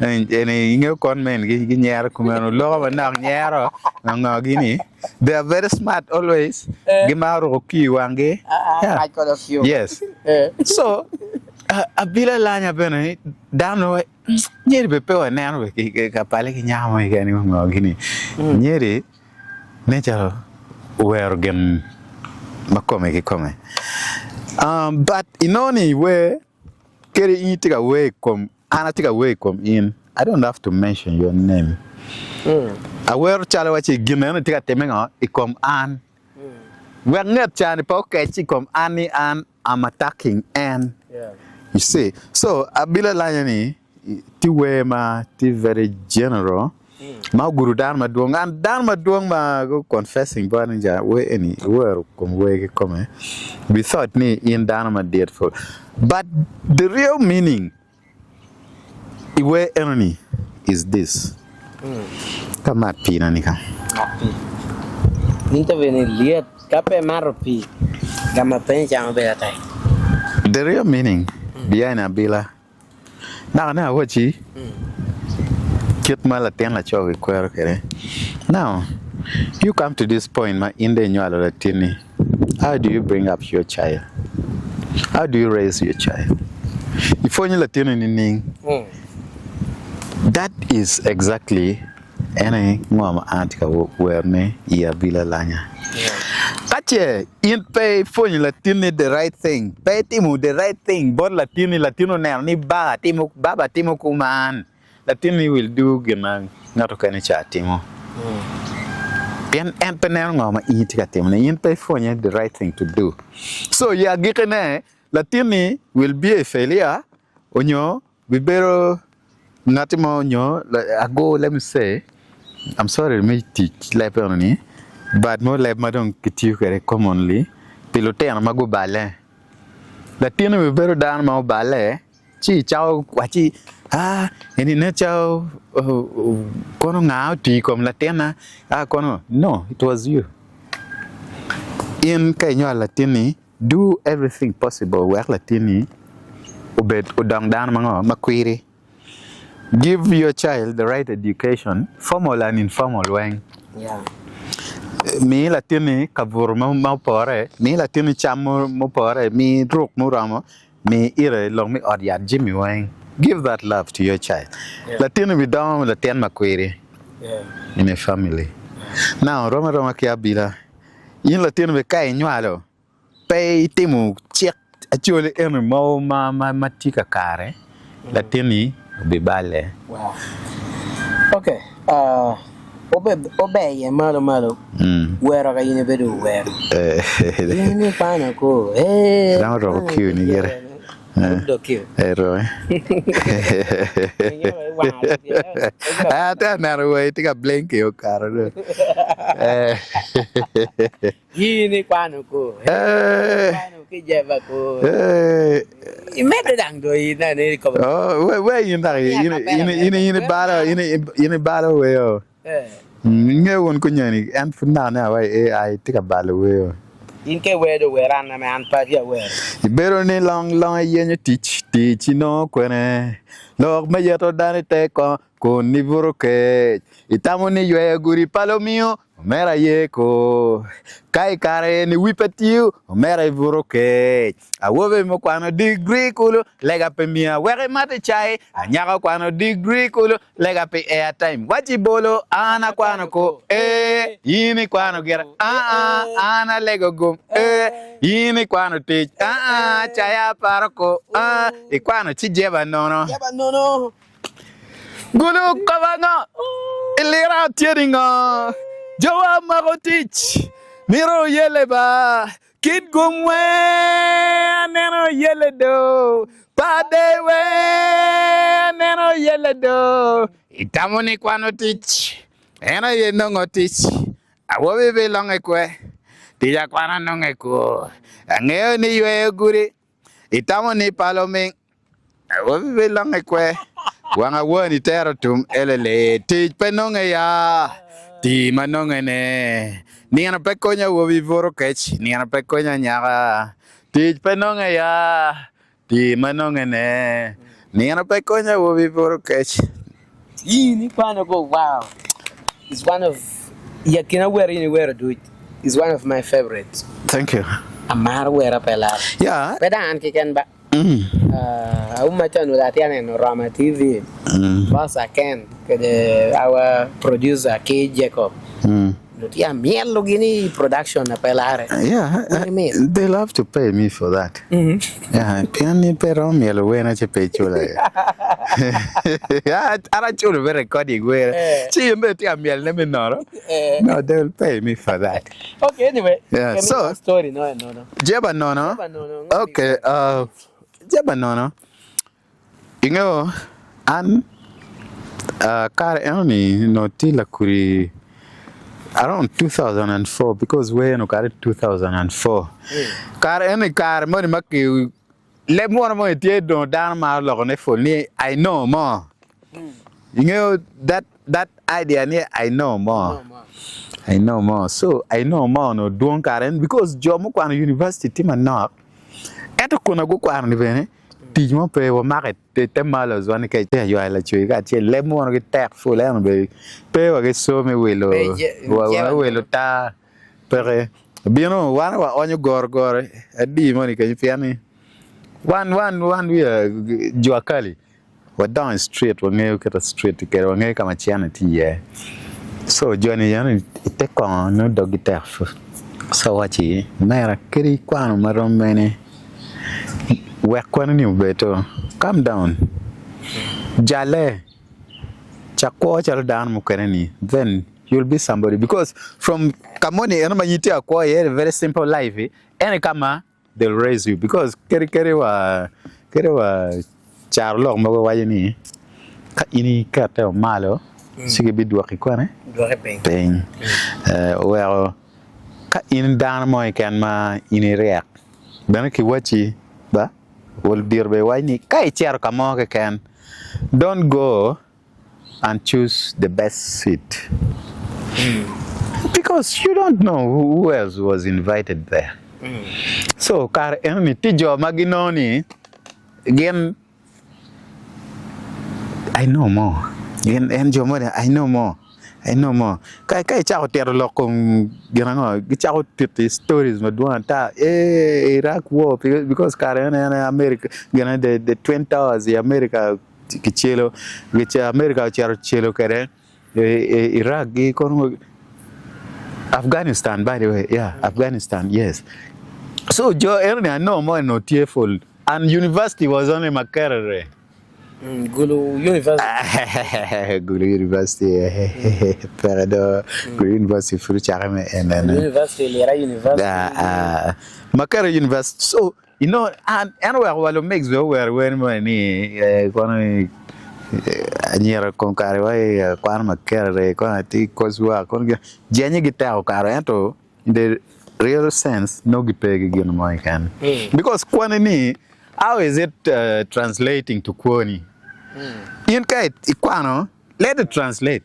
G: ene inge con men gi nyaro kumano lo na nyaro nga gini they are very smart always gimaro ki wange
F: I got a few.
G: yes so abila lanya bene dano nyeri be pe wana no ki ka pale ki nyamo ga ni nga gini nyeri ne charo where gen makome ki come but inoni where carry in take away come ana take away come in I don't have to mention your name aware chala wachi gimena take temenga ikom an we nget chani pa okachi kom ani an I'm attacking and you see so abila lanyani ti we ma ti very general ma guru dan ma duong ma go confessing banija we any where come we come we thought ni in dan ma did for but the real meaning iwe enemy is this kama pina nika
F: Ninta veni liet kape maropi gama penja mbele tai.
G: the real meaning behind abila na wachi Kit malaten la chow Okwera kere. Now, you come to this point, ma inde nyalo latini. How do you bring up your child? How do you raise your child? If you latini ning, that is exactly any ngoma antika where ne ya bila lanya. Kache in pay for latini the right thing. Pay timu the right thing. But Latino now ni ba timu baba timu kuman. Latini will do gina not okay chatimo. And penel ngoma itika timu. In pay for the right thing to do. So yeah, gikene Latini will be a failure. Onyo we better not more nyo ago let me say I'm sorry me teach like only but more like madam kitiu kere commonly pilote an mago ballet Latino we better down ma ballet chi chao kwachi eni ne chao kono ngao ti kom Latina kono no it was you in Kenya Latini do everything possible where Latini obed odang dan mango makwiri. Give your child the right education, formal and informal Wang.
F: Yeah.
G: Me Latini kabur mo pore, me Latini chamo mo pore, me rook muramo, me ire long me odyat Jimmy Wang. Give that love to your child.
F: Yeah.
G: Latini be down Latin makwiri.
F: Yeah.
G: In a family. Now Roma kia bila. In Latini be kai nyalo. Pay timu check actually ene mo matika kare. Latini be bale.
F: Wow. Okay. Obey malo. Where are you bedu where? Ni pana ko.
G: Na ro kiu ni gere.
F: Do kiu.
G: Ero. Ata na ro tika blink yo karo.
F: Ni pana ko. Pana ki jeva ko. Imete dang do ina ni ko.
G: Oh, where you na in bala we yo. Nge won ko nyani an funa na wa AI tika bala we yo.
F: Inke we do we ran na me an pa dia we.
G: Ibero ni long yen teach no kwene. Log me yeto dane te ko ni buroke. Itamo ni yue guri palo mio. Mera yeko kai kare ni wipetiu mera ivuroke awobe mo kwano degree kulo lega pe mia were mate chai anyaka kwano degree kulo lega pe airtime wachi bolo ana kwano ko yini kwano gera ana lego gum yini kwano te chaya paroko ikwano chijeba nono gulu kavanga ilira tieringa Joa Marotich, Miro Yeleba, Kid Gumwe, Neno Yeledo, Padewe, Neno Yeledo, Itamoni Quanotich, Ena Yenongotich, I will be long eque, Tia Quana Nongeco, and Neoni Yuri, Itamoni Paloming, I will be long eque, Wang a word iteratum, Elele, Teach Penonga. Ti manongene ni ana pekonya wo vivoro kech ni ana pekonya nyara ti penonga ya ti manongene ni ana pekonya wo vivoro kech
F: ni pana go wow. It's one of yakina where anywhere do it. It's one of my favorites.
G: Thank you.
F: Amar where pela.
G: Yeah.
F: Pedan kiken ba. Umachano latiana no Rama TV. Boss Ken, our producer K Jacob. Yeah, mielo gini production na pelare.
G: Yeah, they love to pay me for that. Yeah, piani pero mielo wena che pechula. Yeah, ara chulo be recording where. Chi mbeti a miel ne minoro. No, they will pay me for that.
F: Okay, anyway.
G: Yeah, so
F: story no.
G: Jeba no. Okay, Jeba no. Ingo an car only no tila kuri around 2004 because we no car 2004 car any car money maki le mo mo tie don dan ma lo ne for ni I know more. You know that idea ni I know more. So I know more no don car because jomo kwa university team na eto kuna go kwa ni bene tijmo pe wa market te malo zwan ke te yo la chui ga che le mo ke tek fu le be pe wa ke so me welo wa welo ta pere bino wa onyo gor adi mo ni ke piani one we juakali wa down street wa nge ke street ke wa nge kama chiana ti ye so joni yan te kon no dogiter fu so wachi mera kiri kwano marom mene Wekwan beto. Calm down. Jale. Chakwa chal down mukareni. Then you'll be somebody. Because from Kamoni, Enamayiti Akwa, you had a very simple life. And Kama, they'll raise you. Because keri wa Charlo, Mawayani. Ini kata malo. Sige bidwa kikwane.
F: Dua peng.
G: Peng. Well, in down mo can ma ini react. Benaki wachi ba. Will dear be why ni kai chair kamo can don't go and choose the best seat because you don't know who else was invited there. So car enemy tijo maginoni again I know more again enjo more I know more kai chao ter lokum girango chao tit stories madwanta Iraq war because Karen and America the Twin Towers America kichelo which America chelo kare Iraq Afghanistan by the way Afghanistan yes so Joe I know more no tearful and university was only my career.
F: Gulu University.
G: Gulu University. Perdo Gulu University for Charme and
F: University, Lera University.
G: Makara University. So you know, and anywhere while makes the when money gonna near Concarway, Quan Makara, Conati, Cosua, Conga, Jenny Guitar Caranto in the real sense, no gipeg again, my can. Because Quanini, how is it translating to Quani? In kite, Iquano, let it translate.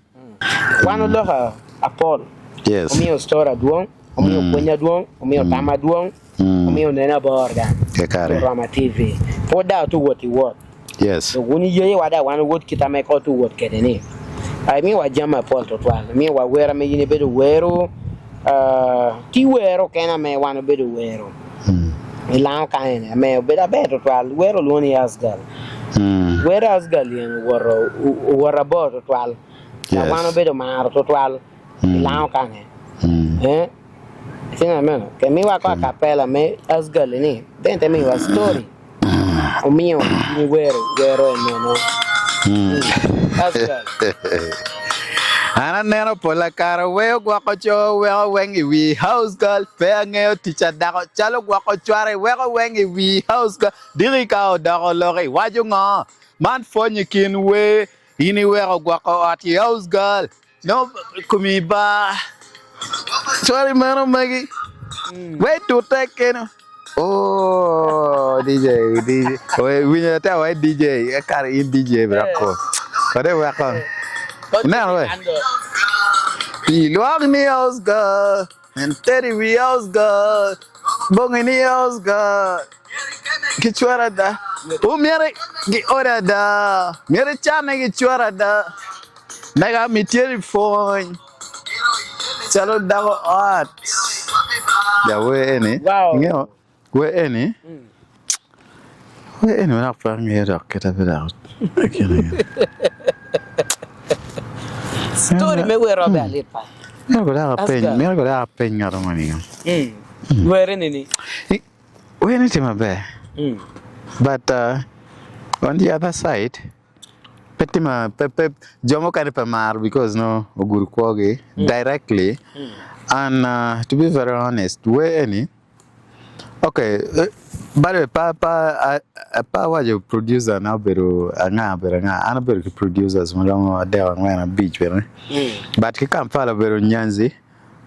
F: One loha a Paul.
G: Yes.
F: Omio Stora Duong, Omio Punya Duong, Omio Tama Duong, Omio Nena Borgan, Rama TV. For that to what he was.
G: Yes.
F: So when you what I want to work, kita make out to what get in it. I mean, what Jama Paul to one. I mean, what where I may in a bit of wero, Tiwero can I may want a bit of wero. Milan kind, I may a bit of better to all, where alone he has girl. Whereas Galian were about to 12. I want a bit of mar to 12. Milan can eh? I think I mean, can me walk a capella, me as girl in it. Then tell me a story. O mio, where and as girl.
G: Ana neno pola cara weo guacocho weo wengi we house girl pengeo teacher dago chalo guacochuare weo wengi we house girl diri kao dago lori wajunga man fonyi kin we ini weo guaco ati house girl no kumiba sorry man magi wait to take you oh DJ we tell why DJ car in DJ brako kade wako now way Pilwag ni Oscar and Teddy we Oscar Bongi ni Oscar Kichwara da mere gi ora da mere chame kichwara da Naga mi telephone Chalo dago art Ya we any
F: Wow
G: we any we're not playing here get it out
F: story me we robe alipa.
G: Me go da pen ngaro mani.
F: Where in ni?
G: We anything mabe. But on the other side, petima pepe jomo kan pamar because no oguru koge directly and to be very honest, we any okay but pa wa je producer na bero anga ana bero ki producers mo de wana beach bero but ki Kampala bero nyanzi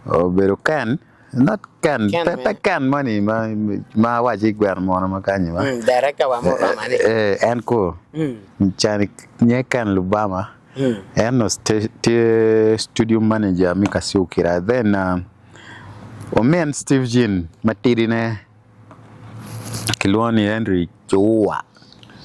G: o bero can not can pepe can money ma wa je gwer mo na makanyi ma
F: Director wa mo mani
G: en ko chani nye kan lubama en no studio manager Mikasi Okira then o men Steve Jean matirine Kilwani Henry Joa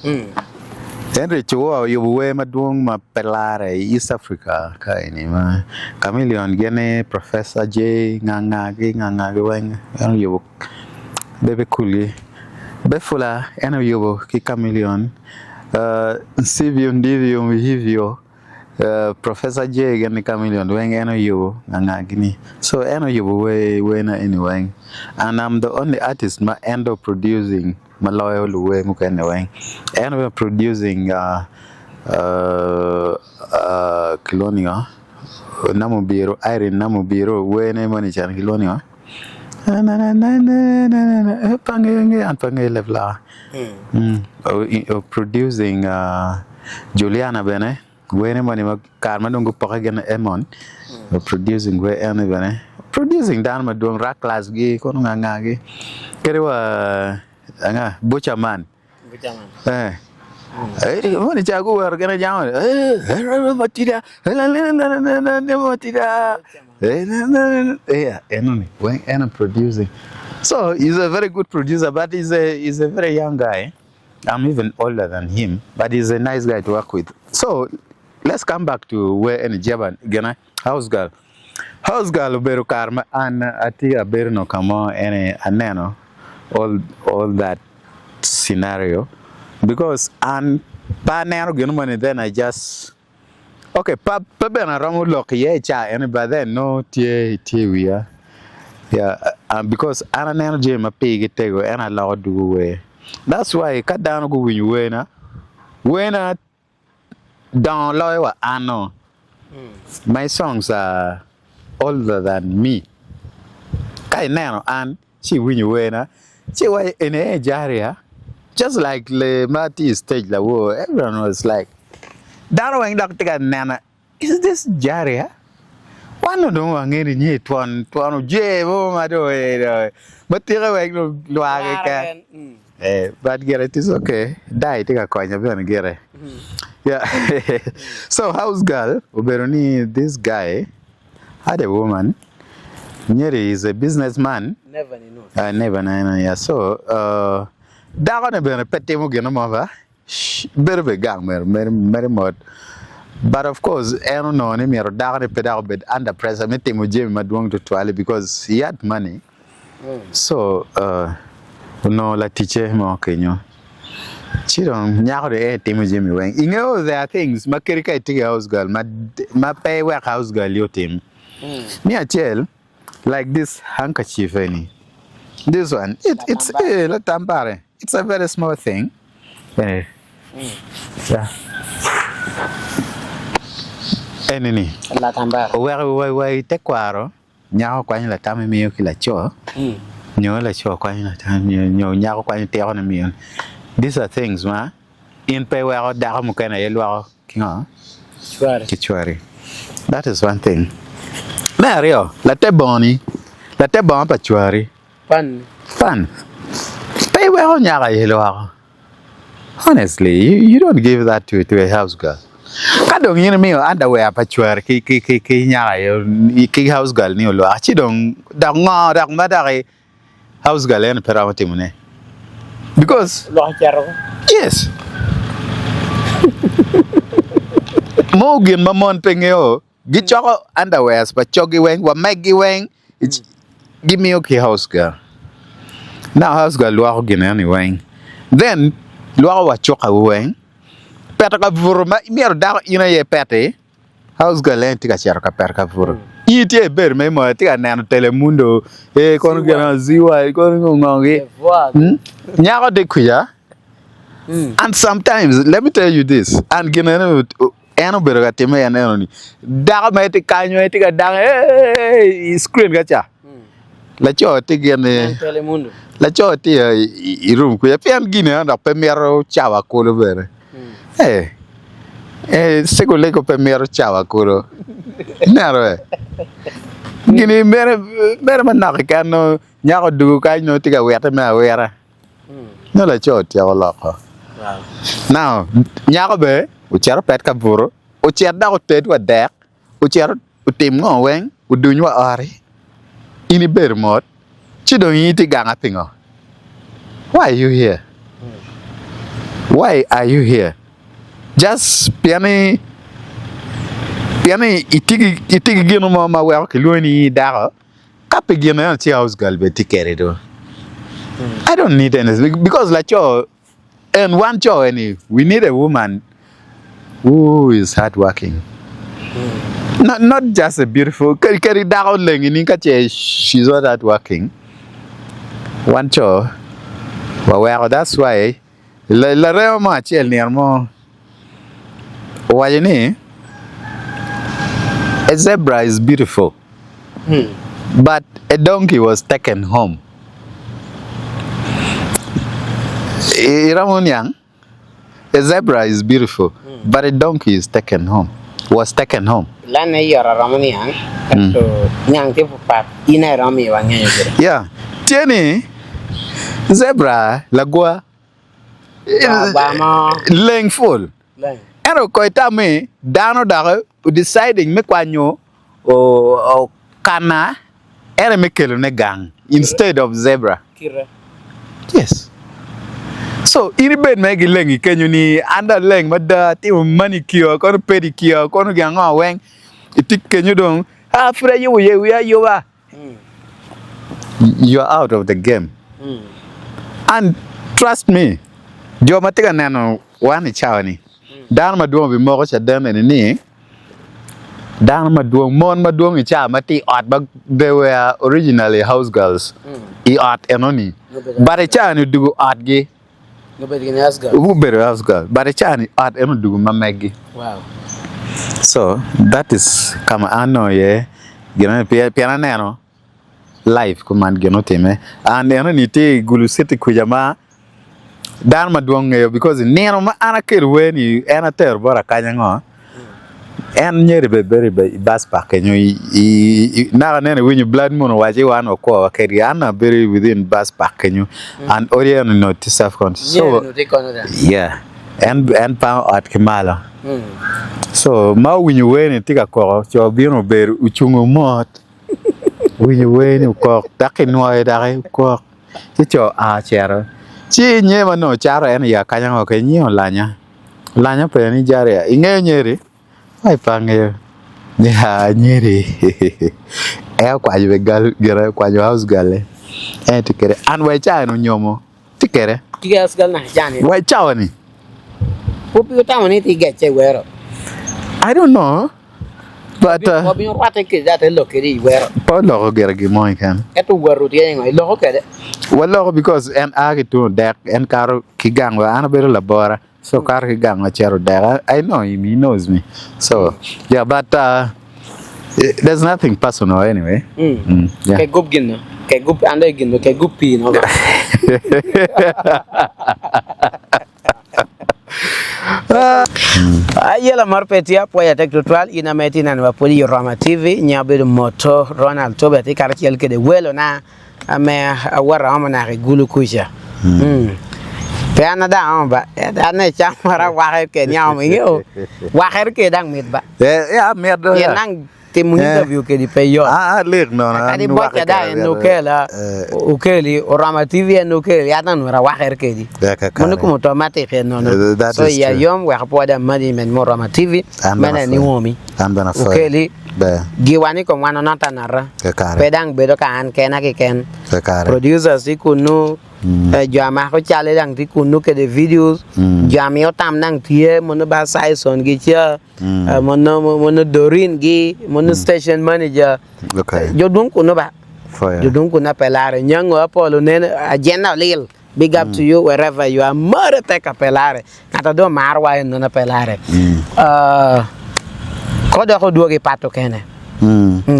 G: Henry Chua, you were doing my pelare East Africa, Kainima. Chameleon Gene, Professor J, Ngangagi Wang, and you baby coolie. Befula, and you ki chameleon. Sivium divium hivio. Professor J and the chameleon Wang and you Ngangagini. So and you way anyway. And I'm the only artist my end up producing. Maloyo luwe mukene weng and we're producing Kilonia Namubiro Irene Namubiro wene money chan Kilonia pange levla producing Juliana Bene wene money karma dungu pakagen emon producing we ene bene producing dan ma doing rock class gi kono ngangagi kerewa anga butcher man money chagu war gonna jam matida matida yeah enoni when and producing so he's a very good producer but he's a very young guy. I'm even older than him but he's a nice guy to work with. So let's come back to where any Japan gana house girl beru karma and ati beru no kamo any aneno all that scenario because and panero money then I just okay pa bena ramu lock ye cha and but then no tie we are yeah because an energy ma pig tego and I love do way that's why cut down go when you when down low I know my songs are older than me kai nano and she win you wena she was in a Jahria just like the Marty stage la wo everyone was like that Wang doctor nana is this Jahria one no ngeni ni tuan je wo ma do but tira Wang lo aga but get it is okay die take a coin ben get yeah so house girl Oberoni this guy had a woman. Nyeri is a businessman.
F: Never know.
G: Never know. Yeah. So, that one be a petty mugino mava. Very gang, very mod. But of course, I don't know. Any mere down a pedal bed under pressure. Me temu Jim madwang to twali because he had money. So, no la teacher mo kenyo. Chidong nyako de temu Jimmy Wang. You know there are things. Makerika iti house girl. Ma pay work house girl yo team. Me I tell like this handkerchief any. This one it's la tampare. It's a very small thing. Yeah. Enini.
F: La tambara.
G: We te kwaro. Nyako kwa la tame miyo kila cho. Nyo la cho kwa la tame nyo nyako kwa te ona miyo. These are things ma. In pay we da mu kana yelwa kinga. Kichwari. That is one thing. Mario, la te bon pa chuari. Fun. Pay well nyara yelwa. Honestly, you don't give that to a house girl. Kadong yin me underwear pa chuari ki nyara ki house girl ni lo. Achi dong da madare house girl en perawati mune. Because yes. Mogin mamon pengeo. Get your underwears, but choggy wang, what Maggie wang, it's give me okay house girl. Now house girl loagen anyway. Then loa choka wang. Petaka vurma, mere down in a pete. House girl and take a charka perka vur. Eat a bear, memo, take a nano telemundo, a conga ziwa, going on. Nyara de kuya. And sometimes, let me tell you this, and Guinea. Eno beroga teme ya neno ni daga mete kanyo etika daga screen gacha la cho tege ne
F: Telemundo
G: la cho ti room ku ya pian gine anda pemero chawa ko lo bere sego lego pemero chawa ko lo naro gine mere man na ka no nyako du ka no tiga weta me awera no la cho ti wala ko now nyako be uchero pet ka buru ucher da uted wa dek uchero utim ngo weng udunywa ari ini bermot chidong yiti ganga pingo why are you here Why are you here? Just piani itigi gino ma wa kiloni dara. Kape gino na ti house girl be tikere do. I don't need anything because like you and one job any we need a woman who is hardworking. Not just a beautiful carry down leng in she's not hardworking. One job. Well, that's why la reo ma chel near mo. Why you need? A zebra is beautiful. But a donkey was taken home. Iramonyang, a zebra is beautiful, but a donkey is taken home. Was taken home.
F: Lana yara Ramoniang, so Yang Tipat, Ina Rami Wang.
G: Yeah. Tieni zebra lagua lengful. Ero koita me dano daro deciding me kwanyo o kana ere me kelo ne gang instead of zebra. Yes. So ini ben megi lengi kenyu ni anda leng mada ti manicure kono pedicure kono ganga weng itik kenyu dong afra you are out of the game. And trust me, jo matika nano wani chawani. Dan maduong bi moko cha dan ni. Dan maduong mon maduong cha mati art but they were originally house girls. I art enoni. But a cha ni dugu art gi.
F: Nobody can ask girl.
G: Who better house girl? But a cha ni art eno dugu mamegi.
F: Wow.
G: So that is kama ano ye. Gina piana neno. Life command geno teme. And eno ni te gulu seti kujama. Dan maduong ngayo because neno ma anakir weni ena ter bora kanyango. En nyeri be bas pa kenyo na nene when blood moon waje wan okwa wakeri ana very within bas pa kenyo and orion no to self control. So yeah. And pa at Kimala. So ma winyu weni tika ko cho bino ber uchungu mot. Winyu weni ko takinwa dare ko cho a chero. Chi nyema no charo en ya kanyango ke nyo lanya. Lanya pe ni Jahria. Inge nyeri. Ai pange. Ya nyeri. Kwa jibe gal gere kwa jo house gale. Tikere. An wai cha no nyomo. Tikere.
F: Tiga house gal na jani.
G: Wai cha ni.
F: Popi utamu ni tiga che wero.
G: I don't know. But
F: Popi on rate ke that look eri wero.
G: Pa lo gere gi mo kan.
F: Etu wero ti ngai lo ke de.
G: Well, because en agi to deck en karo kigang wa ana bero labora. So kar kigang wa chero deck. I know him, he knows me. So yeah, but there's nothing personal anyway. Yeah.
F: Ke gup ginno. Ke gup ando ginno ke gupi no. Ayela marpetia po ya tektual ina metina na poli Rama TV nyabe moto Ronald to beti karkiel ke de welo na ame awara amana ke gulu kusha. Peana da amba ana chamara wa ke nyam yo. Wa ke dang mit ba.
G: Yeah, med do.
F: Ya nang timu interview ke di peyo.
G: Lig no na.
F: Kadi bokya da no kela. Ukeli Rama TV no keli ya nan wa ke di. Monuko automatic no. So ya yom wa poda madi men mo Rama TV mana ni womi. Ukeli giwani ko wana nata nara. Pedang bedo kan kena ke ken. Producers ikunu jama ko chale dang ti kunu ke de videos jam yo tam nang tie mono ba sai son gi cha mono dorin gi mono station manager jo dun kuno ba jo dun kuna pelare nyango apolo nen agenda lil big up to you wherever you are mother take a pelare kata do marwa no na pelare ko do ko duoge pato kene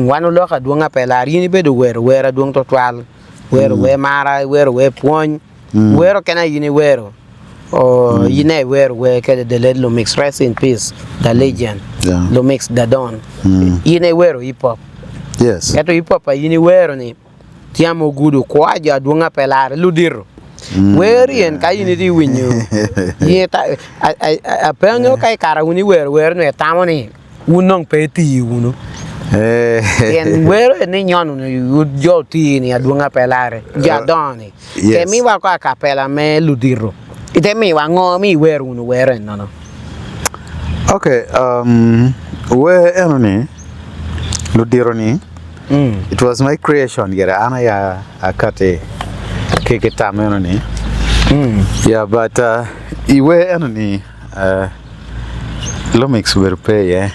F: wanu lo ka duonga pelare ni be do wera duong to twal wero we mara wero we pon wero kana yini wero o yine wero we ke de lo mix rest in peace the legend lo mix the don yine wero hip hop
G: yes
F: eto hip hop yini wero ni tiamo gudu ko aja duonga pelare ludiro weri en ka yini di winyo yeta a pengo kai kara uni wero no tamoni unong peti uno en wero ni nyonu yo ti ni adunga pelare ya doni ke mi wa kwa kapela me ludiro Ite mi wango mi weru no were no.
G: Okay, where enoni ludironi. It was my creation. Gera ana ya akate keke tamenoni. Yeah, but iwe enoni lomix were pay yeah.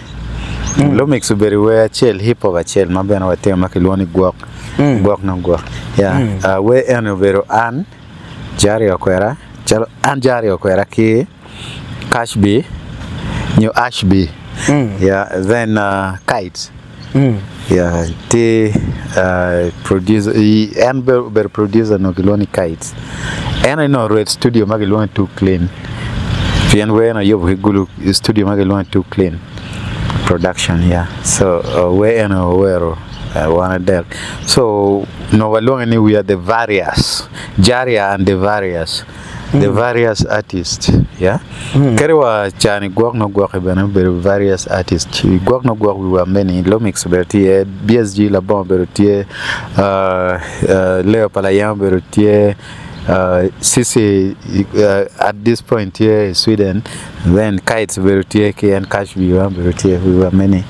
G: Lomix were we chel hip hop chel mabena wate makiloni guak no guak. Yeah, we eno vero an Jahria Okwera. An Jahria Okwera ki Cash B, New Ash B. Yeah, then Kites. Yeah, the producer and better producer no Kiloni Kites. And I know Red Studio Magilone too clean. Pian way na yob higulu studio Magilone too clean. Production, yeah. So we and where one del. So no along any we are the various Jahria and the various. The various artists, yeah. Kerewa chani guak no guak ibana very various artists. Guak no guak we were many. Lomix bertie, BSG la bon bertie, Leo Palayam bertie, Sisi at this point here in Sweden. Then Kites bertie, and Cash we were many.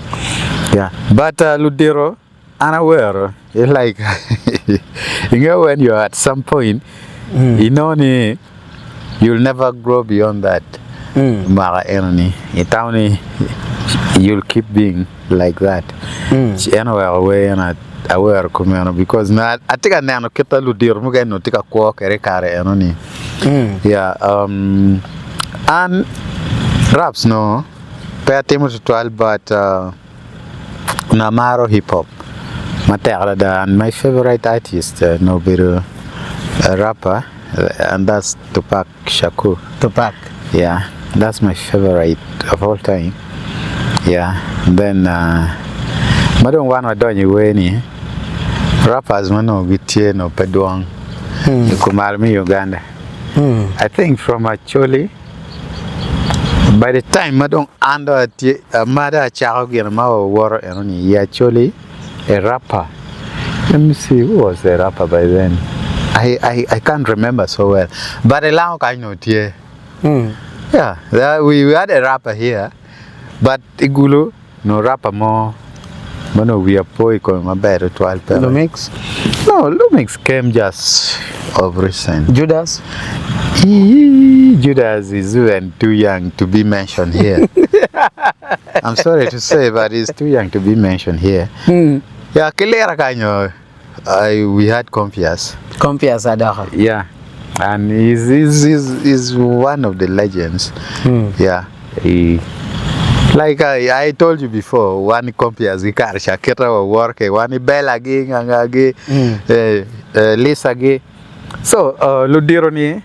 G: Yeah, but Ludiro, unaware, like you know when you're at some point, you know ni. You'll never grow beyond that. Mara enemy. You'll keep being like that. Anywhere away and aware community because na I think I know kita ludir muga no tika kwa kare enoni. Yeah. And raps no pay attention to all but namaro hip hop. Materada and my favorite artist no better rapper. And that's Tupac Shakur.
F: Tupac.
G: Yeah, that's my favorite of all time. Yeah, then Madam Wana Donny Weni rappers Mano Vitie no Pedwang Kumarmi Uganda. I think from actually by the time Madam under a mother child and Mao war and only actually a rapper. Let me see who was the rapper by then. I can't remember so well, but a long I know here. Yeah, we had a rapper here, but Igulu no rapper more. No, we are poiko my better 12.
F: Lumix?
G: No, Lumix came just of recent.
F: Judas?
G: Judas is even too young to be mentioned here. I'm sorry to say, but he's too young to be mentioned here. Yeah, Kilera Kanyo. We had Compias.
F: Compias Adaha.
G: Yeah, and he's one of the legends. Yeah, like I told you before, one Compias Ikarsha Keta work, one Bella Ging Angagi, Lisa Gi. So Ludironi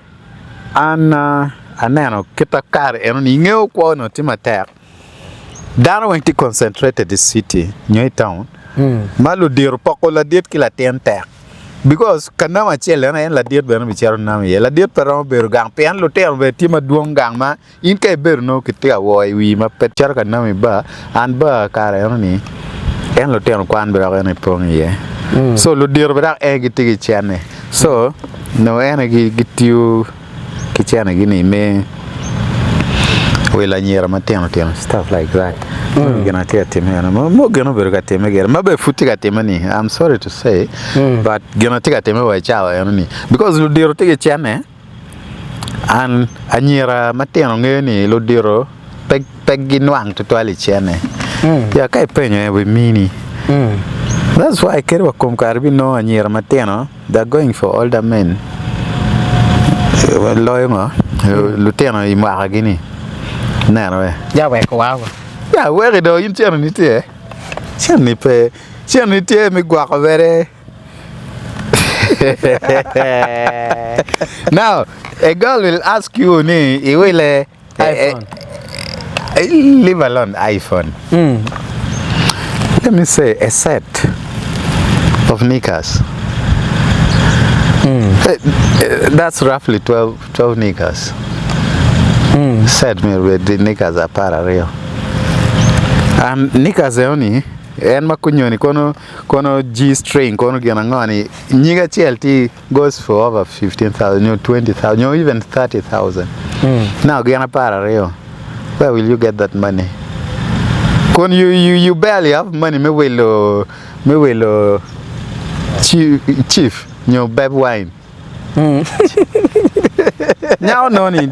G: and Anano Keta Kar and Ningeo Quano Timater. Dano went to concentrate the city, New Town. Malu dir pokola diet kila tenter because kanama chele na en la diet bena bicharo na me la diet pero beru gang pen lo ter be tima duong gang ma in ke ber no kitia woi wi ma pet char kanami ba an ba kare ni en lo ter kwan bera ne pong ye so lo dir bera e gitigi chane so no en gitiu kichane gini me wela nyera mateno stuff like that. Gonna tell him, I'm gonna be at him again. Maybe footing at him, I'm sorry to say, but gonna take at him away, child, because Ludiro take a chane and Anira Mateno Geni, Ludiro, Peggin Wang to toilet chane. Yeah, Kai Pena with Mini. That's why I care about Comcarbino and Yera Mateno, they're going for older men. Loyma, Lieutenant Imagini. No,
F: yeah, wow.
G: Yeah, where do you tell me? Chanite me guac very. Now, a girl will ask you, he will
F: iPhone.
G: Leave alone iPhone. Let me say a set of knickers. That's roughly 12 knickers. Set me with the knickers are parallel. And knickers only en makunyoni kono G string kono gina ngani nyiga chiel goes for over 15,000 or 20,000 or even 30,000. Now gina para reo. Where will you get that money? Kon you barely have money me will chief beb wine. Now noni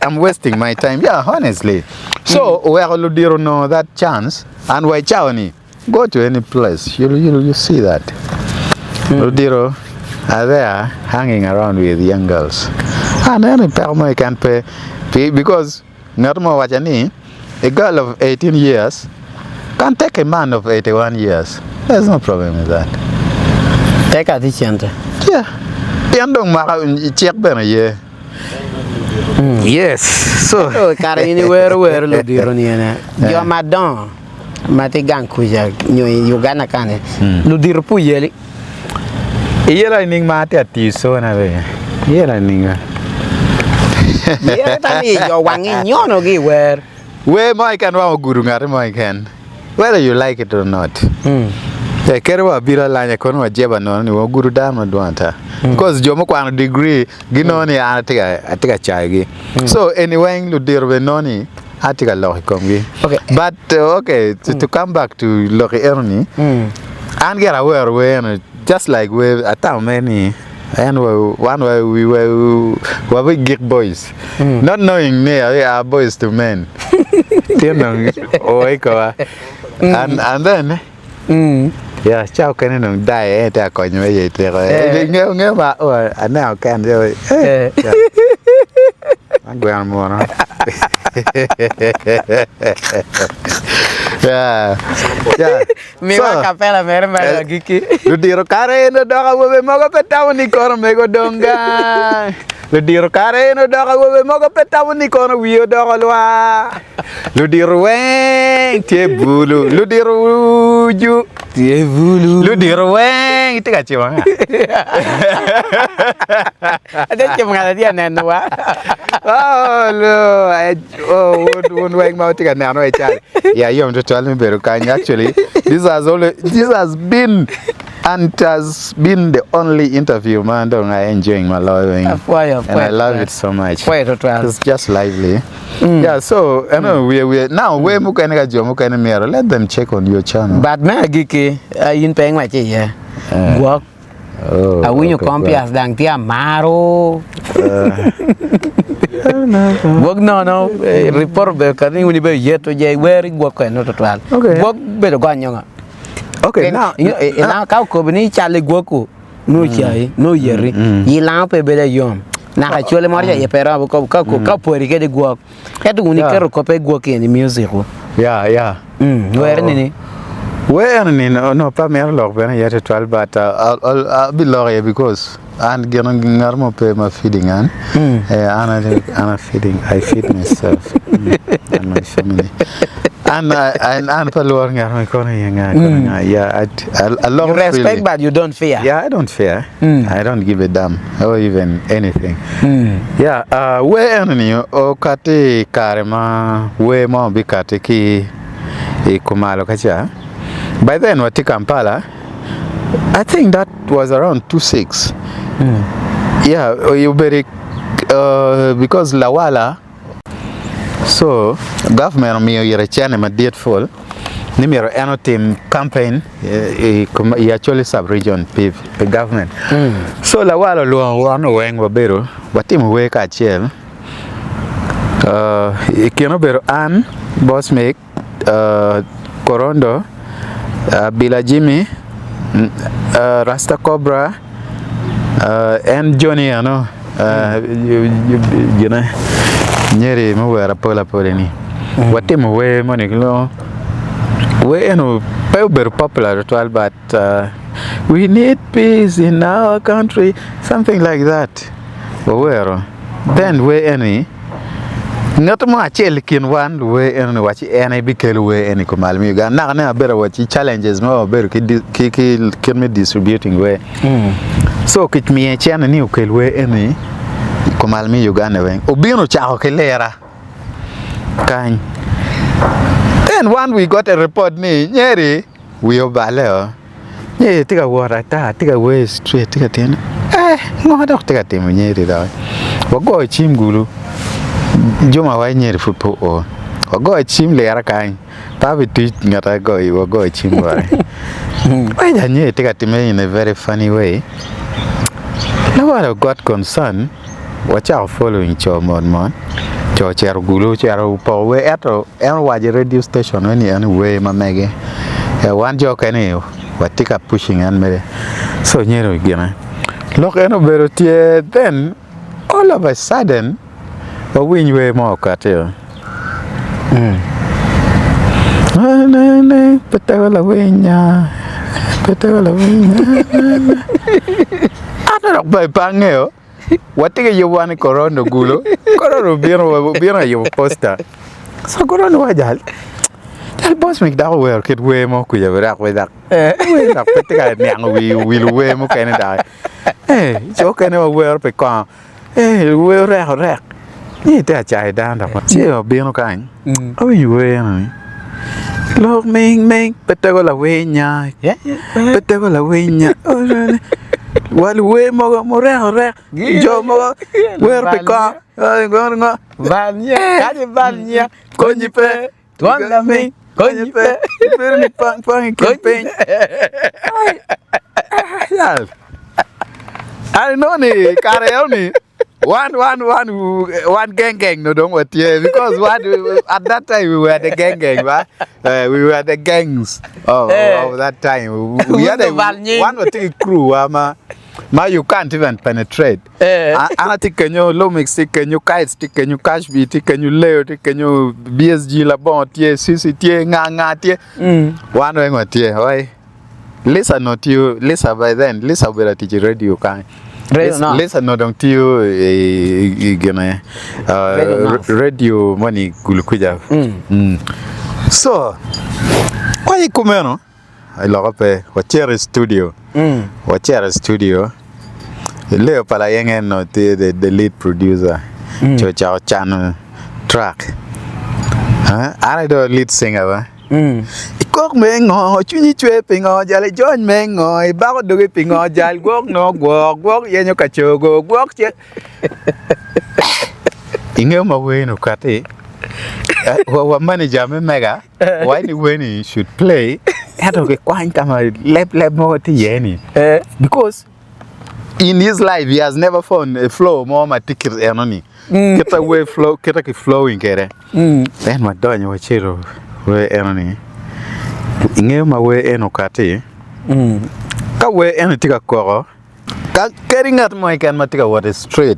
G: I'm wasting my time. Yeah, honestly. So where Ludiro know that chance and why chawni go to any place you see that Ludiro are there hanging around with young girls and any permo can pay because not more what a girl of 18 years can take a man of 81 years. There's no problem with that.
F: Take a decent.
G: Yeah. Yandong mara check bena ye. Yes. So
F: Kara anywhere Ludiro niana. Yo madam. Mati gang kuja Uganda kane. Ludiro puyeli.
G: Yela ning mati ati so na we. Yela ninga.
F: Yeah, tani yo wangi nyono gi where.
G: Where my can wa guru ngare my can. Whether you like it or not. Kerwa bira lanya kono wajeba no ni guru dama duanta. Because jomo kwa degree ginoni atika chagi. So anyway Ludiro benoni atika lohi komgi. Okay. But to come back to lohi erni. And get aware when just like we at many and one way we were geek boys. Not knowing me we are boys to men. And then yeah, chow can no die at a coin way. Never and now can do it. I'm going more. Yeah.
F: Me wa capela mere giki.
G: Ludiro kare no doga we mogo petawo ni kono mego donga. Ludiro kare no doga we mogo petawo ni kono wiyo doga lwa. Ludiro weng tie bulu. Ludiro ju tie bulu. Ludiro weng itu ka chiwanga.
F: Ada chiwanga dia neno wa.
G: One weng mau tika nano e chali. Yeah, you have to tell me better kind actually. This has been the only interview man don't I enjoying my loving and I love it so much. It's just lively. Yeah, so I know we now we mukane jomo kane mero. Let them check on your channel.
F: But me giki in paying my yeah. Work. I win your compias dang tia maro. Work no report be kani uni be yeto je wearing work no total. Work be do ganyonga.
G: Okay, now
F: ka ko bini chale goku no chai no yeri yi la pe be yom na ka chole moria ye pera ko pori ke de gok e du ni kero ko pe gok in music.
G: Yeah.
F: Where ni
G: no pa mer log bena yete 12 but I'll be lawyer because and ngarmo pe ma feeding an ana feeding I feed myself and my family and palor ngarmo kono yanga yeah I love
F: you respect really. But you don't fear.
G: Yeah, I don't fear. I don't give a damn or even anything. Yeah, we enni o kati karema we mo bi kati ki Kumalo kacha. By then wati Kampala I think that was around 26. Yeah, you very because Lawala. So government me yere chane ma date full. Nimero ano team campaign actually sub-region the government. So Lawala luang wano weng wabero watim we ka chiel. Ikino bero an boss make Korondo Bila Jimmy Rasta Cobra and Johnny you know nyeri mo wera pola ni watim we moniglo we eno very popular ritual but we need peace in our country something like that wero then we any not mo achel kin wan we eno wachi ene bikel we ene ko malmi ga na better wachi challenges mo better ki me distributing we so kit mi chana ni ukel we ene Malmi Uganda weng obino chao kelera kan then one we got a report ni nyeri we obale ye tika wara ta tika we straight tika tin ngoda tika tim nyeri da wago chim gulu joma wa nyeri fupo o wago chim le ara kan ta bitu ngata go wago chim wara why da nyeri tika tim in a very funny way. Now I got concerned watch out following cho mon cho chero gulu chero po we ato en waje radio station when anyway ma mege one joke any watika pushing and me so nyero gina look eno berotie then all of a sudden we win we mo kate ne petawala wenya ana ba pangeo watika yo wan corona gulo corona biro yo posta so corona wajal tal boss make that work kid we mo ku ya rak we dak we dak petika nyang we we mo kana da jo kana we pe ko we rak ni ta chai da da che biro kan we na lok meng petego la we nya petego la we nya wal we mo re jo mo wer pe ko ngo vanya kaje vanya ko ni pe twanga me ko ni pe pero ni pang campaign ya I know ni kareo ni one gang no don't what yeah because what at that time we were the gang right we were the gangs of that time we had one or two crew ma you can't even penetrate ana tikenyo low mix tikenyo kites tikenyo cash beat tikenyo leo tikenyo BSG la bon tie sisi tie nga tie one way tie oi listen not you listen by then listen better teach radio kan listen no don't you gonna radio money gulukuja so why kumeno I love pe Okwera studio leo pala yengen no the lead producer cho channel track I do lead singer ba ikok mengo chunyi chwe pingo jale join mengo ba ko doge pingo jal gok no gok yenyo kachogo gok che inge ma we no kate wa manager me mega why ni when you should play ato ke kwany kama lep mo ti yeni because in his life he has never found a flow more matikir enoni kita we flow kita ke flowing kere then ma donyo chiro we enoni inge ma we eno kate ka we eno tika koro ka keringat mo ikan matika what is straight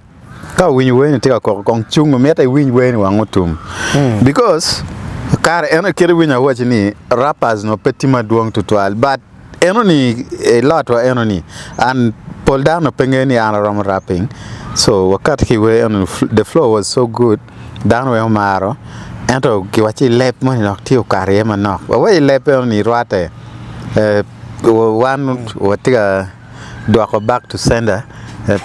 G: ka win we tika koro kong chung meta win we wangutum because car eno kiri winya watch ni rappers no petima duong tutual but eno ni a lot wa eno ni and pull down no pengeni anaram rapping so wakati kiwe eno the flow was so good down we maro ento kiwachi lep mo ni tio kare ma no we lep ni rwate one watiga do ko back to sender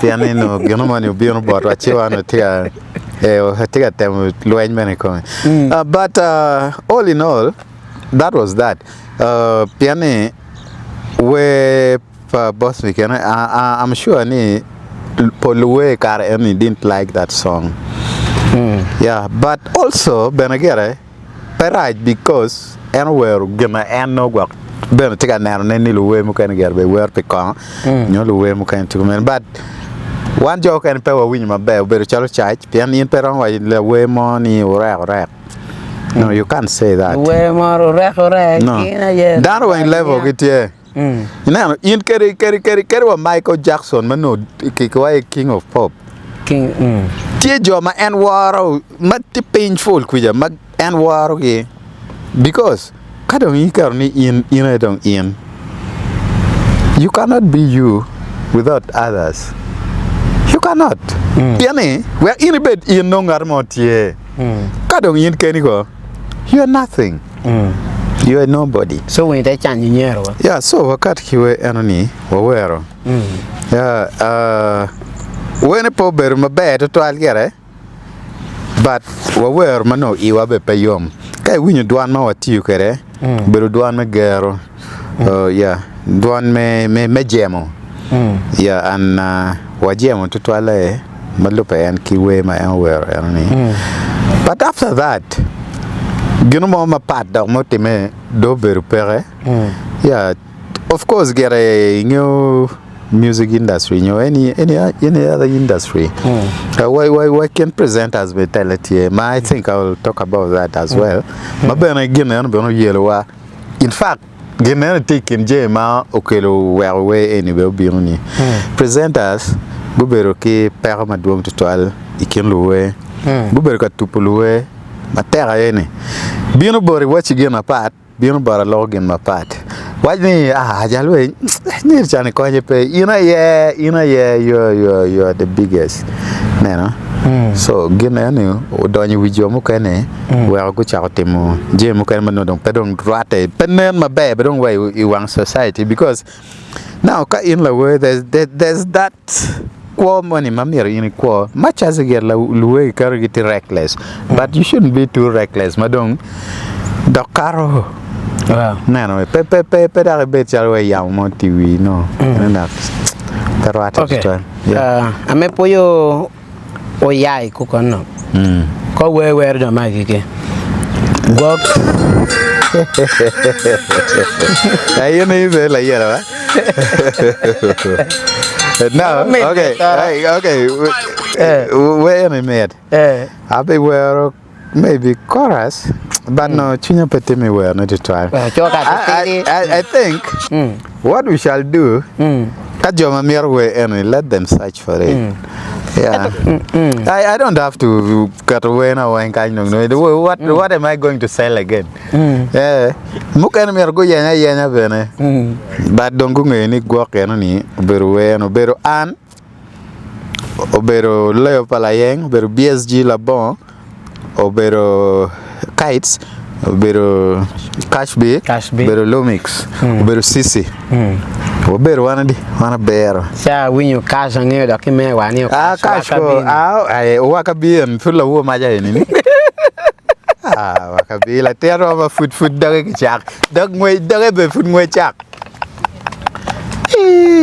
G: piano no gino mo ni bino bot wachi wano tia hatiga tem lueny mene ko but all in all that was that piano we boss we can I'm sure ni polwe kar any didn't like that song yeah but also benagere right because anywhere gonna and no work ben tika na ni luwe mu kan gerbe wer pe kan nyo luwe mu kan to men but one joke and pay win my bell better chalo charge pian in peron wa le we money rek no you can't say that
F: we more rek
G: no down one level get here you know in carry wa Michael Jackson man no king of pop
F: king
G: tie jo ma en waro ma ti painful kuja ma en waro ge because kadong ikar ni in dong in you cannot be you without others. You cannot. Piani, we are in bed in no armotie. Kadong yin kenigo. You are nothing. You are nobody.
F: So when they change nyero.
G: Yeah, so wakati kiwe enoni wawero. Yeah, when po ber mabe to algere. But wawero mano iwa be payom. Kai winyo duan ma watiu kere. Beru duan me gero. Yeah, duan me jemo. Yeah, and wajemo tutwale malupe and kiwe my anywhere but after that gino mo mapat dog motime do beru pere. Yeah, of course get a new music industry, any other industry. Why can present as vitality? I think I will talk about that as well. But again, in fact, Gena taking Jema Okelo where away anywhere Biruni. Presenters, Buberoke, Paramadum to Twal, Ikinluwe, Buberka Tupuluwe, Matera any. Bino Bori watch again apart, Bino Bora log in my part. Why me? Jalwe, near Chani Koyape, you're the biggest. Nano. So gina ni odonyi wijo mukene we go chawtemo je mukene no don pedon rate penen mabe don way Wang society because now in la way there's that quo money mamir in quo much as get la luwe get reckless but you shouldn't be too reckless madong dokaro wow no pe da be chalwe yam mo tv no na tarwate
F: okay ame poyo oyai kukono ko we do magike gok
G: ayo ne be la yera no okay where am I I be where maybe chorus but no chinya pete me where not to try I think what we shall do kajoma mirwe and let them search for it. Yeah, I don't have to cut away now and kind of know what am I going to sell again? Yeah, mukan mergo yana bene. But don't go any guac any beru no beru an obero leo palayeng beru BSG labon obero kites obero cashbe beru lomix beru sisi. Ober wana bero
F: sa winyo kasha ngeo da kime wani
G: kasho ai wakabien fulla wo maja ni wakabila tero ba food dage chak dag ngwe dage be food ngwe chak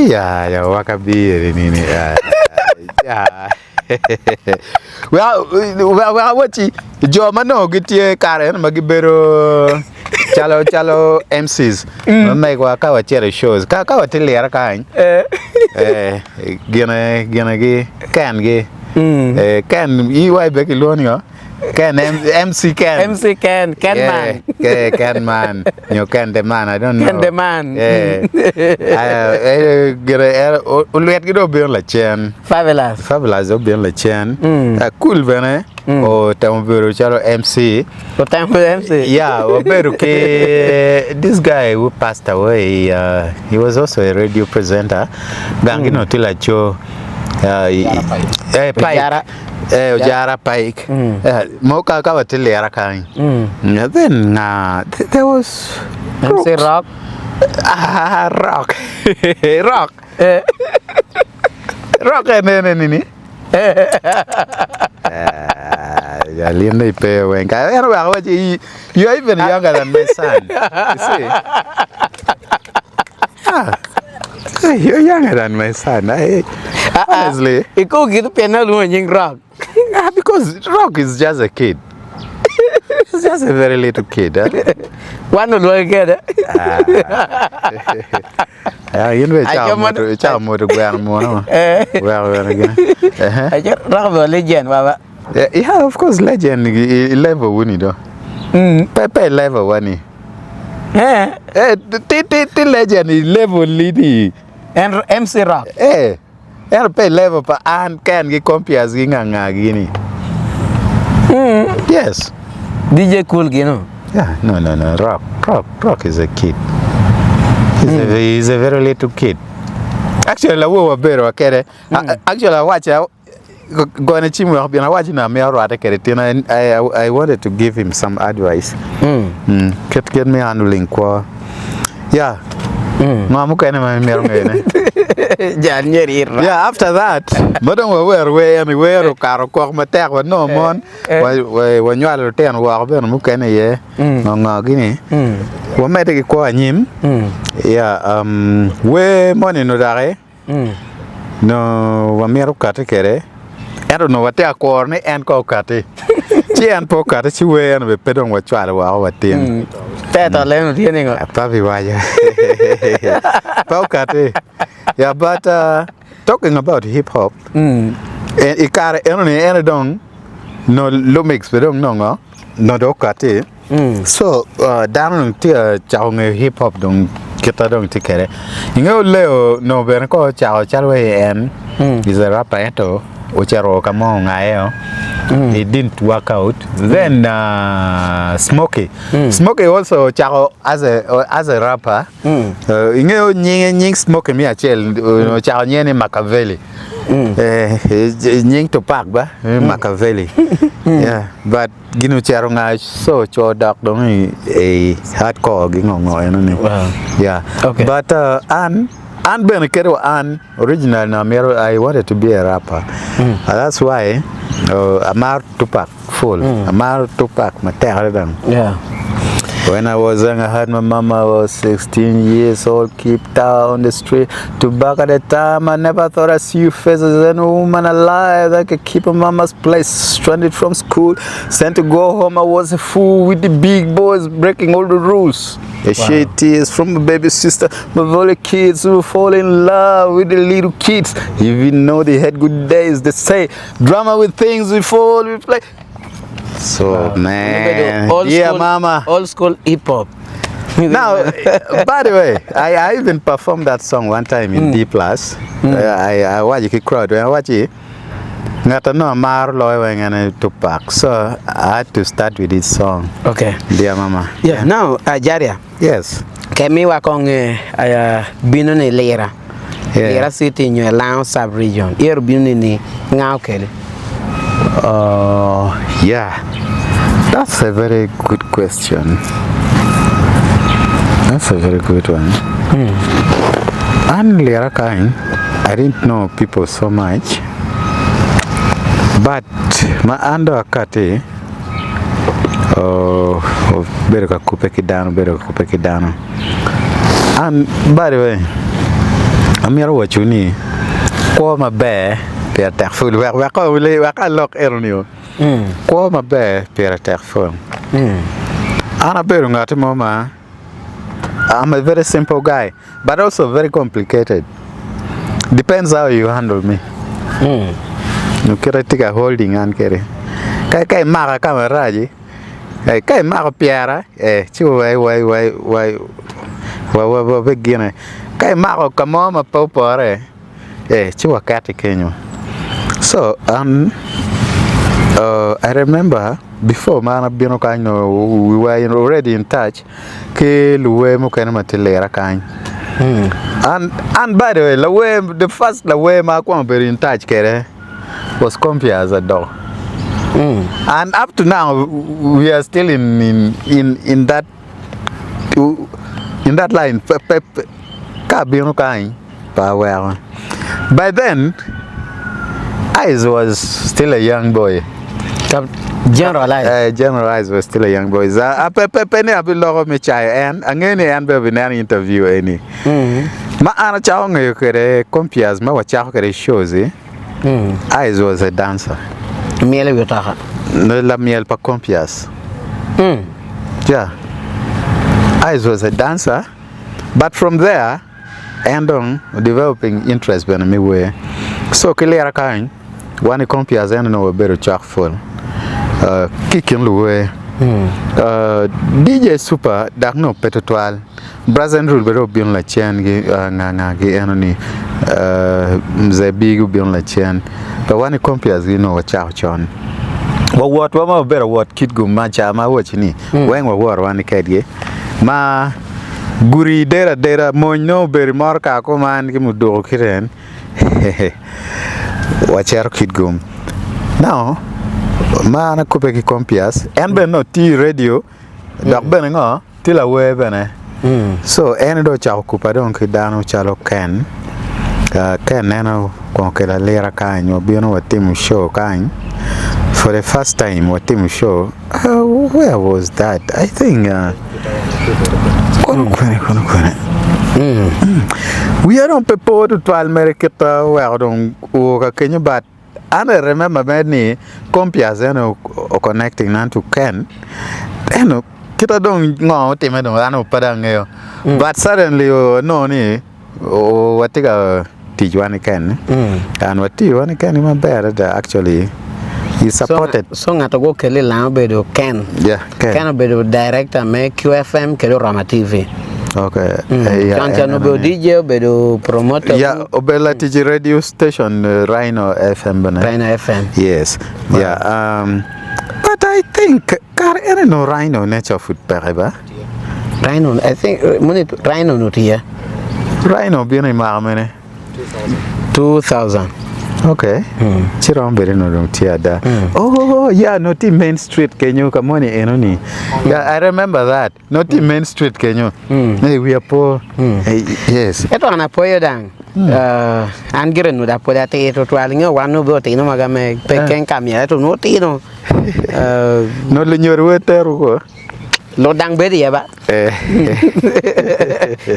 G: ya wakabiri ni ya well wachi jo mano gitie karen magibero chalo MCs make wa ka chere shows ka tilera kan gina gi kan gi kan EY be kilonio can MC can man can man you can the man I don't know
F: can the man
G: ulwet gido bien la chen fabulous do bien la chen cool bene o tambero chalo MC yeah obero ke this guy who passed away he was also a radio presenter gangino tilacho Jahria Pike. Moka kawatilera kan. Then there was
F: MC Rock.
G: Rock. Rock. Rock nini. Yeah, Linda pay when you're even younger than my son. You see? You're younger than my son. Honestly,
F: it go get penal when Rock.
G: Because Rock is just a kid. He's just a very little kid.
F: One will look at it.
G: You know, it's a more to go on. Well, again.
F: I just love a legend.
G: Yeah, of course, legend level winnie though. Pepe level one. The legend level lady.
F: And MC Rock.
G: Pay level pa and can get compares gini. Yes.
F: DJ Cool, you know.
G: Yeah, no. Rock is a kid. He's a very little kid. Actually, la wo better okay. Actually, I watch go on a team we been watching na me already and I wanted to give him some advice. Get me handling kwa. Yeah. Mamu kene ma mero ngene. Yeah, after that, madam we anywhere karo ko matek wa no mon wa nywalo ten wa ben mu kene ye ngo gini. Wa mete ki ko anyim. Yeah, we money no dare. No wa mero kate kere. I don't know what they are calling and ko kate. Chi an po kate chi we an be pedong wa chwalo wa tin.
F: Teta leno tiene ngo.
G: Papi waya. Po kate. Yeah, but talking about hip hop, ikare ene dong no lumix bedong no do kate. So down to chawng hip hop dong kita dong tikere. Ingo leo no ben ko chaw chalwe en is a rapper eto ocharo kamo ngayo. It didn't work out. Then Smokey also chaw as a rapper. Ingo nying Smokey mi achel chaw nyene Machiavelli. Nying to park ba Machiavelli. Yeah, but ginu charo nga so cho dak dong a hardcore gingo ni. Yeah.
F: Okay.
G: But An Ben Kero An original Namero, I wanted to be a rapper. That's why Amar Tupac full. Amar Tupac Materadan.
F: Yeah.
G: When I was young, I had my mama was 16 years old, kicked out on the street. To back at the time, I never thought I'd see you faces as any woman alive that could keep a mama's place. Stranded from school, sent to go home. I was a fool with the big boys, breaking all the rules. I shed tears from my baby sister, my only kids who fall in love with the little kids. Even though they had good days, they say drama with things before we play. So man,
F: School,
G: mama.
F: Old school hip hop.
G: Now, by the way, I even performed that song one time in D+. I watch it crowd. I watch it. Ngata no mar loy wengane Tupac. So I had to start with this song.
F: Okay.
G: Dear mama.
F: Yeah. Now, Jahria.
G: Yes.
F: Kemi wa kong bino ni Lera.
G: Yeah.
F: Lera City in your Lounge sub-region. Here bino ni ngao kele.
G: Yeah. That's a very good question. That's a very good one. And Lera Kain, I didn't know people so much. But my under akate bereka kupeki dano. And by the way, amira wachuni kwa mabe per terful wa ka lock eroniyo. Kwa mabe per terful. Ana beru ngati mama. I'm a very simple guy, but also very complicated. Depends how you handle me. No kira tika holding an kere. Kai maka kameraji. Kai maka piara. Chiu wai begine. Kai maka kamoma popore. Chiu wakati kenyo. So I remember before man bino kanyo we were already in touch. Ke luwe mo kana matelera kanyo. And by the way, the first ma kwa very in touch kere was comfy as a dog. And up to now we are still in that line. By then I was still a young boy.
F: Generalize.
G: Was still a young boy. Penny abi logo me chai and angene and be an interview any. Ma ana chao ngayo kere compias ma wa chao kere shows I was a dancer.
F: Miele biotaha.
G: No la miel pa compias. Yeah. I was a dancer, but from there and on developing interest when me way. So kilera kain one compias and no better chalk full. Kicking Louis, DJ Super, Dagno Petotwal, Brazen Rule Bero Bion La Chen, Nangagi, Anony, the big Bion La Chen, but one compares, you know, a chow chon. Well, what one better what kid go matcha, my watching when we were one kid, ma Guri dera mono very marka command gimu do kiren. Watch our kid gum. Now, man a kupeki compias and ben no T radio dak ben nga tila we bene So ene do cha okupa don ki dano chalo Ken. Ken neno con que la lera kanyo bino watimu show kanyo. For the first time watimu show, where was that? I think we are on people to America where don't work Kenya, but I don't remember many compias connecting nan to Ken. Kita don't know team don't padang but suddenly no ni what Tijuana Ken and what Tijuana Ken is better actually he supported
F: so ngato go kele la bedo Ken Ken bedo director me QFM kele Rama TV.
G: Okay.
F: Can't be DJ, bedo promoter.
G: Yeah, Obela TG radio station Rhino FM.
F: Rhino FM.
G: Yes. Wow. Yeah. But I think car no Rhino nature food pereba.
F: Rhino, I think money Rhino not here.
G: Rhino bien imamene.
F: 2000.
G: Okay. Chiram bere no dong tiada. Oh yeah, not in Main Street Kenya kamoni enoni. Yeah, I remember that. Not in Main Street Kenya. Hey, we are poor. Yes.
F: Eto anapoyo dang. Angire no da poda te to twalinga wanu bo te no magame peken kamya to no ti no.
G: No le nyoru teru ko.
F: Lo dang bedi ya ba.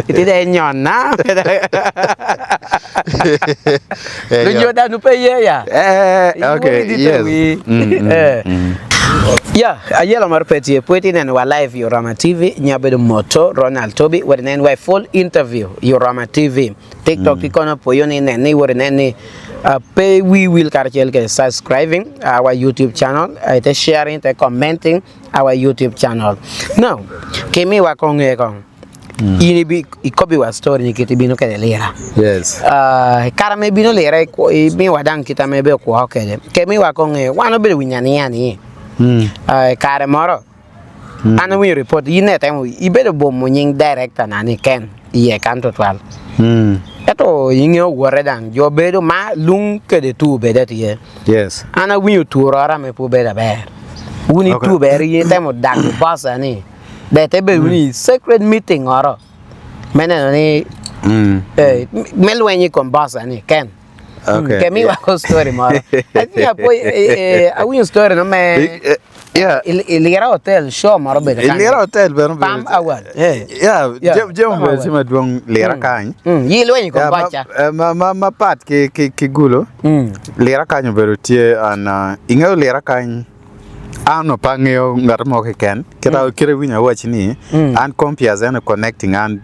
F: Itu dah nyon na. Lo nyoda nu pe ya.
G: Okay. Yes.
F: Yeah, ayela marpeti pweti nen wa live Yorama TV nyabedo moto Ronald Toby wenen wa full interview Yorama TV TikTok ikona poyoni nen wenen pay we will carchel ke subscribing our YouTube channel ite sharing ite commenting our YouTube channel. Now kemi wa konge kong ini bi ikobi wa story ni kiti bino kede lera.
G: Yes.
F: Kara me bino lera mi wadang kita mebe ko kede kemi wa konge wano be winyani yani kare moro ana we report yine time ibedo bom nying director nani Ken ye kanto twal eto yinge wore dan jo bedo ma lung kede tu bedet ye.
G: Yes.
F: Ana we tu rara me pu beda ber uni tu ber ye time dag boss ani bete be uni secret meeting oro mena ni melwenyi kon boss ani Ken.
G: Okay.
F: Kemi wa story mara. I think a win story no me.
G: Yeah.
F: Ilira hotel show mara be.
G: Ilira hotel be no be.
F: Pam awal.
G: Yeah, jem be sima dong lera kan.
F: Yi lo ni ko bacha.
G: Ma pat ke gulo. Lera kan be tie an inga lera kan ano pangeo ngarmo ke Ken. Kira winya watch ni and compares and connecting and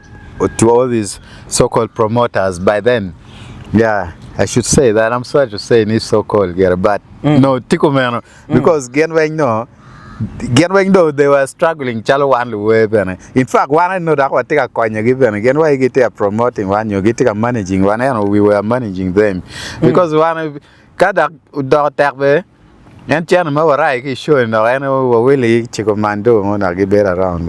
G: to all these so-called promoters by then. Yeah, I should say that. I'm sorry to say this so-called girl, but no, Tikomano, because Genwang no, they were struggling. Chalo one way, in fact, one I know that what take a coin you give again. Why get a promoting one, you get a managing one, and we were managing them because one kada udot and Channel right is showing now. I know really Chikomando on a give around.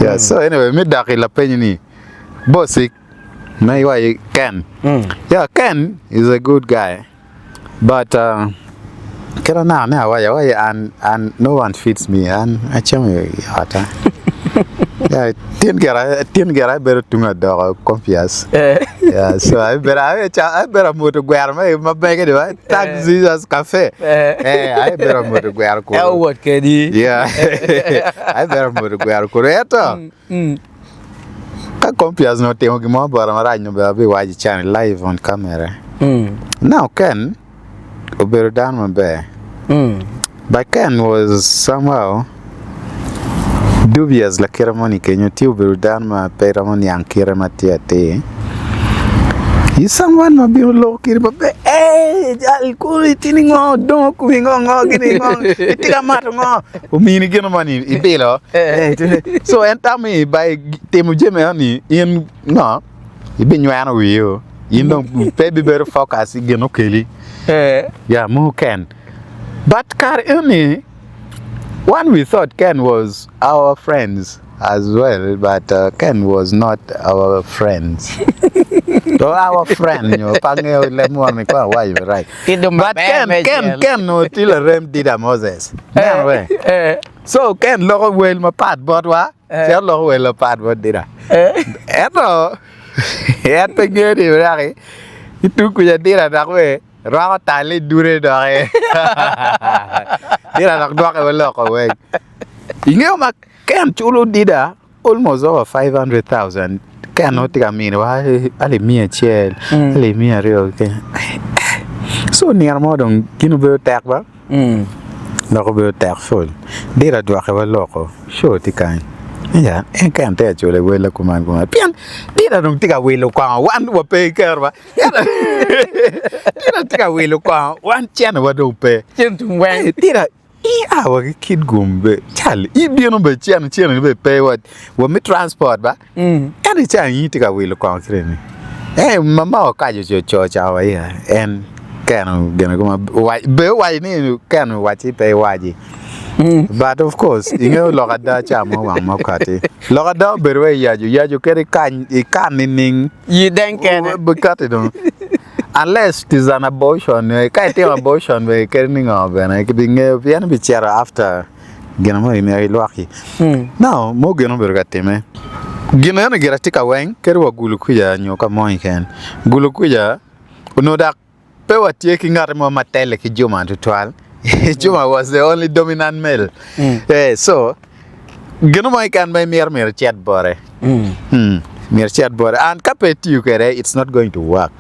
G: Yeah, so anyway, me dark la penny bossy. Maybe Ken. Yeah, Ken is a good guy, but kera na why and no one fits me and I tell you hata. Yeah, tin gera better tunga dog confiance. Yeah, so I better moto guar ma bege de taxi as cafe. I better moto guar ko.
F: El what kedi.
G: Yeah. I better moto guar ko reto. Ka compias no tengo que mo para maranyo be watch channel live on camera. Now Ken obero down my bear. But Ken was somehow dubious la ceremony Kenya ti obero down my ceremony ankira matiate. Is someone ma bi lo kiri ba al kuli tiningo don kuingo gini itika mato umini gino mani ibelo so entami by temu jeme ani in no ibinywana wiyo in don't baby better focus gino keli yeah mu Ken but car any one we thought Ken was our friends as well, but Ken was not our friends. So our friend, you know, why you right? But Ken no till a rem did a Moses. So Ken look well my part, but what? Cher lo we lo pat bo dira. Eto. Eto ngeri raki. Itu ku ya dira dak we. Ra tali dure dare. Dira dak do ka lo ko we. Inge ma kan chulo dida almost over 500,000. Kan no tiga min wa ale mia chel. Ale mia rio ke. So near modon kinu be tak ba. Loko be tak full. Dira do ka loko. Show tikan. Ya, en kan te chule we la kuman kuman. Pian dira dong tiga we lo kwa wan wa pe kerba. Dira tiga we lo kwa wan chen wa do pe.
D: Chen tung wang.
G: Dira wa kid gumbe. Chal I bi no be chen be pe wa mi transport ba. Ani chan yi tiga we lo kwa kreni. Mama ka jo cha wa ya. En kan gena kuma wa ni kan wa ti pe waji. But of course, you know, Logada Chamo Mokati. Logada Berway Yaju carry can ning. You think unless it is an abortion, I can't tell abortion by carrying of and I could be a chair after Genamo Mary Lucky. Now, Mogan Bergatime. Ginana get a tick away, Kerwa Gulukuya, and Yoka Moikan. Gulukuya, who know that Pewa taking out more Matelic Juma to 12. Juma was the only dominant male. So, Genoma can buy mere chat bore. Mere chat bore. And capet you kere, it's not going to work.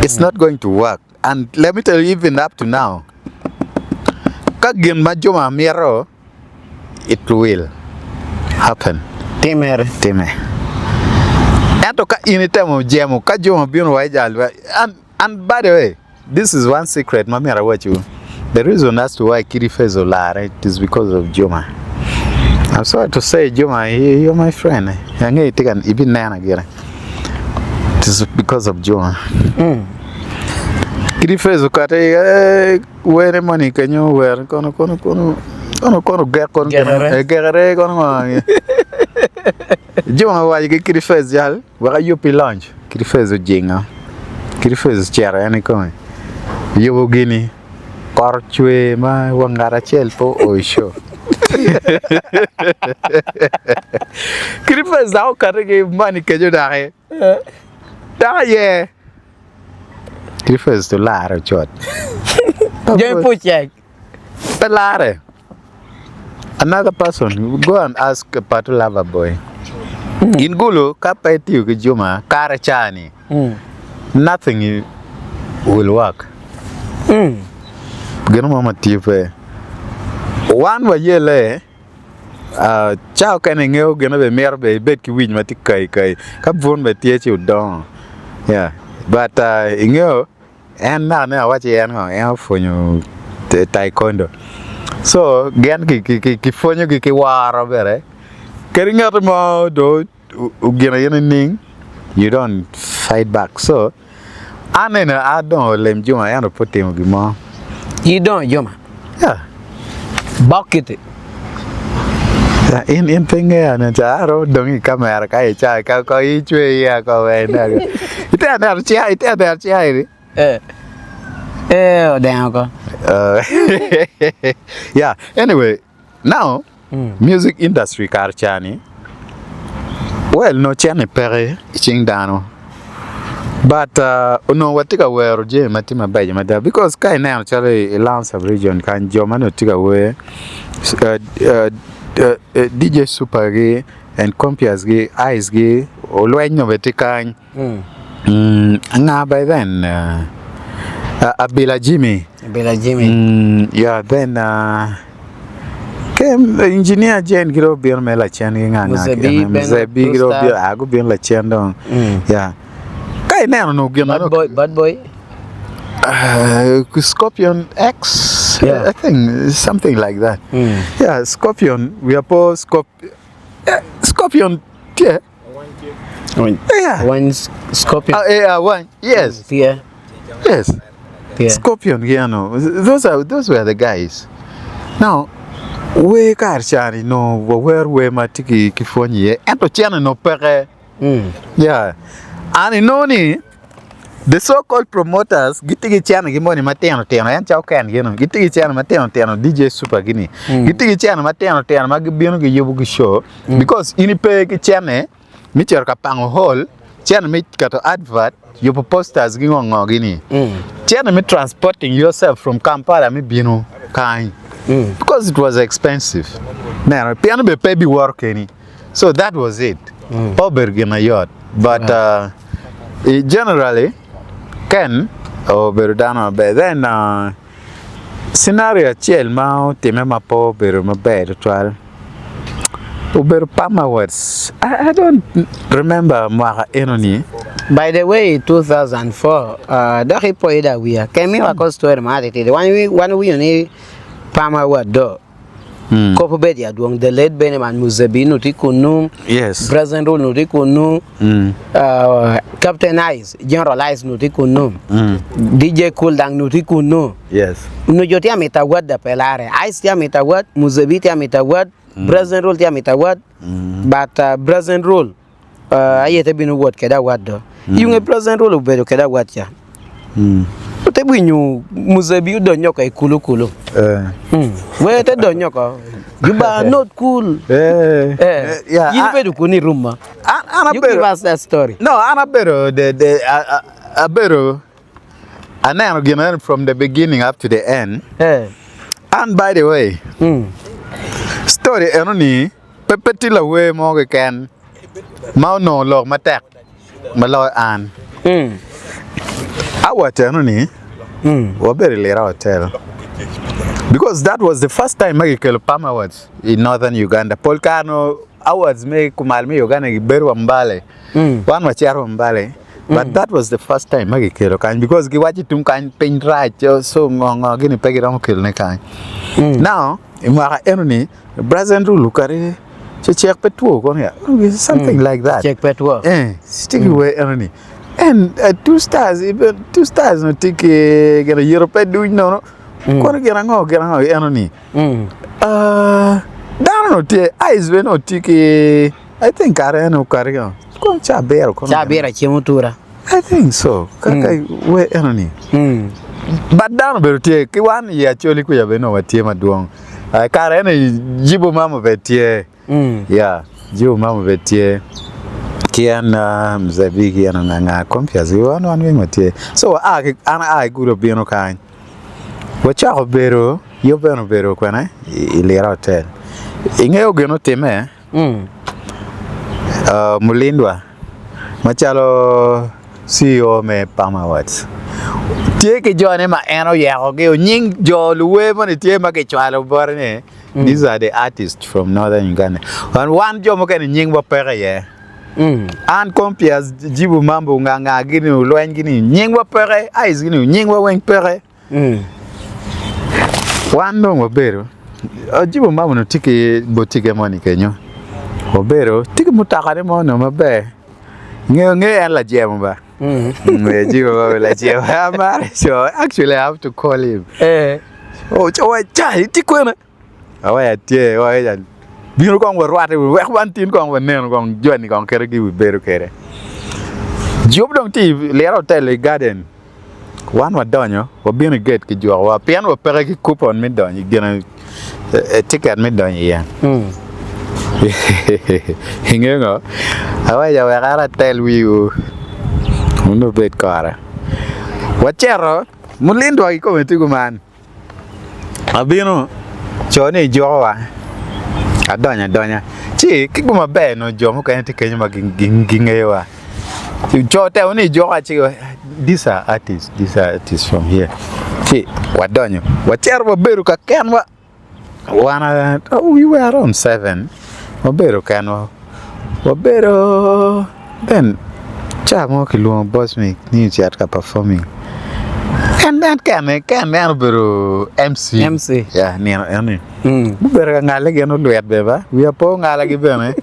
G: It's not going to work. And let me tell you, even up to now, Kagin Majuma Miro, it will happen. Timmer. And to in time of Jamo, Kajuma Bun Wajal. And by the way, this is one secret, Mamira, what you. The reason as to why Kiri Fezola, right, is because of Juma. I'm sorry to say, Juma, you're my friend. I'm going to take an even nana again. It is because of Juma. Kiri Fezo, where money can you wear? Kono Juma, why you get Kiri Fezal? Where are you lunch? Kiri Fezo Jinga. Kiri Fezo chair, any coin. Yo Guinea, Corchue, my Wangara Chelpo, or show. Creepers now can't give money, can you die? Die, Creepers to Lara, short.
D: Don't put check.
G: But Lara, another person, go and ask a Patulava boy. In Gulu, Kapaitu, Juma, Karachani. Nothing will work. Gano mama tipe. One wa yele chao kane ngeo gano be merbe bet ki win mati kai kap von be tiechi udon. Yeah. But ngeo en na wachi en fonyo taekwondo. So gen ki fonyo ki waro bere. Keringa mo do ugena ning, you don't fight back. So I don't let Juma and put him more.
D: You don't, Juma.
G: Yeah.
D: Bucket it.
G: In thing and I don't come here. I go each way. I go away. It had chair.
D: Damn.
G: Yeah. Anyway, now music industry Karchani. Well, no chane pere ching dano. But no what take away Roger Matima Bayamada because Kai now actually a lance of region can Jomano take away DJ Super Gay and Compias Gay, Ice Gay, or Lueno Vetican. Now by then Abila Jimmy. Yeah, then came engineer Jane Giro Bill Mela Channing and the big Agu Bill La Chandon. Yeah. No,
D: bad boy.
G: Scorpion X,
D: yeah.
G: I think something like that. Yeah, Scorpion. We are post Scorpion. Yeah.
D: One Scorpion.
G: One. Yes.
D: Yeah.
G: Yes. Yeah. Scorpion. Yeah, no. Those were the guys. Now, we Karchani no where we matiki kifoni and to channel no pere. Yeah. And noni the so-called promoters gitigi chana gimoni mateno teno en chao kan gino gitigi chana mateno teno DJ Super gini gitigi chana mateno teno magibino gi yobu gi show because inipe ki chane micher ka pango hall chana mi kato advert yobu posters gi ngongo gini chana mi transporting yourself from Kampala mi bino kind because it was expensive now piano be pay be work any so that was it Obergina yacht but generally Ken o berudano be then scenario chiel ma time ma po beru ma be twal uber pama words I don't remember mwa enoni
F: By the way, 2004, the report that we are came here because to the one we need Pama word do. Kopo bedia duong the late Beneman Muzebi no tikunu.
G: yes
F: President rule no tikunu. Captain Ice, General Ice no tikunu. DJ Cool Dang no tikunu.
G: yes
F: No jotia meta word the pelare. Ice tia meta word, Muzebi tia meta word, President rule tia meta word. But President rule ayete binu word keda word do. Yung President rule ubedo keda word ya. Te binyu Muzebi do nyoka ikulu kulu. Where te do nyoka. You are not cool.
G: yeah
F: You better kuni rumma. You give us that story.
G: no ana better the a better and then again from the beginning up to the end and by the way story enoni pepetila way mo can mau no log matek malo an our enoni wa very later hotel because that was the first time Magical Palm Awards in northern Uganda. Polkano Awards make Kumalmi Uganda Beru Mbale. One Macharo Mbale. But that was the first time Magical kind because Giwaji Tumkan paint right so gini pegi kill nekai. Now, Imara Enoni, Brazil Lukari, check petuo kon here. Something like that.
F: Check petuo.
G: Sticky way Enoni. And 2 stars, even 2 stars no take get a European doing no. Kono gerango enoni. Dano te eyes we no tiki I think areno karigo. Kon chabero kono.
F: Chabera chimutura.
G: I think so. Kaka we enoni. But dano beru te ki wan ya choli ku ya beno watie maduong. Karene jibo mama betie. Yeah, jibo mama betie. Kiana mzabiki ananga konfiazi wan wengotie. So I guro bino kind. Wacha bero yo bero kwana ilera hotel ingeo geno time mulindwa machalo CEO me Pama Watts tie ke jone ma eno yako ge nying jo luwe mane tie ma ke chwalo borne these are the artists from northern Uganda and one jo mo ken nying bo pere ye an kompias jibu mambo nganga gini lwen gini nying bo pere ais gini nying bo wen pere One no obero. Jibo mama no tiki boutique money kenyo. Obero tiki mutakare mo no mabe. Nge la jema ba. Jibo la jema. So actually I have to call him. Oh chowa chai tikwena. Awaya tie awaya. Biro kong warwate we wantin kong wanen kong jwani kong kere gi bero kere. Job dong ti lera hotel garden. One was done, yo. We been a get ki jwa wa piano wa pere ki coupon me done. You gonna ticket me done yeah. Hingengo. Awa ya wa gara tell we you. Uno bet kara. Wachero mulindo iko metigo man. Abino chone jwa. Adonya. Chi kiguma be no jomo kan tikenyo magingewa. Chote oni jwa chi these are artists from here. See, what done you? What terrible beruka canwa? We were around 7. Oberu canwa. Oberu then Chamo Kilum boss me needs yet performing. And that can beru MC. Yeah, near any. Beru ngale no luet beba. We are pong alagi beme.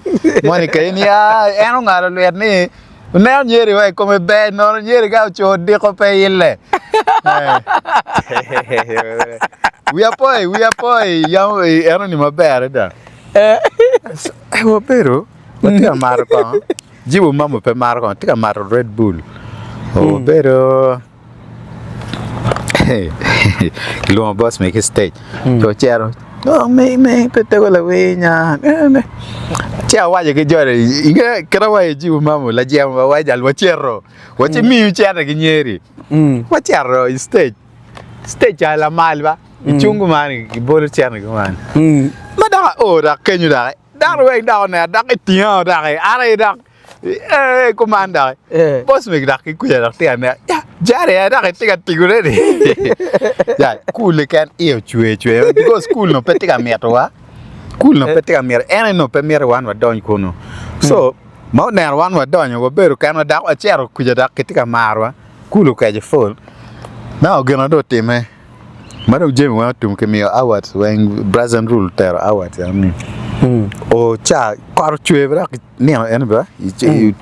G: Monica Inia, Anong luet me. Now nyeri wa come bed no nyeri ga cho de ko pe ile. We are poi ya ero ni mabere da. Wo pero, what ya marco. Jibu mamu pe marco, tika maro Red Bull. Oh, pero Luang boss make a stage. So chero. No, me petego la veña. Chia waje ke jore. Inga kara waje jiu mamu la jia waje al wachero. Wache mi chera ke nyeri. Wachero stage. Stage ala malba. Chungu mani bolo chera ke man. Mada ora kenyu da. Dar we down there. Dak tian da. Are dak. Commander. Boss me dak ku ya dak tian ya. Jahria dak tiga tigure ni. Ya, cool kan eo chue because cool no petiga merwa. Cool no petiga mer. Ene no pe mer wan wa don kono. So, mo ner wan wa don go beru kan dak a chero ku ja dak tiga marwa. Cool ka je phone. Now gonna do time. Maro jemi wa tum ke mi awards when Brazilian rule ter awards I mean. O cha kwaro chue bra ni ene ba.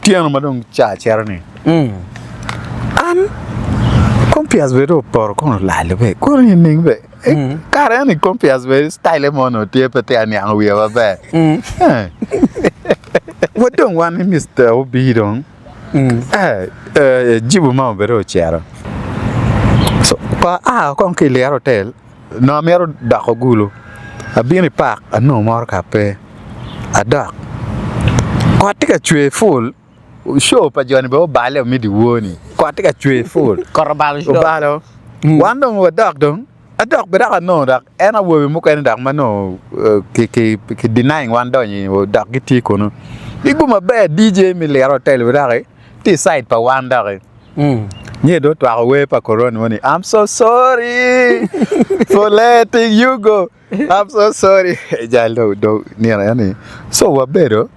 G: Tiano madong cha chero ni. Compias vero por con la lebe con ning be cara ni compias ve style mono tie pete ani an we ba be what don't want Mr. Obidon jibu ma vero chero so pa con che le hotel no mero da ko gulo abini park no mor cafe ada ko tika chue full show pa joni bo bale mi di woni ko tika chue full
F: Korbal show.
G: balo wandong wa dak dong a dak beda no dak ena wo mu kan dak mano ke denying wandong ni wo dak ti ko no iguma be DJ mi le hotel beda ti side pa wandare nye do to awe pa corona woni I'm so sorry for letting you go I'm so sorry jalo do ni ani so wa bedo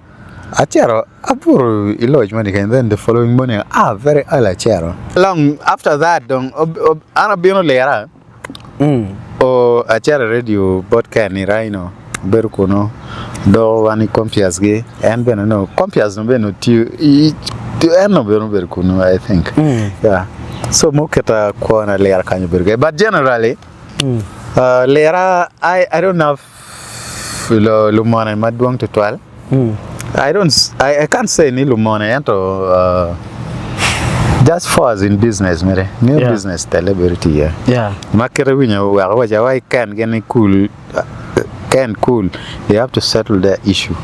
G: Achero, apuro iloj money and then the following morning, very alachero. Long after that, ana bino lera. O achero radio podcast ni raino berukono do wani compias ge and beno no compias no beno ti no beno berukono I think. Yeah. So moketa ko na lera kanyo beruge but generally lera I don't know lo mona madwang to 12. I can't say ni lumone ento just for us in business mere new business celebrity yeah makere winya wa ja can get cool they have to settle their issue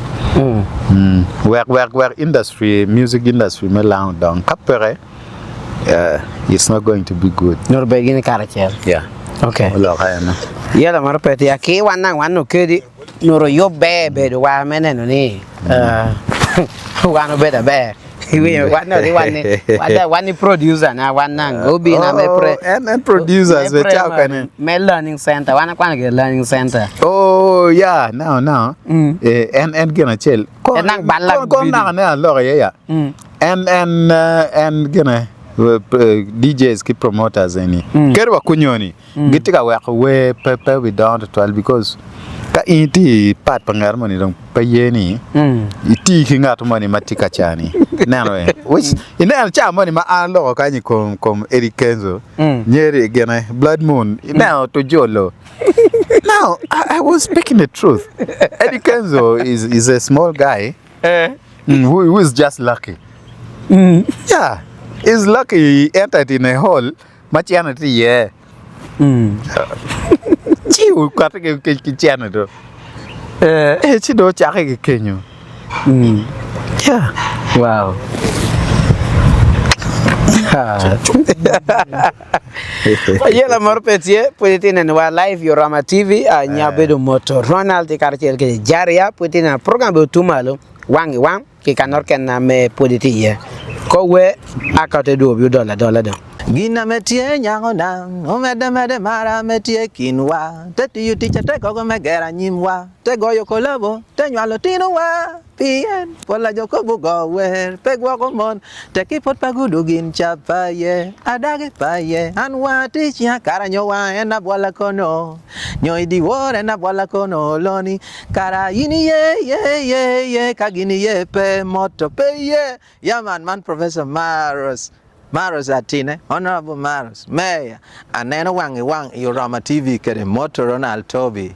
G: work industry music industry me down down kapere it's not going to be good
F: Nor begin character.
G: yeah
F: Okay.
G: lo kayana
F: Yala marpeti ya ki wanu kedi noro yo bebe do wa meneno ni wanu beda be we wanu producer na wanang obi na me
G: and producers we chao kan
F: me learning center wana kwana ke learning center
G: oh yeah now and gonna chill
F: Kon
G: na lo ya and gonna DJs ki promoters any kerwa kunyoni gitika we pepe we down to 12 because ka inti pat pangar money dong payeni iti kinga to money matika chani nano which ina cha money ma an lo ka ni kom Eric Kenzo nyeri gena blood moon now to jolo now I was speaking the truth Eric Kenzo is a small guy who is just lucky yeah is lucky he entered in a hall machiana ti chiu kwata ke chiana do chi do cha ke kenyo yeah
F: wow Yela morpetie puetina na live Yorama TV nyabedo moto Ronald Cartier ke Jahria puetina program be Tungmalo Wang ke kanor ken na me puetia ko we akate do bi $1 do
B: Gina metie nyango na mede mara metie kinwa teti yuticha te gogo megera nyimwa te goyo kolabo te nywalo tinwa pien pola joko bugo wer pegwa komon te kipot pagudu gin chapaye adage paye anwa tichia kara nyowa ena bwala kono nyoi diwore na bwala kono loni kara yini ye kagini ye pe moto pe ye yaman man Professor Maros Atine, Honorable Maros, Mayor, Aneno Wang Yorama TV, Kere Moto Ronald Toby,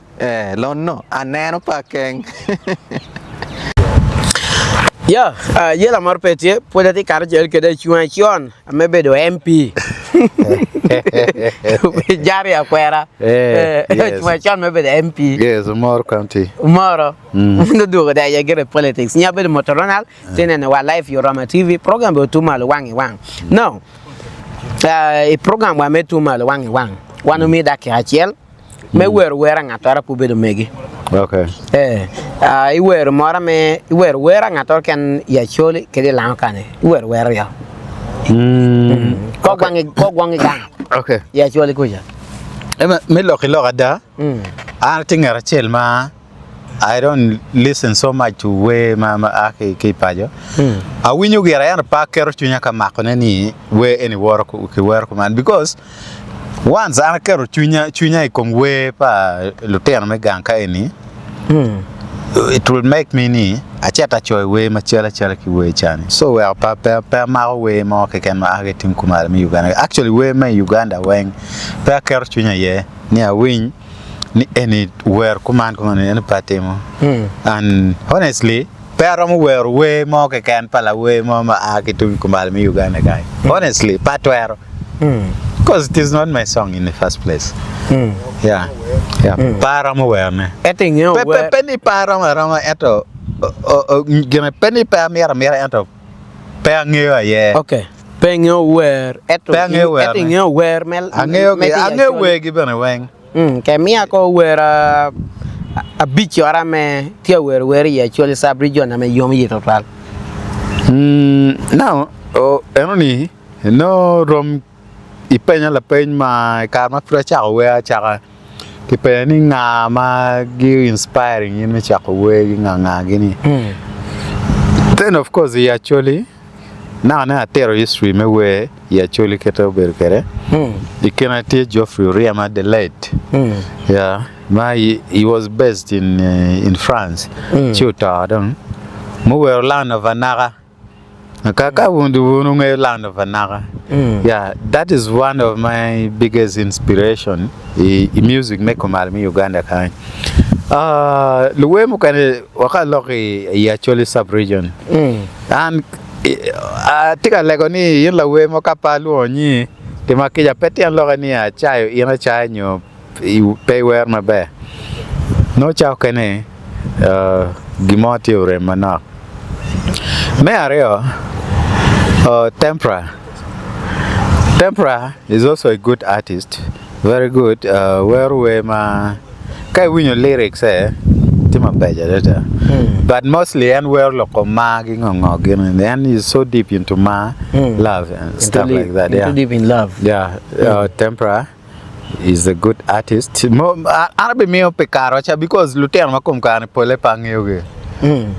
B: Lono, Aneno Pakeng.
F: Yeah, yela marpetie puede ti carjel que de chuan me bedo MP. Jahria Okwera. Chuan me bedo MP.
G: Yes, more county.
F: Moro. No do that you get politics. Nya bedo motoronal tenen wa live your Roma TV program be Tungmalo Wang. No. A program wa me Tungmalo Wang. Wanu mi da kiachel. Me wera ngatara pu bedo megi.
G: Okay.
F: I wear more me wear ngator kan ya choli ke de lan kane wear ya ko gwangi gang
G: Okay.
F: ya choli kuja
G: Me loki da. I think Rachel ma I don't listen so much to we mama ake ke pajo. I win you get a packer chunya ka makone ni we any work man because once I care chunya kom we pa lutena me gang ka eni. It will make me ni a chata choy we machela ki we chani. So we are pa ma we mo ke kan ma age tim kumar mi Uganda. Actually we me Uganda Wang pa ker chunya ye ni a win ni any where command ko ni party mo. And honestly Pero where we mo ke kan pala we mo ma age tim kumar mi Uganda guy. Honestly patwero. Because it is not my song in the first place. Yeah. Para mo where ne.
F: Eting yo
G: Penny para rama eto. Gina penny pa mera eto. Pa ngeo ye.
F: Okay. Penyo where eting yo where mel
G: Angeo we given a wang.
F: Ke mi ako where a beach ora me tia where ya choli sabrijo na me yomi total.
G: Now enoni no rom ipenya la ma karma frecha we chaka kipeni nga ma gi inspiring in me chaka we nga gini. Then of course he actually na terror history me we he actually keto berkere. He cannot teach Geoffrey Riama the late. Yeah, he was based in France. Chuta don mo we land of Anaga. Kaka wundu land of Anaga. Yeah, that is one of my biggest inspiration. Music make me Uganda kind. Luwe mo kane waka loki actually sub region. And tika lego ni yin lawe mo kapalu onyi timakija peti an loki ni a chayo ina chayo nyo pay where my be. No chao kane gimoti ure manak. Me areo Tempera is also a good artist, very good. Where we ma kai winyo lyrics tima beja data. But mostly and where loko magi ngogin and he's so deep into love and stuff like that. Yeah,
F: deep in love.
G: Yeah, Tempera is a good artist. Arabe mio pekarocha because lutern makom kan pole pangyoge.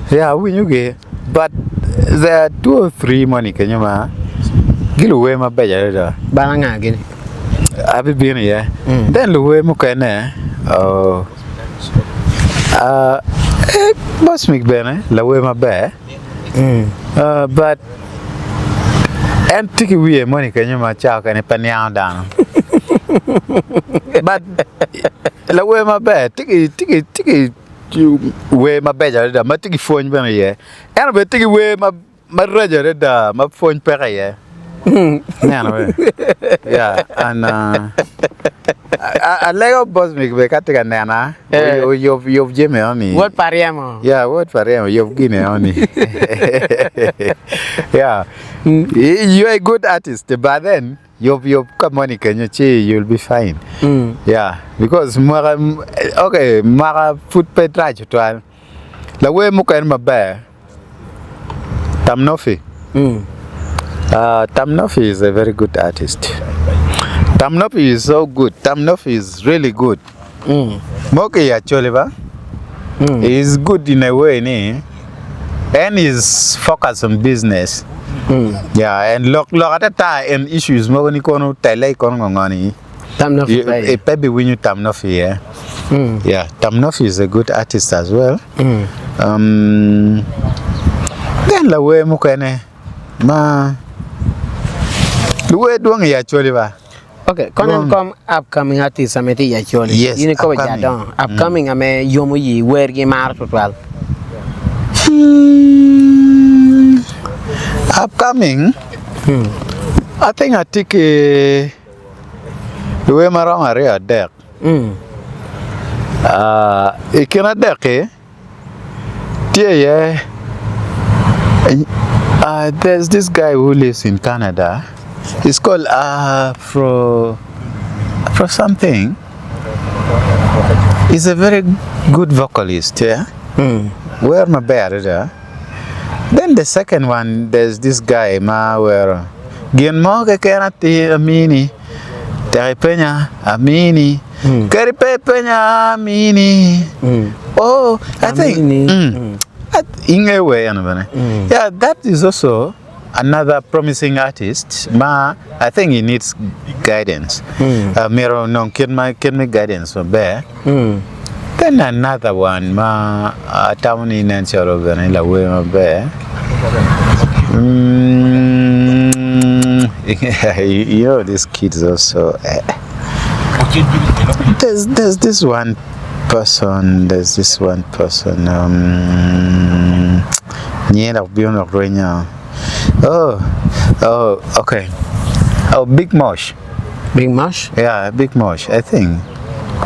G: Yeah, winyo ge. But there are 2 or 3 money kenyama. Giluwe ma beja da.
F: Balanga gini.
G: Abi been here. Then luwe mo kene. Boss make bene. Luwe ma be. But and tiki we money kenyama chao kene panyao down. But luwe ma be. Tiki we ma beja da. Ma tiki phone bene ye. And be tiki we ma raja da. Ma phone pera ye. Yeah, and I Lego boss me katika nana. You've Jimmy on me.
F: What pariamo?
G: Yeah, what pariamo? You've Guinea on me. Yeah, you're a good artist, but then you've got money, can you'll be fine. Yeah, because mara food pay trash to all. La way muka en mabe. Tamnofi. Tamnofi is a very good artist. Tamnofi is so good. Tamnofi is really good. Moke actually he is good in a way, and he's focused on business. Yeah, and look at the time and issues. Mo ni kono tele kono ngani.
F: Tamnofi.
G: A baby when you Tamnofi, yeah. Yeah, Tamnofi is a good artist as well. Then la way mukene ma. Luwe doang ya actually ba.
F: Okay, come upcoming artist ameti ya choli.
G: Yes,
F: Yini ko ja don. Upcoming ame yomu yi wergi mar total.
G: Upcoming, I think I take the way around area deck. It cannot deck, there's this guy who lives in Canada. He's called Afro something. He's a very good vocalist, yeah. Where my bad, Then the second one, there's this guy, where Gian Moga Kanati Amini, Teripena Amini, Caripena Amini. Oh, I think in a way, yeah, that is also another promising artist. I think he needs guidance. Mero no can me guidance from there. Then another one, town in Answer Vanilla way bear. You know, these kids also. There's this one person. Oh, okay. Oh, Big Mosh.
F: Big Mash?
G: Yeah, Big Mosh. I think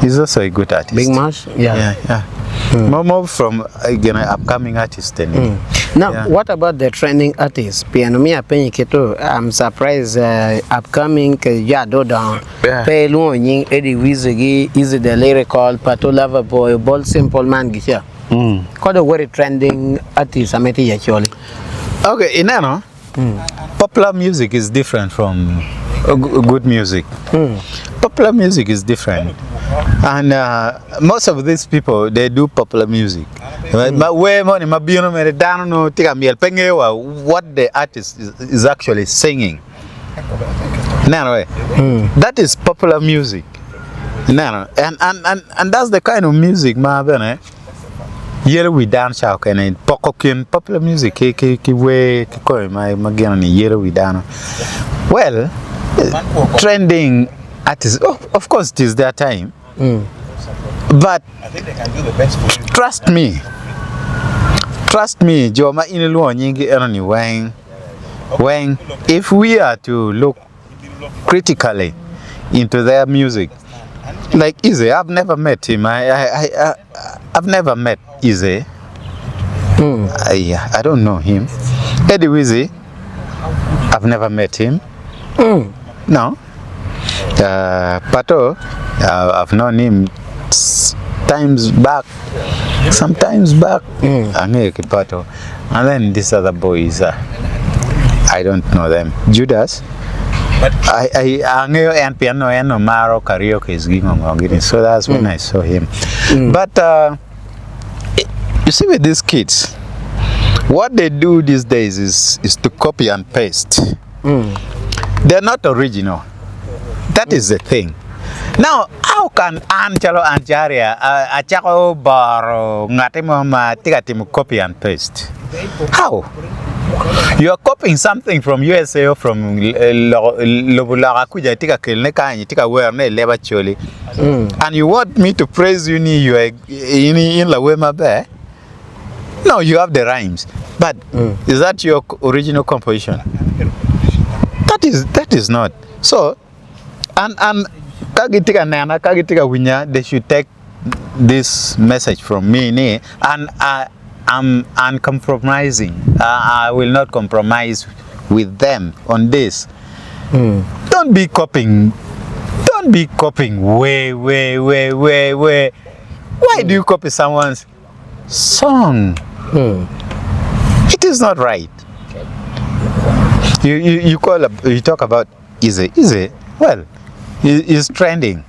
G: he's also a good artist.
F: Big Mash? Yeah.
G: More from again upcoming artist.
F: Now, what about the trending artists? Piano me I'm surprised upcoming do down. Pay Luoning, Eddie Wizzy, is the lyrical, Pato Lover Boy, Ball Simple Man Gitia. Quite a very trending artist, I met actually.
G: Okay, popular music is different from good music. Popular music is different, and most of these people, they do popular music. What the artist is actually singing. That is popular music. And that's the kind of music yellow we dance out and pokokin popular music yellow we dance. Well, trending artists, of course it is their time, but trust me, Joma Iniluo Nyingi Eroni Wang, if we are to look critically into their music, like Izzy, I've never met him. I've never met Izzy. I don't know him. Eddie Wizzy, I've never met him. No. Pato, I've known him sometimes back. Pato. And then these other boys, I don't know them. Judas. But I and piano and Maro karaoke is going, so that's when I saw him. But you see, with these kids, what they do these days is to copy and paste. They're not original. That is the thing. Now, how can Angelo and Jahria, Achako Baro, Ngatimoma, Tigatim copy and paste? How? You are copying something from USA or from Lobulaga Kuja, Tika Kilneka, and Tika Werne, Lebacholi. And you want me to praise you in La Wema Bear? No, you have the rhymes. But is that your original composition? That is not. So, and Kagitika Nana, Kagitika Winya, they should take this message from me, and I'm uncompromising. I will not compromise with them on this. Don't be copying. Don't be copying way. Why do you copy someone's song? It is not right. You talk about Izzy. Well, he's trending.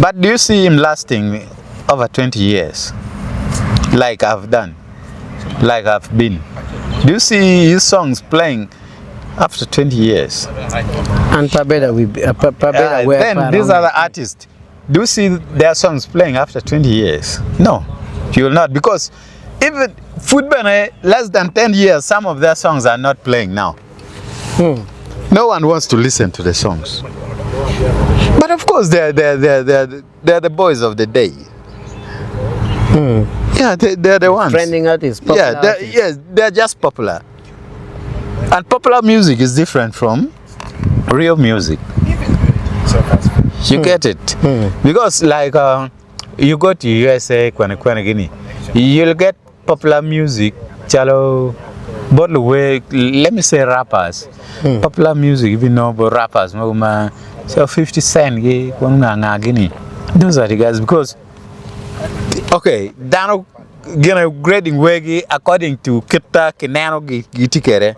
G: But do you see him lasting over 20 years? Like I've done, like I've been. Do you see his songs playing after 20 years?
F: And then
G: these other artists, do you see their songs playing after 20 years? No, you will not, because even football, less than 10 years, some of their songs are not playing now. No one wants to listen to the songs. But of course, they're the boys of the day. Yeah, they're the ones.
F: Trending artists,
G: popular artists. They're just popular. And popular music is different from real music. You get it? Because like you go to USA, Guinea, you'll get popular music, chalo, but the way, let me say rappers. Popular music, if you know about rappers, so 50 Cent, those are the guys because, okay, Dano grading wegi according to Kita Kinano Gitikere.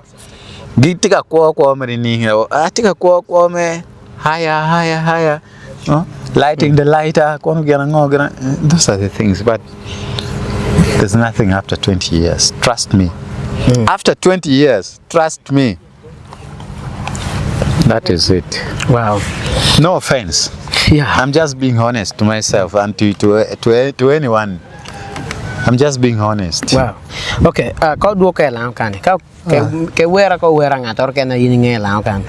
G: Gitika kwa marini, atika kwa me higher. Lighting the lighter, those are the things, but there's nothing after 20 years. Trust me. After 20 years, trust me. That is it.
F: Wow.
G: No offense.
F: Yeah.
G: I'm just being honest to myself and to anyone. I'm just being honest.
F: Wow. Okay. Kau dua ke lang kan? Kau ke wera ngator ke na yini lang kan?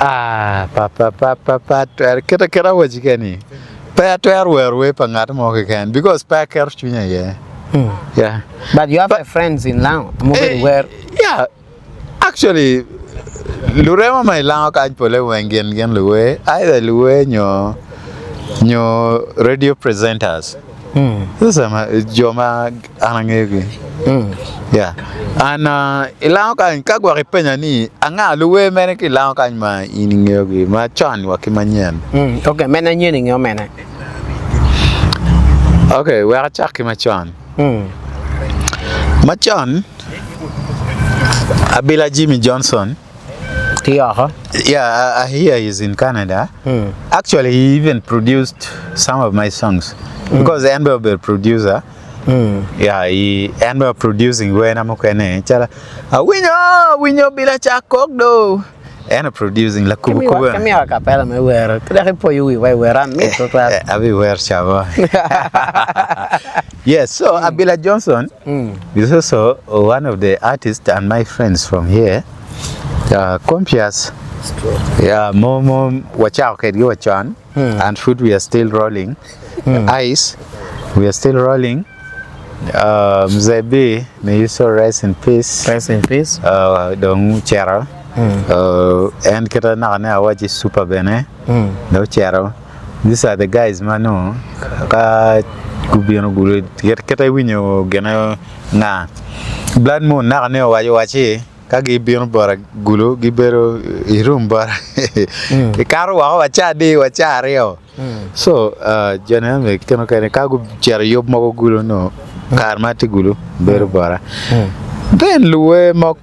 G: Papa, kita wajikani. Pa tuar we pangat mo kan because pa ker chunya yeah. Yeah.
F: But you have friends in Lao. Where?
G: Yeah. Actually, lurema my Lao kan pole wengen gen luwe. Either luwe nyo radio presenters. This is Joma Anangegi. Yeah. And Lao kan kagwa ripenya ni anga luwe meneki Lao kan ma iningegi ma chan wakimanyen.
F: Okay, mena nyening yo mena.
G: Okay, we are chaki machan. Machan Abila Jimmy Johnson. Yeah, I hear he's in Canada. Actually, he even produced some of my songs because Amber was a producer. Yeah, he Amber producing when I'm okay. Chala, we know Bila Chakok do. And producing la kubu kubu.
F: Kami a capella me where. Kaya po you we ran me to class.
G: Everywhere, chava. Yes, so Abila Johnson is also one of the artists and my friends from here. Compias. Yeah, Momo, watch out, Kedgiwachan. And food, we are still rolling. Ice, we are still rolling. Mzebi, may you so rest in peace.
F: Rest in peace.
G: Dong Chero. And kita na waji super bene. No Chero. These are the guys, mano. Ka gubiano gulu. Kita winyo gena na. Blood moon na waji. Kagi biano bara gulu gibero irum bara. Karo wacha reo. So jana me kano kane kagu chero yob mago gulu no. Karmati gulu bero bara. Then luwe mok.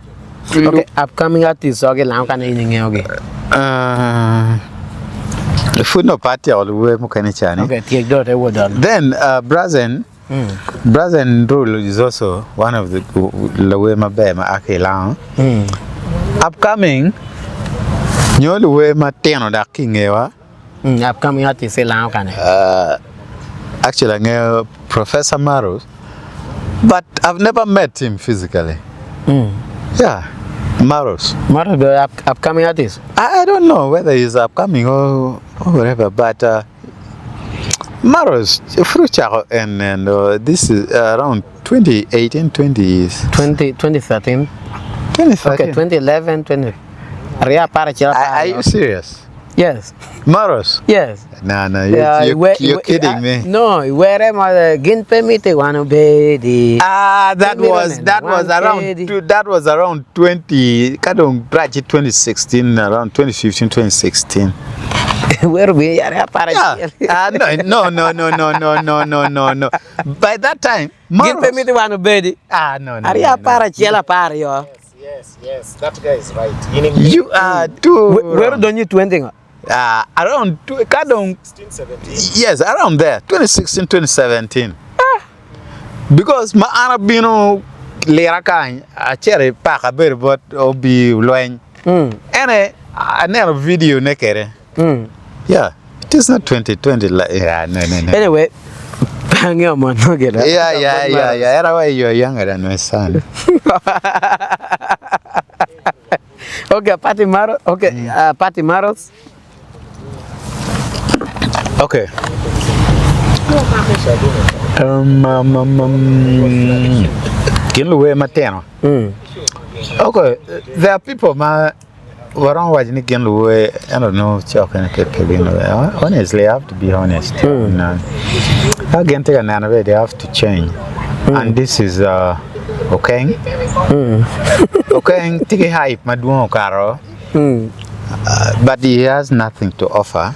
F: Okay, upcoming artists okay lang kan ininge okay.
G: Food no party all luwe mo kane chani.
F: Okay, take dot done.
G: Then Brazen Rule is also one of the luwe mabe ma akelang. Upcoming nyo luwe ma teno da kingewa.
F: Upcoming artists lang kan.
G: Actually nge Professor Maros, but I've never met him physically. Yeah, Maros.
F: Maros the upcoming artist.
G: I don't know whether he's upcoming or whatever, but Maros, Frucharo, and this is around 2018,
F: 2013.
G: 2013.
F: Okay, 2011, 20.
G: Are you serious?
F: Yes.
G: Maros?
F: Yes.
G: No, you're kidding me.
F: No, where am I? Gin permit one be the.
G: That was around 2016, around 2015, 2016.
F: Where we are para.
G: No. By that time,
F: Gin permit one be the.
G: No.
F: Aria para chela para yo.
A: Yes, that guy is right.
G: You are too.
F: Where don't you 20?
G: Around 16, 17. Yes, around there, 2016, 2017. Because my Arabino Lerakan, a cherry pack a better but obi loin. And a never video naked. Yeah, it is not 2020. No.
F: Anyway, hang on, man.
G: Yeah. Anyway, you're younger than my son.
F: Okay, Patty Maros. Okay, Patty Maros.
G: Okay. Kinluwe mateno. Okay, there are people Warang wajni ken luwe, I don't know, chocolate again. Honestly, I have to be honest. Again, take an another, they have to change. And this is okay. Okay, take a hype, Maduo Caro. But he has nothing to offer.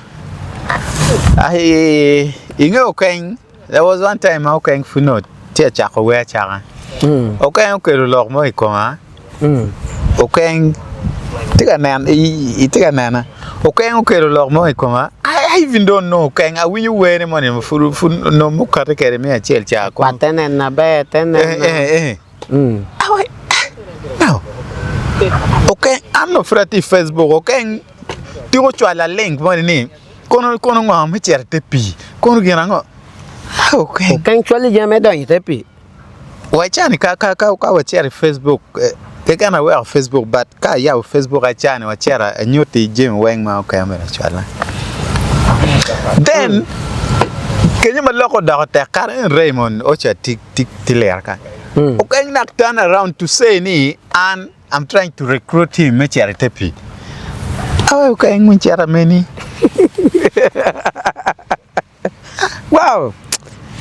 G: You know, okay, there was one time okay for no teach Okwera chara. Okay, look more ikoma. Okay, take a nana. Okay, look more ikoma. I even don't know. Okay, I will you wear money for no more category me a chill chak.
F: Paten and na be ten.
G: No. Okay, I'm not afraid of Facebook. Okay, do what you are link money. Kono ngwa me chere tepi. Kono gina ngo. Okay.
F: Kan chwali jame don tepi.
G: Wa chani ka wa chere Facebook. Ke kana we Facebook but ka ya Facebook a chani wa chere a nyoti Jim Wang ma okay amera chwala. Then kenya maloko da ta Karen Raymond ocha tik tiler ka. Okay, nak turn around to say ni and I'm trying to recruit him me chere tepi. Okay, mun chere many. Wow.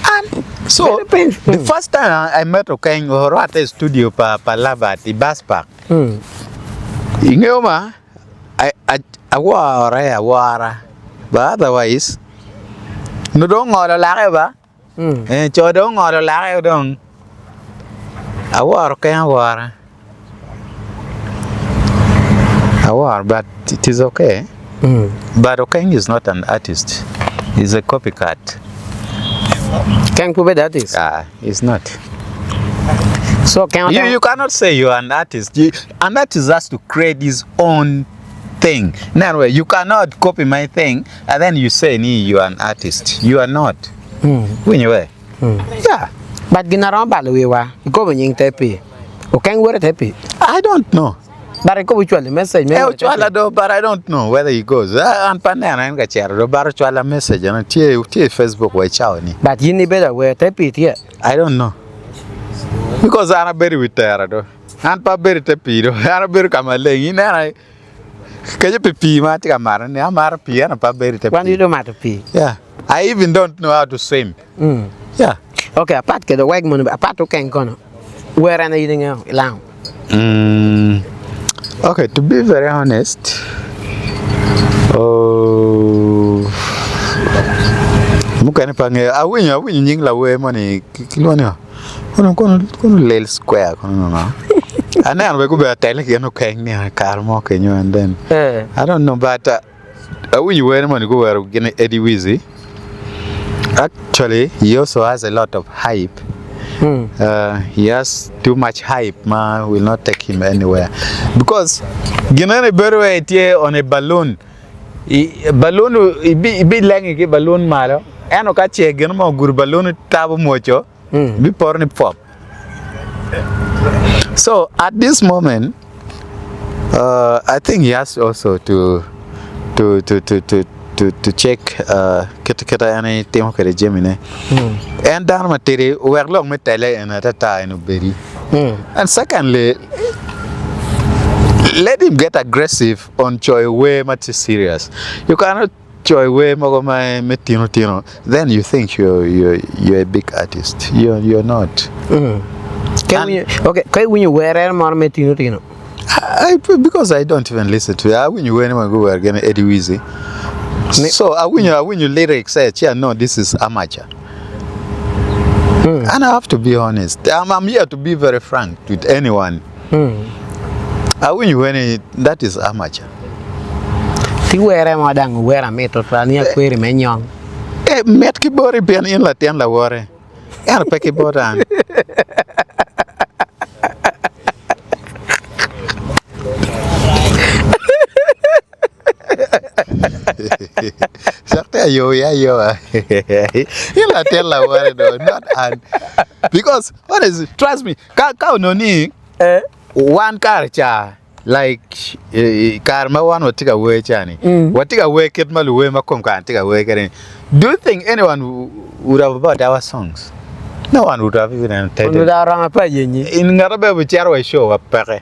G: And so the first time I met Okeng or at a studio pa lava at the bus park. Ingoma I war but otherwise no don't order lareva. And chodong order lareva dong. I war Okeng war but it is okay. But Okeng is not an artist. He's a copycat.
F: Can prove that is?
G: He's not.
F: So can
G: You cannot say you are an artist. An artist has to create his own thing. Now, you cannot copy my thing and then you say, you are an artist. You are not. When you were. Yeah.
F: But ginaron baluwa. Go when you tepi. Okeng were tepi.
G: I don't know.
F: But I go with you the message.
G: But I don't know whether he goes. And Panana and Gachero, Barachwala message and Facebook way chowni.
F: But you need better where tepi here.
G: I don't know. Because I'm a very with Terrado. And Paberi Tepido, Araber Kamale, in I can you pee, Matica Maran, Amara Piana, Paberi Tepi.
F: When you don't matter pee.
G: Yeah. I even don't know how to swim. Yeah.
F: Okay, apart get the Wagman, apart Okeng Kono. Where am I eating out?
G: Okay, to be very honest, mukane pange awinya nyingla we money kilone kono lel square kono no ana we go be tele ke no keng ni kar mo ke nyu and then I don't know but awinyi we money go where gene Eddie Wizzy. Actually he also has a lot of hype. He has too much hype, man. Will not take him anywhere because Ginana Berwe tie on a balloon. Balloon be like a balloon malo. And okache genoma gur balloon tabo mocho. Be porn pop. So at this moment, I think he has also to check kita any temo kere Gemini. And down material we long metele and at a time berry. And secondly, let him get aggressive on Choi way much serious. You cannot Choi way my metino. Then you think you're a big artist. You're not.
F: Okay, when you wear more metino.
G: Because I don't even listen to it. When you wear go we're gonna Eddie Wizzy. So when you lyrics say, yeah, no, this is amateur. And I have to be honest. I'm here to be very frank with anyone. When you that is amateur.
F: Ti were mo dang were meto plania query menyong.
G: Met kibori pian in la tian la wore. Er pe kiboran. Yo. You la tell la word not and because what is it? Trust me, ka no ni one car cha like car ma one what take away chani. What take away ket malu we ma kom kan take away keren. Do you think anyone would have bought our songs? No one would have even entertained.
F: Would have run a pay in
G: Ngarabe we charo show up pare.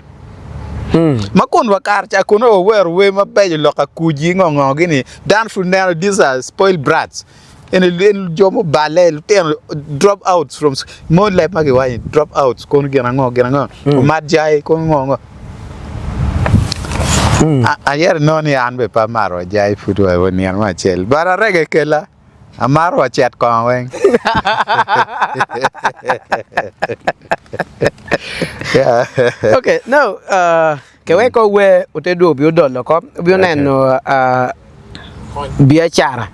G: makon wakar cha kuno we ma bejo loka kuji ngongo gini dan fu now these are spoiled brats in a little jomo balel drop out from more like magi why drop out kon gena ngo mat jai kon ngo ayer no ni an be pa maro jai futu e woni an ma chel bara rege kela amaro chat kon wen yeah.
F: Okay, now ke we ko we utedo bi odolo ko bi oneno biashara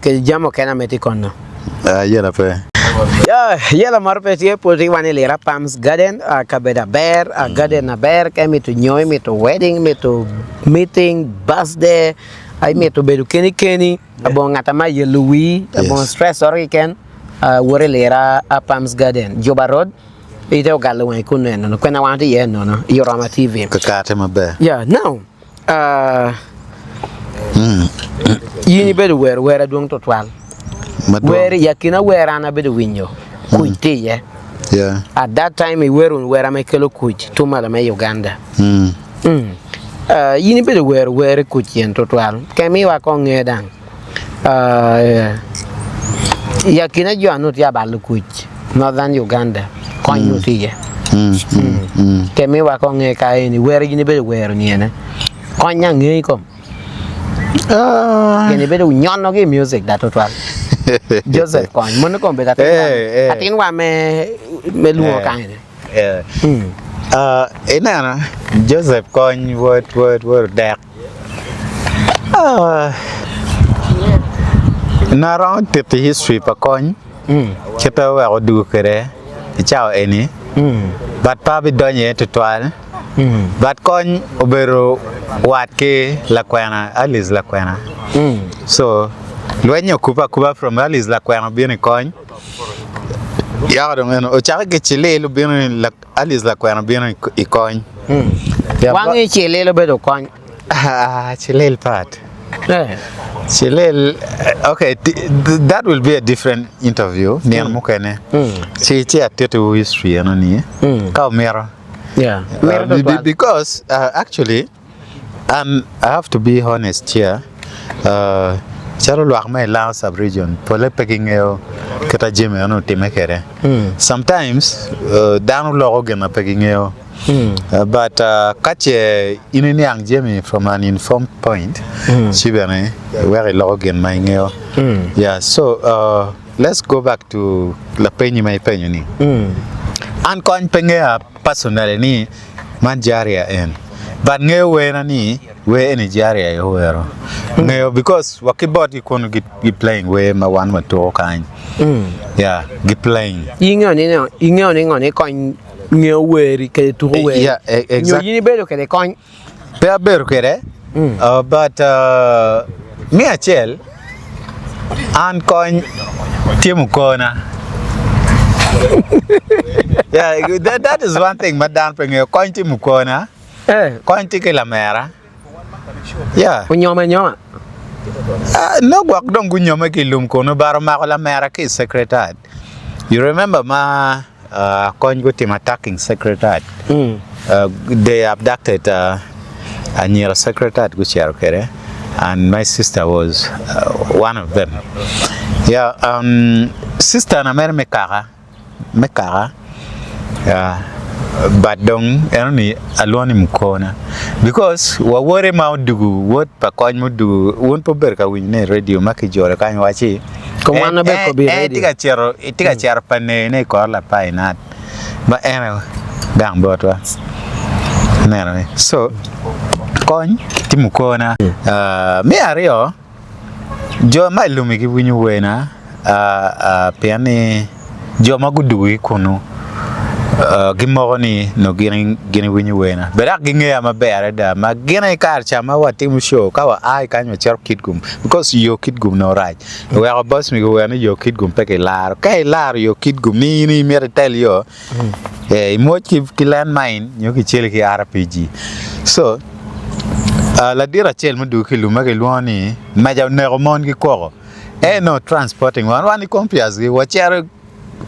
F: ke jamo kena metikon
G: yela pe
F: yela marpeti poti wanele ra Palms Garden kabeda bear garden na bear ke mitu nyoy mitu wedding mitu meeting birthday ay mitu bedu keni abong atama yeluwi abong stress or weekend wore lera Palms Garden Joba Road ite ogalo wan kuneno no kwena wanti ye no Yorama TV
G: kakate mabe
F: yeah now yini bedu where duong to twal where yakina where ana bedu winyo kuiti ye
G: yeah
F: at that time where am kelo kuch Tungmalo me Uganda yini bedu where kuchien to twal kemi wa ko ngedang yakina jo anut ya balu kuch Northern Uganda konyuti ye kemi wa ko nge ka ni where yini bedu where ni ene konya nge ko keni bedu nyono ge music that total Joseph kon mon ko be atin wa me luo kan
G: enana Joseph kon word dak na round the history pa kon cheta wa du kere chao eni but pa bi donye to twal but kon obero wat ke la kwena Alice la kwena so luenyo kupa from Alice la kwena bien kon ya do men o cha ke chile lu bien la Alice la kwena bien i kon
F: Wang e chile lo bedo kon
G: chile part chile okay that will be a different interview near mukene chi atetu history anoni ka mero
F: yeah
G: because actually and I have to be honest here charo lo akma la sub region pole peking kata jeme ano timekere sometimes danu lo gena peking but kache inini ang jeme from an informed point chibane where lo gen maingeo yeah so let's go back to la penyi mai penyu ni an kon pengea personally ni man Jahria en but ngewe na ni we any Jahria yo wero ngeo because wakibot you kono git playing we ma wan ma to kind yeah git playing
F: ingo ni ngoni kon ngeweri ke to we
G: yeah exactly
F: yini bedo ke kon
G: pe beru kere but me achel an kon timu kona yeah that is one thing madan pengeo kon timu kona kon tike la mera yeah
F: unyoma
G: no gwak dong gunyoma ki lum kono baro ma la mera ki secretary you remember ma kon go team attacking secretary they abducted a near secretary go share kere and my sister was one of them yeah sister na mer mekara but dong enoni aloni mkona because wa wore ma dugu wot pa kon mudu won po berka winne radio makijore kan wachi
F: ko wana be ko bi radio
G: tika chero pane ne ko la painat ba ene gang botwa nere so kon timukona me ario jo ma lumi ki winyu wena piani jo magudu kuno gimoni no gini winyu wena bera ginge ama bere da ma gina kar chama wati mu show kawa ai kanyo cher kidgum because yo kidgum no right we are boss mi go wena yo kidgum peke lar kai lar yo kidgum ni mere tell yo mo ki land mine yo ki chele ki RPG so la dira chel mu du ki luma ke luani ma ja ne romon ki ko no transporting one kompias gi wacher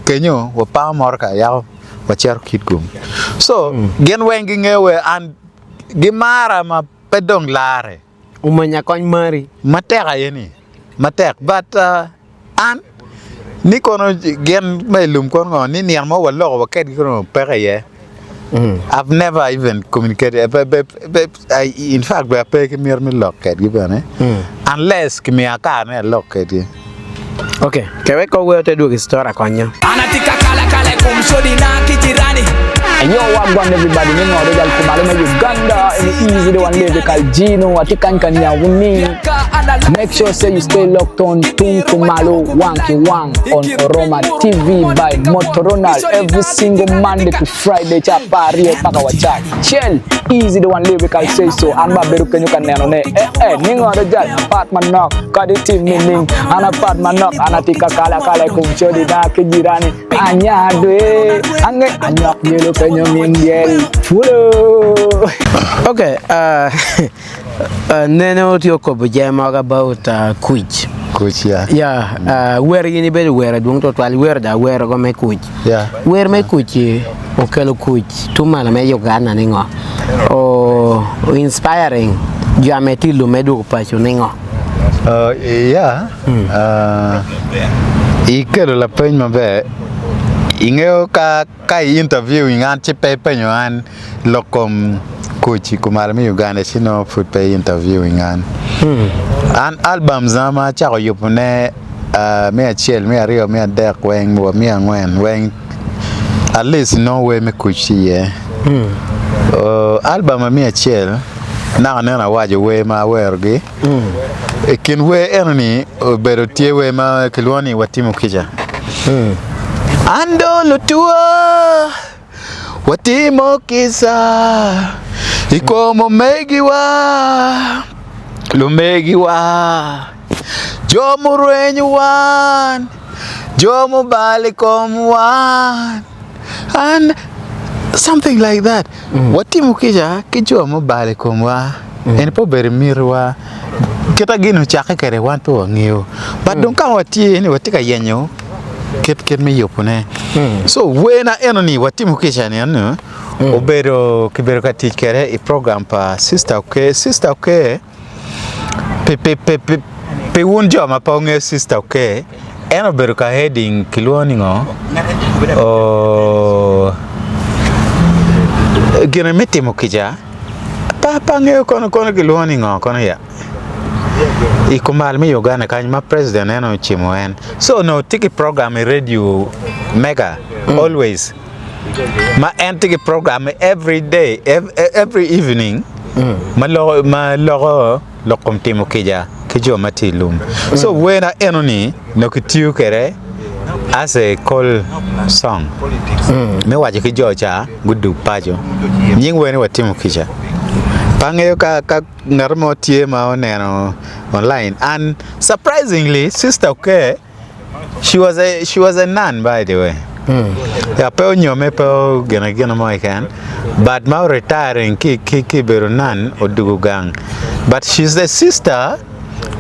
G: kenyo wa pa morka ya wachar kit gum. So gen wengi ngewe and gimara ma pedong lare.
F: Umanya kon mari.
G: Mateka yeni. Matek but an ni kono gen melum kono ni nian mo walo wa ket kono pere ye. I've never even communicated. In fact, we are paying me locket given unless kimi akane locket.
F: Okay, kewe ko wewe do story konya.
C: Anatika kala kala kumshodi na kijirani.
D: And yo, Wang everybody, you know, Royal Kumalo, Uganda, and easy the one lyrical Gino, Atikan Wang. Make sure say you stay locked on Tungmalo, Wang on Oroma TV by Motorola every single Monday to Friday. Chapari, Pakawacha. Chill, easy the one lyrical say so. And my beru can you can name Ningo Rajal, apartment knock, Kaditi meaning, an apartment knock, Anatika Kala Kala Kumchodi, Nakirani, Anya, Anya, Yellow.
F: Okay, nene otio ko bujema about kuch.
G: Kuch, yeah.
F: Yeah, where you need where don't totally where da where go me kuch.
G: Yeah.
F: Where me kuch okelo kuch tumala me Uganda ningo. O inspiring jameti lu medu pacho ningo.
G: Yeah. Ikelo la pen mabe. Ingeo ka interview ngan chipe penyo an lokom kuchi kumalami Uganda sino food pay interview ngan an album zama chako yupune me achiel me ario me adek weng wo me angwen weng at least no way me kuchi ye album me achiel na waje we ma wergi kin we enni bero tie we ma kilwani watimu kija Ando lutua watimo kisa ikomo megiwa lumegiwa jomu renyuan jomu balikomwan and something like that watimo kisa kijomu balikomwa en po bermirwa kita gino chaka kere wanto ngiyo but don't come watie ni watika yenyo Kit me yopune. So when I enemy what Tim Kitchen obero kibero ka teach kere a program pa sister okay pe won job ma pa nge sister okay eno bero ka heading kiloni ngo o gene metimo kija pa nge kono kiloni ngo kono ya Ikumal me Uganda kanyma president eno chimo en. So no tiki program radio mega always. Ma tiki program every day every evening. Ma lokom timo kija kijo matilum. So when I enoni no kitiu kere as a call song. Me waje kijo cha gudu pajo. Nying weni watimo kija. Pangayo ka ngarmo tie ma oneno online and surprisingly sister okay she was a nun by the way ya pe nyome pe gena mo ikan but ma retiring ki bero nun odugu gang but she's the sister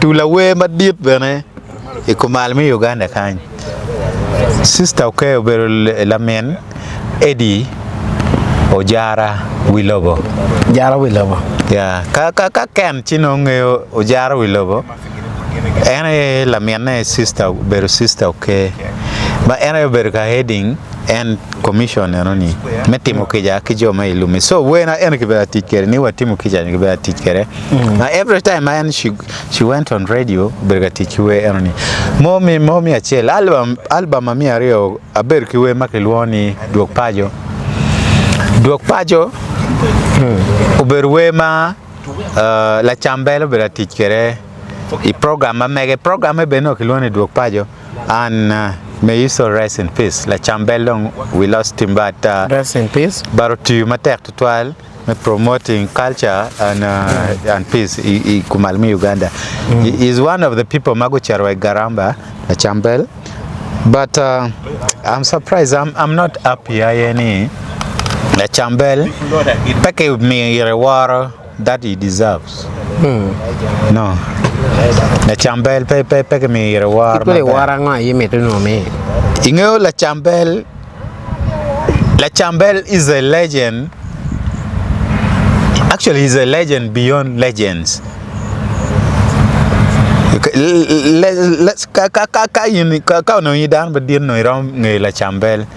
G: to la we madit bene ikumal mi Uganda kan sister okay bero la men Eddie Ojara Wilobo.
F: Jara Wilobo.
G: Yeah, ka ken chino ngeo Ojara Wilobo. Ene la miane sister okay. But ene beru ka heading and commission enoni. Metimo kija kijo ma ilumi. So when I ene kibera teacher ni watimo kija ni kibera teacher. Every time I she went on radio beru ka teach we enoni. Momi achel album mi ario aberu kiwe makilwoni Duok pajo uberwema la chambelo bera teacher I program beno kilone duok pajo and may you so rest in peace la chambelo we lost him but
F: rest in peace
G: barotu matek tutwal me promoting culture and peace I kumalmi Uganda he is one of the people magucharwa garamba la chambel but I'm surprised I'm not up here any La Chambel peke me reward that he deserves. No. La Chambel peke me reward.
F: People waranga yime to know me.
G: Ingo La Chambel La Chambel is a legend. Actually, he's a legend beyond legends. Let's La Chambel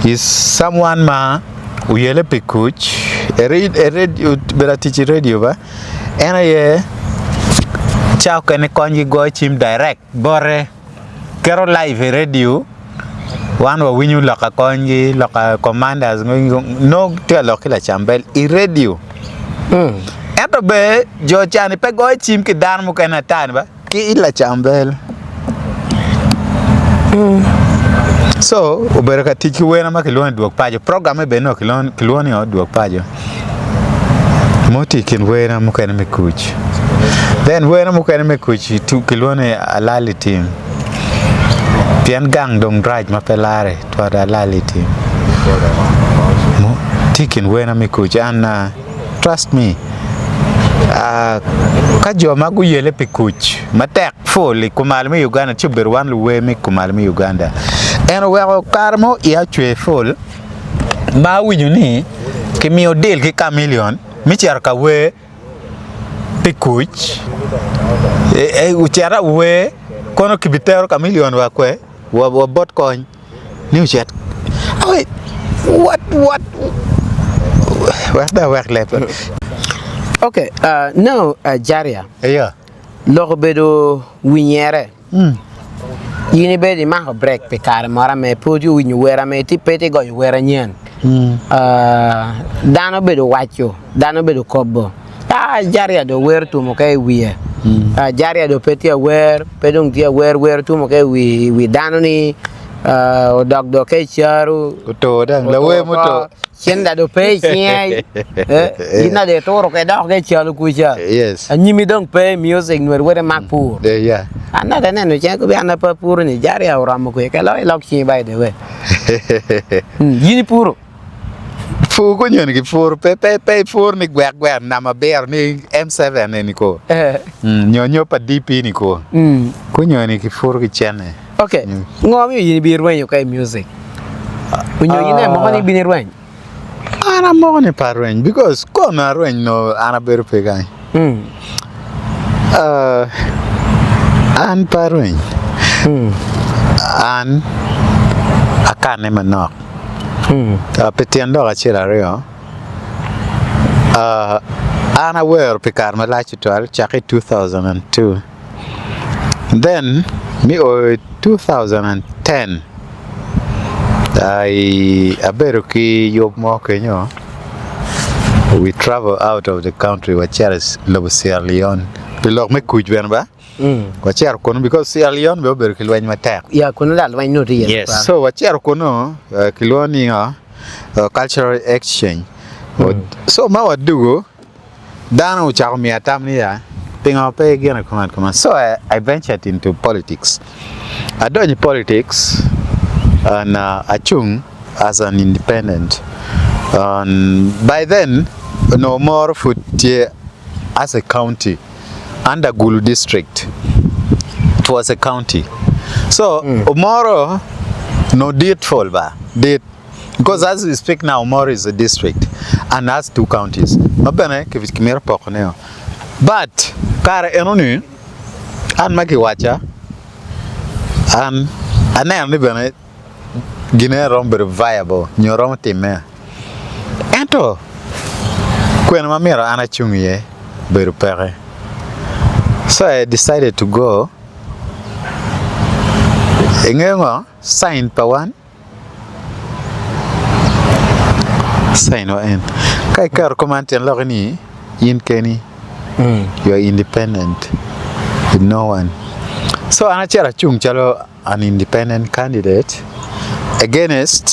G: is someone ma uyele pikuch radio bela teach radio ba and I chao kene konji go chim direct bore kero live radio one wa winyu loka konji loka commanders no te loka La Chambel I radio eto be jo chani pe go chim ki dan mu kana tan ba ki La Chambel so ubereka tiki wena ma kiloni duok pajo program be no kiloni o duok pajo moti kin wena mu kana me kuch then wena mu kana me kuch tu kiloni alali team pian gang dong raj ma pelare to alali team mo tikin wena me kuch and trust me ka jo magu yele pikuch matek foli kumal me Uganda chiberwan luwe me kumal me Uganda eno wego karmo ya chwe fol ma winyu ni ki miyo deal ki chameleon mi cher ka we pikuch uchera we kono kibitero chameleon wa kwe wa bot coin ni uchet what the work left.
F: Okay, now Jahria.
G: Yeah.
F: Logo bedo winyere. Yini bedi ma break pe kar mara me poju winyu wera me ti pete go wera nyen. Dano bedo wacho, dano bedo kobo. Jahria do wer tu mo kay wiye. Jahria do pete wer, pedong dia wer tu mo kay wi dano ni dog do kay charu.
G: Kuto dang lawe mo to.
F: Chenda do pay siai ina de toro ke dog ke chalu kuja
G: Yes.
F: Anyimi dong pay music nwer were makpur
G: Yeah.
F: ana da nenu chen ko bi ana pa pur ni Jahria ora mo ko ke lo lok chi by the way yini puro
G: Fu ko nyon ki fur pe fur ni gwek na maber ni M7 ni ko. Nyonyo pa DP ni ko. Ko nyon ki fur ki chene.
F: Okay. Ngomi yini bi rwen yo kay music. Unyo yini mo ni bi ni rwen.
G: Ana mo ni parwen because ko na rwen no ana beru pe gai. An parwen. An akane manok. Petiendo a chira rio. Ana wer pikar ma la chitwal chaki 2002. Then me o 2010 I aberuki yob mo kenyo. We travel out of the country wacheres lobo Sierra Leone. Bilok me kuj ben ba? Wacher kono because Sierra Leone be aberuki lwany matek.
F: Ya kono dal lwany no riel.
G: Yes. So wacher kono kiloni cultural exchange. So ma wadugo dana uchako mi atam ni ya. Pinga pe gena command. So I ventured into politics. I done politics and achung as an independent. By then, no more foot as a county under Gulu district. It was a county. So Omoro no did fall ba did because as we speak now Omoro is a district and has 2 counties. Mabene kimera pokoneo. But kare enoni an maki wacha an anem ni bene gine romber viable nyorom time ento kwen mamira ana chungie beru pere. So I decided to go ingengo sign pa one sign wa en kai kar komante logni yin keni you are independent with no one. So ana chera chung chalo an independent candidate against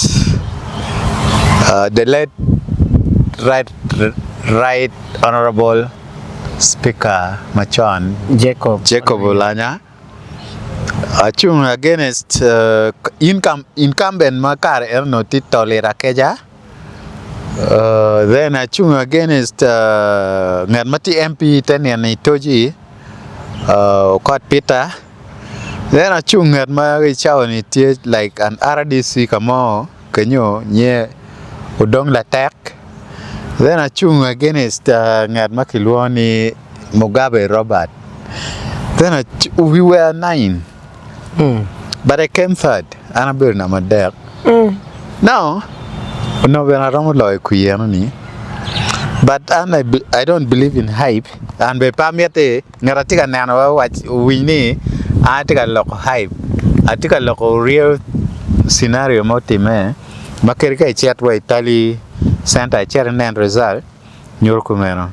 G: the late right honorable Speaker Machon Jacob Olanya. Achung against incumbent Makar Erno Titolera Keja. Then achung against Ngarmati MP Tenian Itoji Kot Peter. Then achung at my chawni like an RDC kamo kanyo nye udong la tek. Then I chung against Ngad Makilwani Mugabe Robert. Then we were 9. But I came third. And I built number there. Now, no, when I don't like Kuyani. But I don't believe in hype. And by Pamiate, Naratika Nano, what we need, I take a lot of hype. I take a lot of real scenario motime. Makerika chat wa Italy, Santa Chernan result, Nyurkumeno.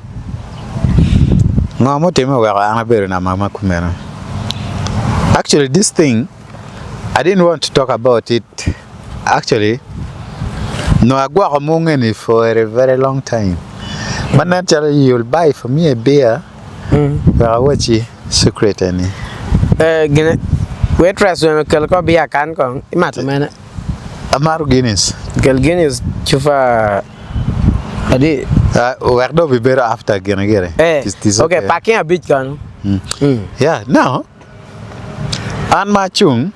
G: No motime where Annabelle and Mama Kumeno. Actually, this thing, I didn't want to talk about it. Actually, no, I go among any for a very long time. But naturally, you'll buy for me a beer. What's your secret?
F: Waitress when Kelko be a can come. Imagine
G: Amaru Guinness.
F: Guinness Chufa. Adi.
G: Where do we better after Genagere?
F: Okay, packing a bit gun.
G: Yeah, now, on my chung,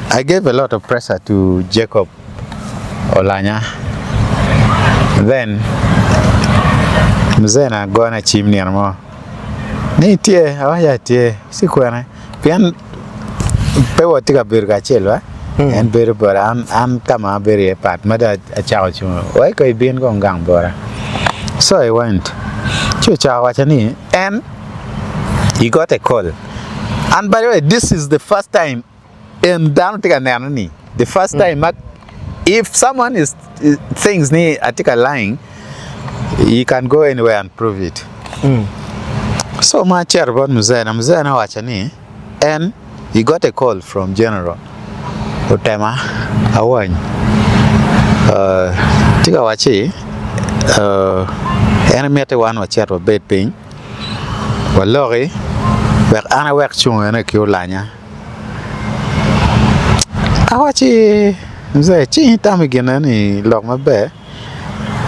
G: I gave a lot of pressure to Jacob Olanya. Then, Mzena gona chimney and more. Nitie, awaya tie, sequana. Pian Pewa tika birga chelwa. And better, but I'm Tama very apart. Mother a chow. Why could I be in Gongang Bora? So I went to Chawachani and he got a call. And by the way, this is the first time in Downtiganani. The first time, if someone thinks me Atika lying, you can go anywhere and prove it. So my chair about Muzena Wachani, and he got a call from General Otema Awang. Tika Wachi, enemy one was chat of bed ping. Well, Lori, where Anna worked and a Kiolanya. Awachi, the chin time again, any lock my bear.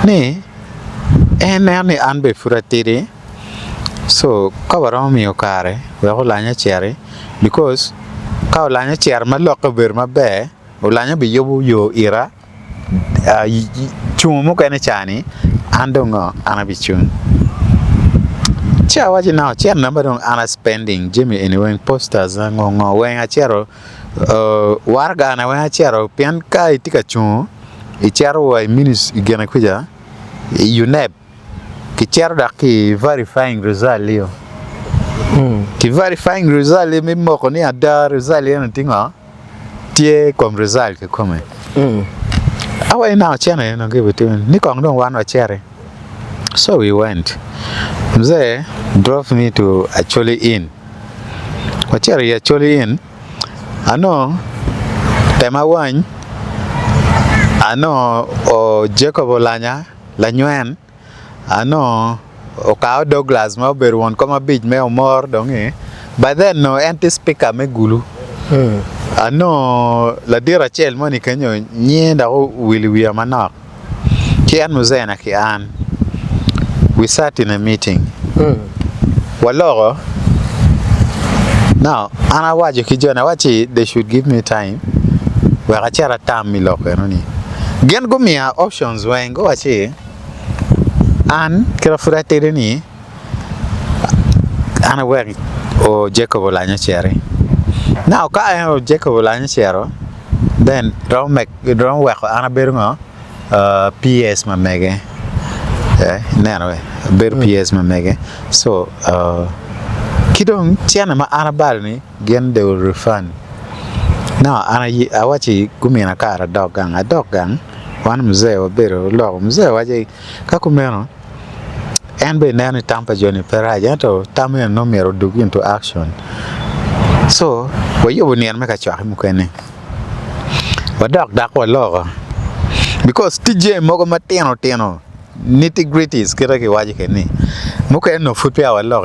G: Nay. And any unbe furatiri, so cover on me okare, we all lanya cherry, because cow lanya chair my lock of my bear, or lanya be yo era, chumuka and a chani, and don't go anabichun. Chair watching now, chair number on Anna spending, Jimmy anyway, posters and go wearing a chair, warga and I wear a chair, pianka, tikachun, a chair or minutes again a quija, you neb. Kicharo da ki verifying result leo. Ki verifying result le mi moko ni ada result le ntinga tie kom result ke kome. Awa ina chana no give it ni kong don wan wa chere. So we went. Mzee drove me to actually in. Wa chere actually in. Ano tema wan. Ano o Jacob Olanya la nyuen. Ano Okao Douglas ma ber won koma big me more donge. By then no anti speaker me gulu. Ano la dira chel money kanyo nyenda will we amanak. Kian muzena kian. We sat in a meeting. Waloro. Now, ana waje kijana wachi they should give me time. We achara tam mi loko no ni. Gen go me options when go wachi. And kila furatiri ni ana work o Jacob Olanya cherry. Now ka I Jacob Olanya cherry, then don't work ana berungo PS ma mege. Nero ber PS ma mege. So kidong tiana ma ana balni gen they will refund. Now ana awachi gumina kara dog gang one mzee wa bero lo mzee waje kakumeno and be nani tampa joni peraja to tamu no mero dug into action. So we you near make a chak mukene wa dog dak wa lo because TJ mogo mateno nitty gritties kira ki waje keni mukene no fupi wa lo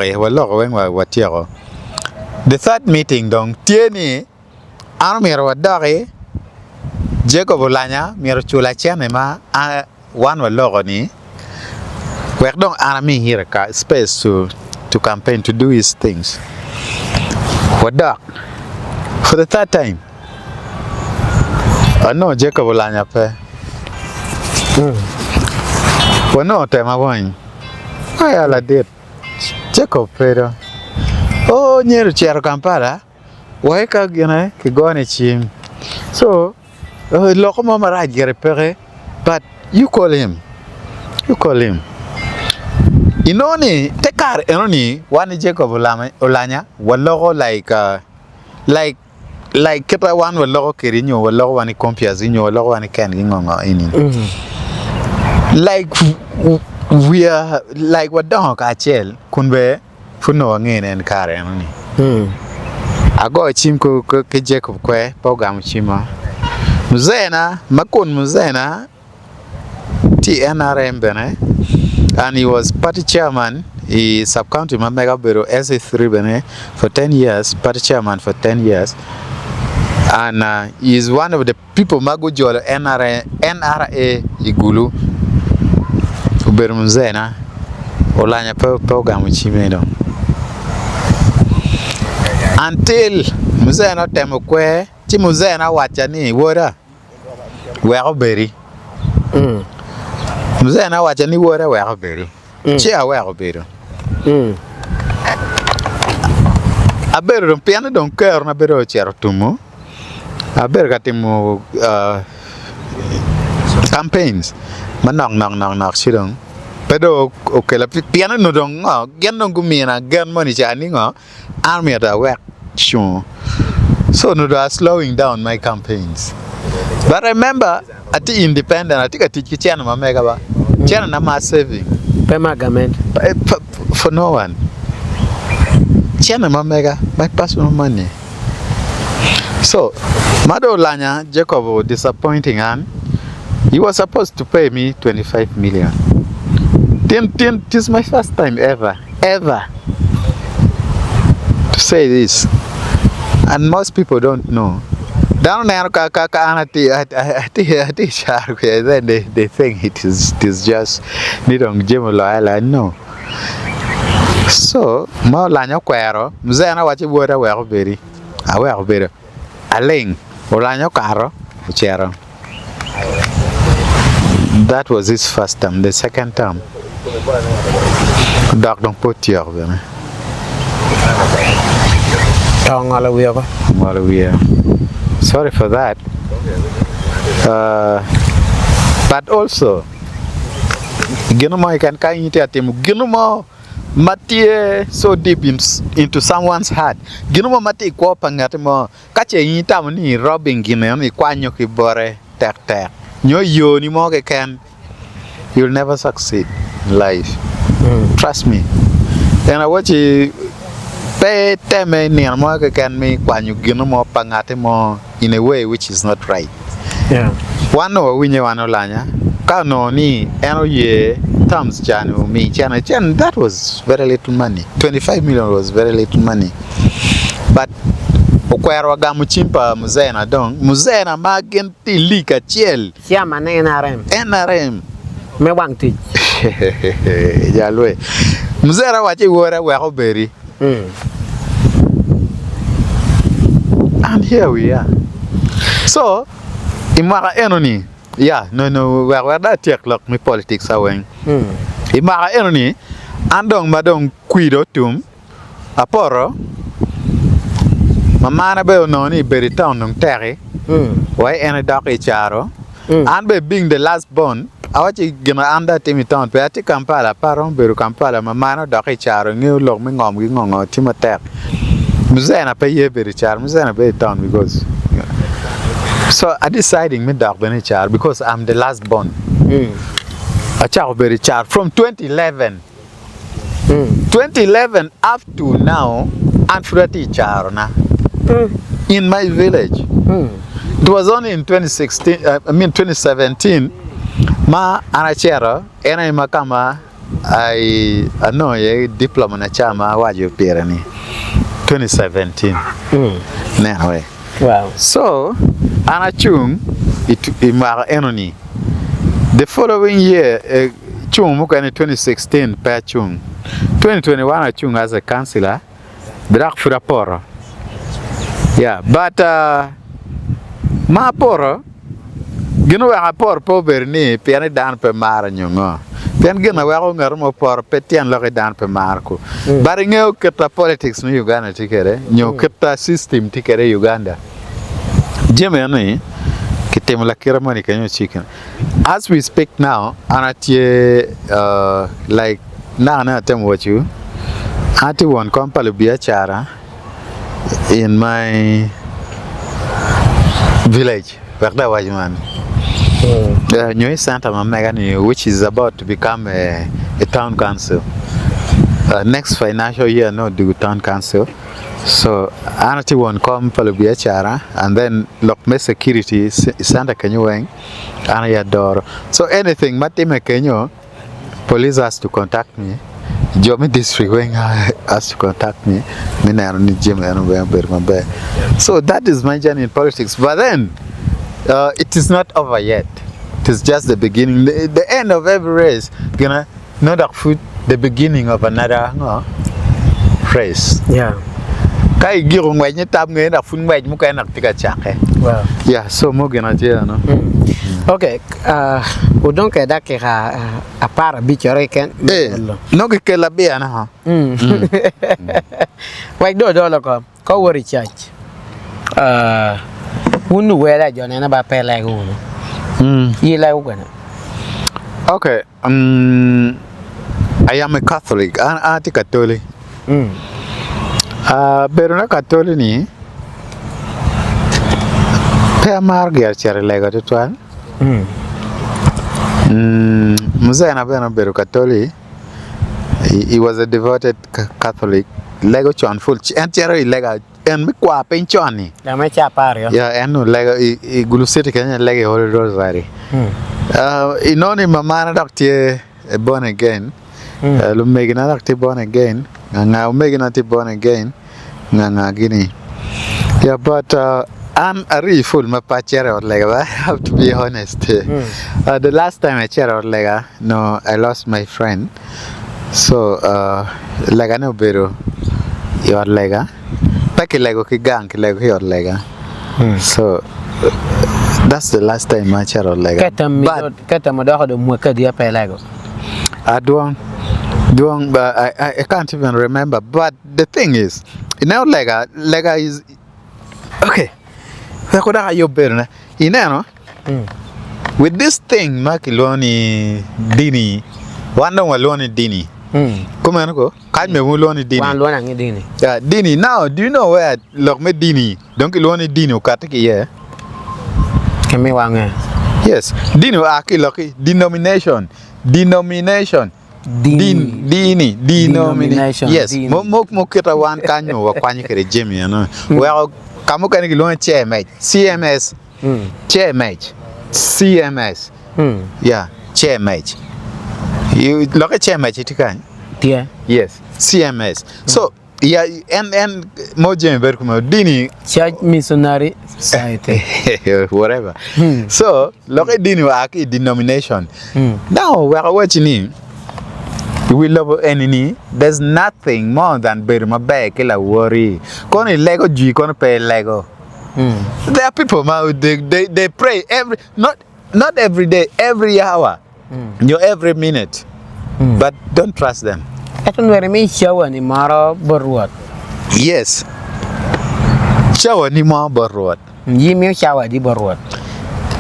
G: wen wa tiero. The third meeting dong tieni armero wa dog Jacob Olanya miro chula chane ma one wa logo ni we don't army here space to campaign to do his things. What that? For the third time. I know Jacob Olanya pe. Bueno, tema wine. Ay, la did. Jacob pero. Oh, near Cher Kampala. Why kagina ke gone chim. So, loko mama right get repere, but you call him. You call him. Inoni tekar enoni one Jacob Olanya walogo like kita one walogo kirinyo walogo one compiazinho walogo one ken ngongo ini. Like we are like what don't kachel kunbe funo ngene en kare enoni. Ago chim ko ke Jacob kwe program chima. Muzena makun muzena TNRM bene. And he was party chairman, he sub-county Mega Bureau SA3 Bene for 10 years, party chairman for 10 years. And he is one of the people Magu Jolo NRA Igulu Uberu Muzena Olanya program Chimeno. Until Muzena Temokwe, Chimuzena Wachani, Wora Weroberi. Mzee na wacha ni wore wa beri. Chia wa beri. Aber piano don cœur na bero chero tumo. Aber gatimo campaigns. Manong shirong. Pero okay la piano no don gen no gumina gen money chani ngo army at work show. So no are slowing down my campaigns. But remember, at the independent, I think I teach you my mega ba. Channel na ma saving.
F: Permanent.
G: For no one. Channel my mega, my personal money. So, Mado Lanya, Jacob was disappointing and he was supposed to pay me 25 million. This is my first time ever to say this. And most people don't know. Down there, then they think it is just nidong jemolo island. No. So, more like Okwera, Mzana wachi water well very. I will better. A ling, Olanyo Caro, Chero. That was his first term. The second term, Doc don't put you over there. Sorry for that. But also, Ginuma can kind of him. Ginuma Matie so deep into someone's heart. Ginuma Mati Quapangatimo, Kache Yitamani, robbing Guinean, Quanyoki Bore, tak. No, you ni more can. You'll never succeed in life. Trust me. And I watch you. Pay teme ni amwa can me kwanyu gino mo pangate mo in a way which is not right.
F: Yeah.
G: One no winye wanolanya. Ka no ni eno ye terms chanu me chana chan that was very little money. 25 million was very little money. But Okwera gamu chimpa muzena dong muzena magenti lika chiel.
F: Siama na NRM. Me Wang ti.
G: Jalwe. Muzera wachi wora wa beri. And here we are. So, imara enoni, yeah, no, where that take look me politics away. Imara enoni, andong madong quido tum, aporo, mamana be noni beri town nung terry, why any dark charo, and be being the last born. I want you gonna under Timmy Town, but I take Kampala, Paron, Beru Kampala, Mamano, Docky Charo, new log me on Timotek. Muzena pay ye very char, Muzena pay town because. So I deciding me dog Benichar because I'm the last born. A child very char from 2011. 2011 up to now, and Freddy Charona in my village. It was only in 2017. Ma anachero ena makama I know a diploma na chama wajo pirani 2017. Anyway.
F: Wow.
G: So anachung it imara enoni. The following year chung muka in 2016 pa chung. 2021 achung as a councillor. Brak furaporo. Yeah, but ma poro Gino wa por po berni pian dan pe mar nyongo. Pian gina wa ko ngar mo por petian lo dan pe mar ko. Bari ngeo keta politics no Uganda tikere, nyo keta system tikere Uganda. Jeme ani kitem la kiramani kanyo chicken. As we speak now, anatie like na tem what you. Ati one company biachara in my village. Bakda Wajman. New Santa Mamagani, which is about to become a town council. Next financial year, no, do town council. So, Anati won't come for Biachara, and then Lokme Security, Santa Wang, Anayador. So, anything, Matime Kenyo, police has to contact me. Jomi District Wang has to contact me. So, that is my journey in politics. But then, it is not over yet. It is just the beginning. The end of every race, not food, the beginning of another race.
F: Yeah.
G: Kai giro ngwenye tab ngena fun ngwenye muka enak tika chake.
F: Wow.
G: Yeah, so mo gena je no.
F: Okay, udon ke da ke a para bichore ken.
G: No ke la bia na ha.
F: Wai do lo ko wori church. Unu wera jone na ba pele go no. Yi la go na.
G: Okay, I am a Catholic. Anti Catholic. Pero na Catholic ni pe mar ger chere lega to twan. Muzay na bena beru Catholic. He was a devoted Catholic. Lego chon full and chere lega en mi kwa penchoni.
F: La me cha pario.
G: Yeah, enu lega I gulusiti kanya lega holy rosary. Inoni mamana daktie born again. Lumegina daktie born again. Nga umegina ti born again. Nga gini. Yeah, but I'm a really full mapachere or lega. I have to be honest. The last time I chere or lega, no, I lost my friend. So lega no beru your lega. Paki lego ki gang ki lego your lega. So that's the last time I chere or lega.
F: Kata mo do muka dia pe lego.
G: But I can't even remember. But the thing is, now lega is okay. With this thing, Makiloni Dini, one alone Dini. Come on, go. Can't me Muloni Dini.
F: One lone Dini.
G: Yeah, Dini. Now, do you know where Lokme Dini? Don't you Loni Dino Kataki? Yeah.
F: Can me Wang?
G: Yes. Dino Aki Loki. Denomination. Denomination. Yes. Moketa one kanyo wa kwanye kere Jimmy, you know. Well, Kamukani Lone chair mate. CMS. Chair mate. CMS. Yeah, chair mate. You look at chair mate,
F: Yeah.
G: yes, CMS. So, yeah, and Mojem Berkumo, Dini.
F: Church Missionary Society.
G: Whatever. So, look at Dini Aki denomination. Now, we are watching him. We love any. There's nothing more than Berma Beck, la worry. Koni Lego G, koni pay Lego. There are people now, they pray not every day, every hour, every minute. But don't trust them.
F: I don't wear me shower ni maro borwat.
G: Yes. Shower ni more borwat.
F: Yimi shower di borwat.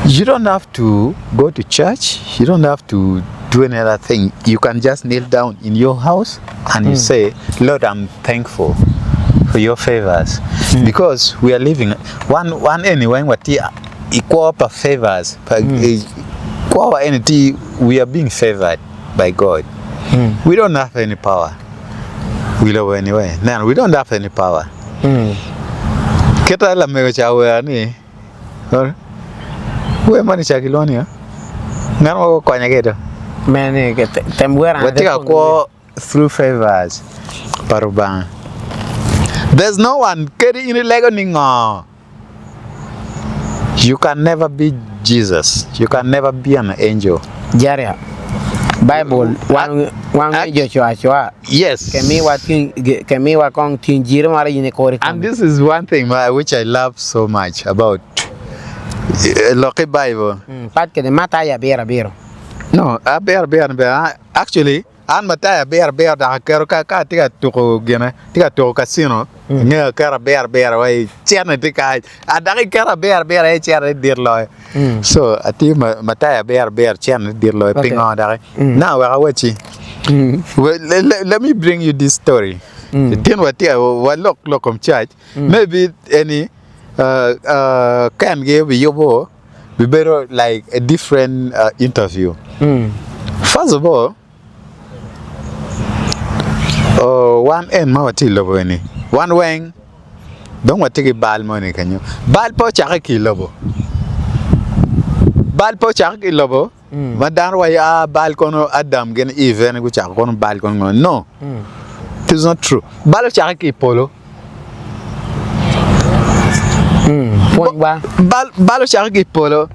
G: You don't have to go to church. You don't have to do any other thing. You can just kneel down in your house and you say, Lord, I'm thankful for your favors. Because we are living one anyway what equal favors. Equal entity, we are being favored by God. We don't have any power. We love anyway. Now we don't have any power. Kita la mego chawe ni. We mani chakiloni. Ngano kwa nyageta.
F: Many tembuera.
G: Watika kwa through favors. Parubang. There's no one carry in Lego ningo. You can never be Jesus. You can never be an angel.
F: Jahria. Bible Wang Joshua.
G: Yes.
F: Kemi wa kong tinjiro mara yine kori.
G: And this is one thing which I love so much about Lucky Bible.
F: Pat ke de mata ya bero.
G: No, a bear. Actually, an mata bear da kero ka tiga to gena tiga to casino. Nga kara bear way chena tika. Adaki kara bear ay chena dir loy. So ati mata bear chena dir loy pinga da. Now wa wachi. Well, let me bring you this story. Then what look church. Maybe any can give you we better like a different interview. First of all, one end mawati lobo ni. One Wang, don't want to take bal money can you? Bal po chaki lobo. Bal po chaki lobo. Madan waya bal kono Adam gen even which are kono bal kono. No. It is not true. Bal chaki polo. Balo chaki polo.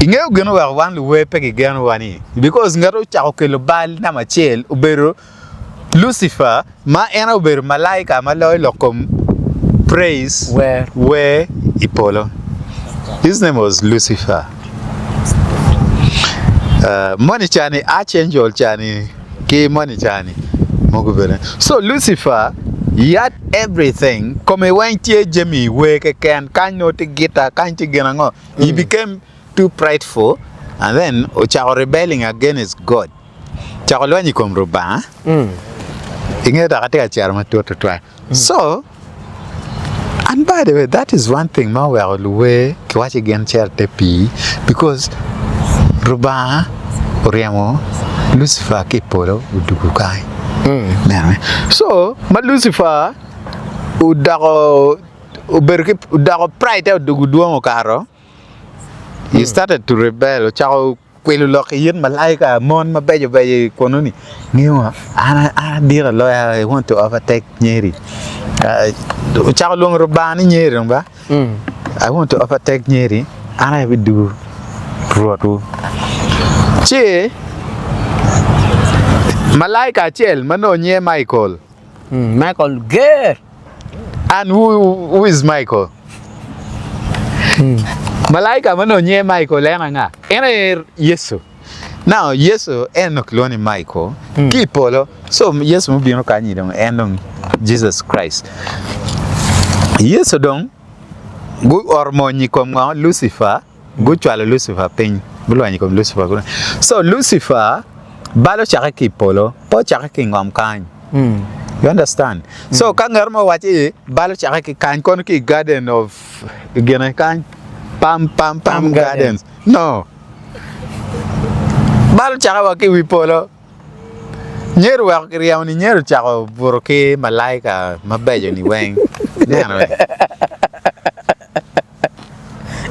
G: Inge gano wa wan we pegi gano wani because ngaro chako lo bal na machel ubero Lucifer ma ena ubero malaika ma lokom praise where Apollo. His name was Lucifer. Money chani archangel chani ke money chani mogubere. So Lucifer he had everything. Come when tie Jimmy we can no to guitar can to genango. He became too prideful and then Ochao rebelling against God. Chakolwani kom roba. Inge da kati charma to try. So and by the way, that is one thing ma we watch again chair tepi because roba oriamo Lucifer ke polo udukukai. So ma Lucifer udako pride uduguduo karo. He started to rebel. Chao kwelu lokiyin malaika mon mabejo bejo kononi. Niwa ana dira lawyer I want to overtake Nyeri. Chao long robani Nyeri ba. I want to overtake Nyeri. Ana will do rotu. Che malaika chel mano nye Michael.
F: Michael Gare.
G: And who is Michael? Malaika mano nye Michael nga. Ena Yesu. Now Yesu eno kloni Michael. Ki polo. So Yesu mo bino kanyi dong enong Jesus Christ. Yesu dong gu ormoni kom nga Lucifer. Gu chwala Lucifer pen. Bulwani kom Lucifer. So Lucifer balo chaka ki polo. Po chaka ki ngom kanyi. You understand? So kangarma wachi balo chaka ki kanyi kono ki garden of gena kanyi. Pam gardens. No. Balo chaka waki wipolo. Nyeru wakiriya ni nyeru chaka buroke malaika mabejo ni Wang. Nano.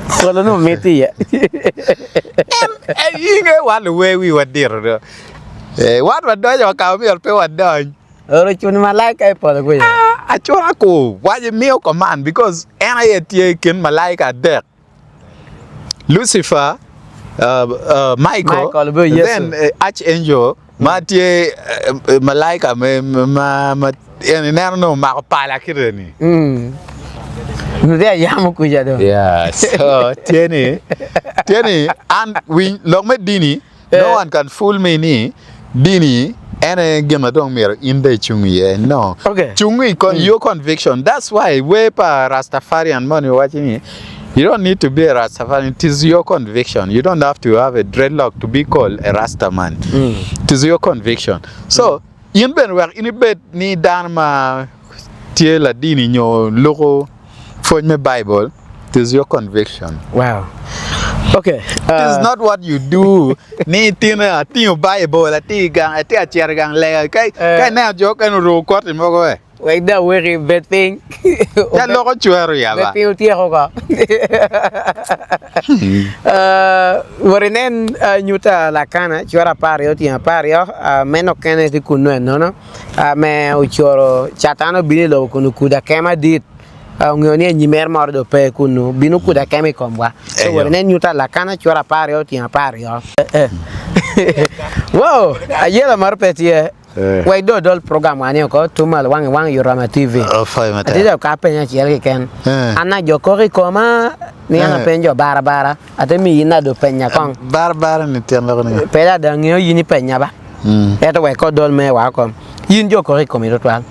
F: Solo no meti ya.
G: Inge one way we were there. What was doing your cow or pay what done?
F: Oro chuni malaika polo go ya.
G: Achora ko. Why you me command because ena ye ken malaika there. Lucifer, Michael then Archangel, Matthew, Malaika, no Makapala Kirani. Yeah, so Tieni, and we long met Dini, no one can fool me ni Dini. And again, I don't mirror in the Chungi. No,
F: okay.
G: Chungi, your conviction. That's why we pa Rastafarian money watching me. You don't need to be a Rastafarian. It is your conviction. You don't have to have a dreadlock to be called a Rastaman. It is your conviction. So, in Ben work in a bed ni dharma tiela dini nyo logo for me Bible. It is your conviction.
F: Wow. Okay.
G: It is not what you do. Ni tina tin Bible la ti gang ati a chair gang le kai na joke and ro kot mo go.
F: Wait, that very bad thing.
G: Ya logo chuero ya ba.
F: Bad thing utia ko ka. Warinen nyuta la kana chuara pario tia pario meno kene di kuno no me uchoro chatano bini lo kunu kuda kema dit ngoni nyimer mordo pe kunu binu kuda kemi komwa so warinen nyuta la kana chuara pario tia pario wow ayela marpetie Why do program wani ko tumal Wang Yorama TV.
G: Oh, fine,
F: Ati ka penya chiel ken. Ana jokori koma ni ana penjo bara ate mi ina do penya kon
G: Bara ni tiendo ni.
F: peda da ngio yini penya ba eto we ko dol me wa ko yin jo ko ko mi to twal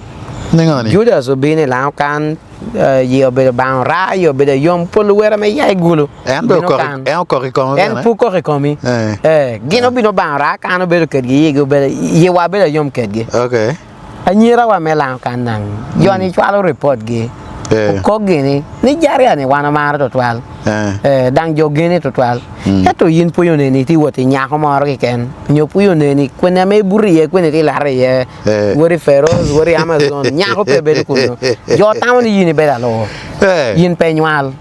G: Ningani.
F: juda so bini la kan yo be ban ra yo be yom pol wera me yai gulu
G: En ko ko
F: en pu ko ko mi gino bino ban ra kan be ke gi go be ye wa be yom ke gi
G: Okay.
F: anyira wa me la kan nan yo ni twalo report gi ko gini ni Jahria ni wana mar to twal dang jo gini to twal eto yin puyo ne ni ti wote nya ko mor ki ken nyo puyo ne ni kwena me buriye kwena ti lare ye wori feroz wori amazon nya ko pe be ko jo tamoni yin be da lo yin pe nywal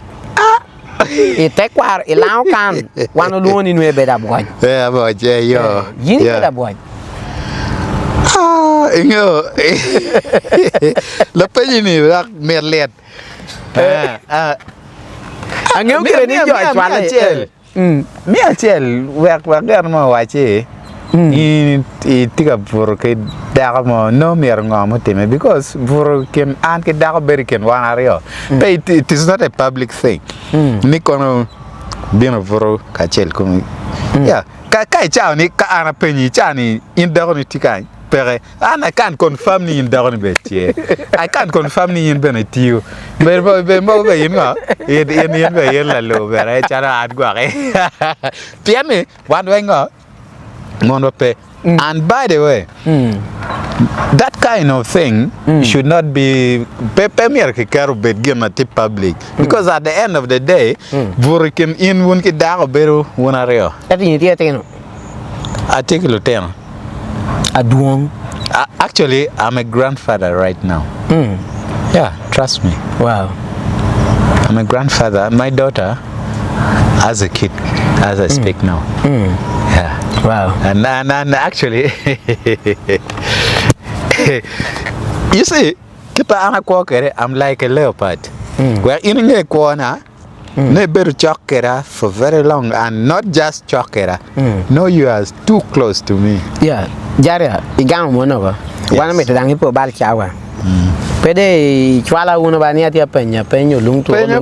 F: e te kwar e law kan wana luoni no e be da boy
G: Boy, yo.
F: yin be da boy
G: Ingo. La penyi ni rak merlet.
F: angeu kire ni jo twal
G: Mi achel wek gar mo wache. I tiga bur ke daga mo no mer ngam teme because bur ken an ke daga beriken wan ario. But it is not a public thing. Ni kono bino bur ka chel kum. Yeah. Kai chao ni ka ana penyi chani in daga ni tikai. And I can't confirm ni in down betie. I can't confirm ni in benetio. But you know, in la low, very chara ad guare. Piane, one way go, monope. And by the way, that kind of thing should not be premier kikaru begin at the public because at the end of the day, Burikin in Wunki Dago Beru Wunario. I take a lieutenant.
F: Aduong.
G: Actually, I'm a grandfather right now. Yeah, trust me.
F: Wow.
G: I'm a grandfather. My daughter has a kid as I speak now. Yeah.
F: Wow.
G: And actually, you see, I'm like a leopard. We're in a corner. Never chokera for very long and not just chokera. No, you are too close to me.
F: Yeah, Jahria, igang mo no ba? Wana me tadang ipo bal chawa. Pede chwala uno ba niya tiya penyo lung tu.
G: Penya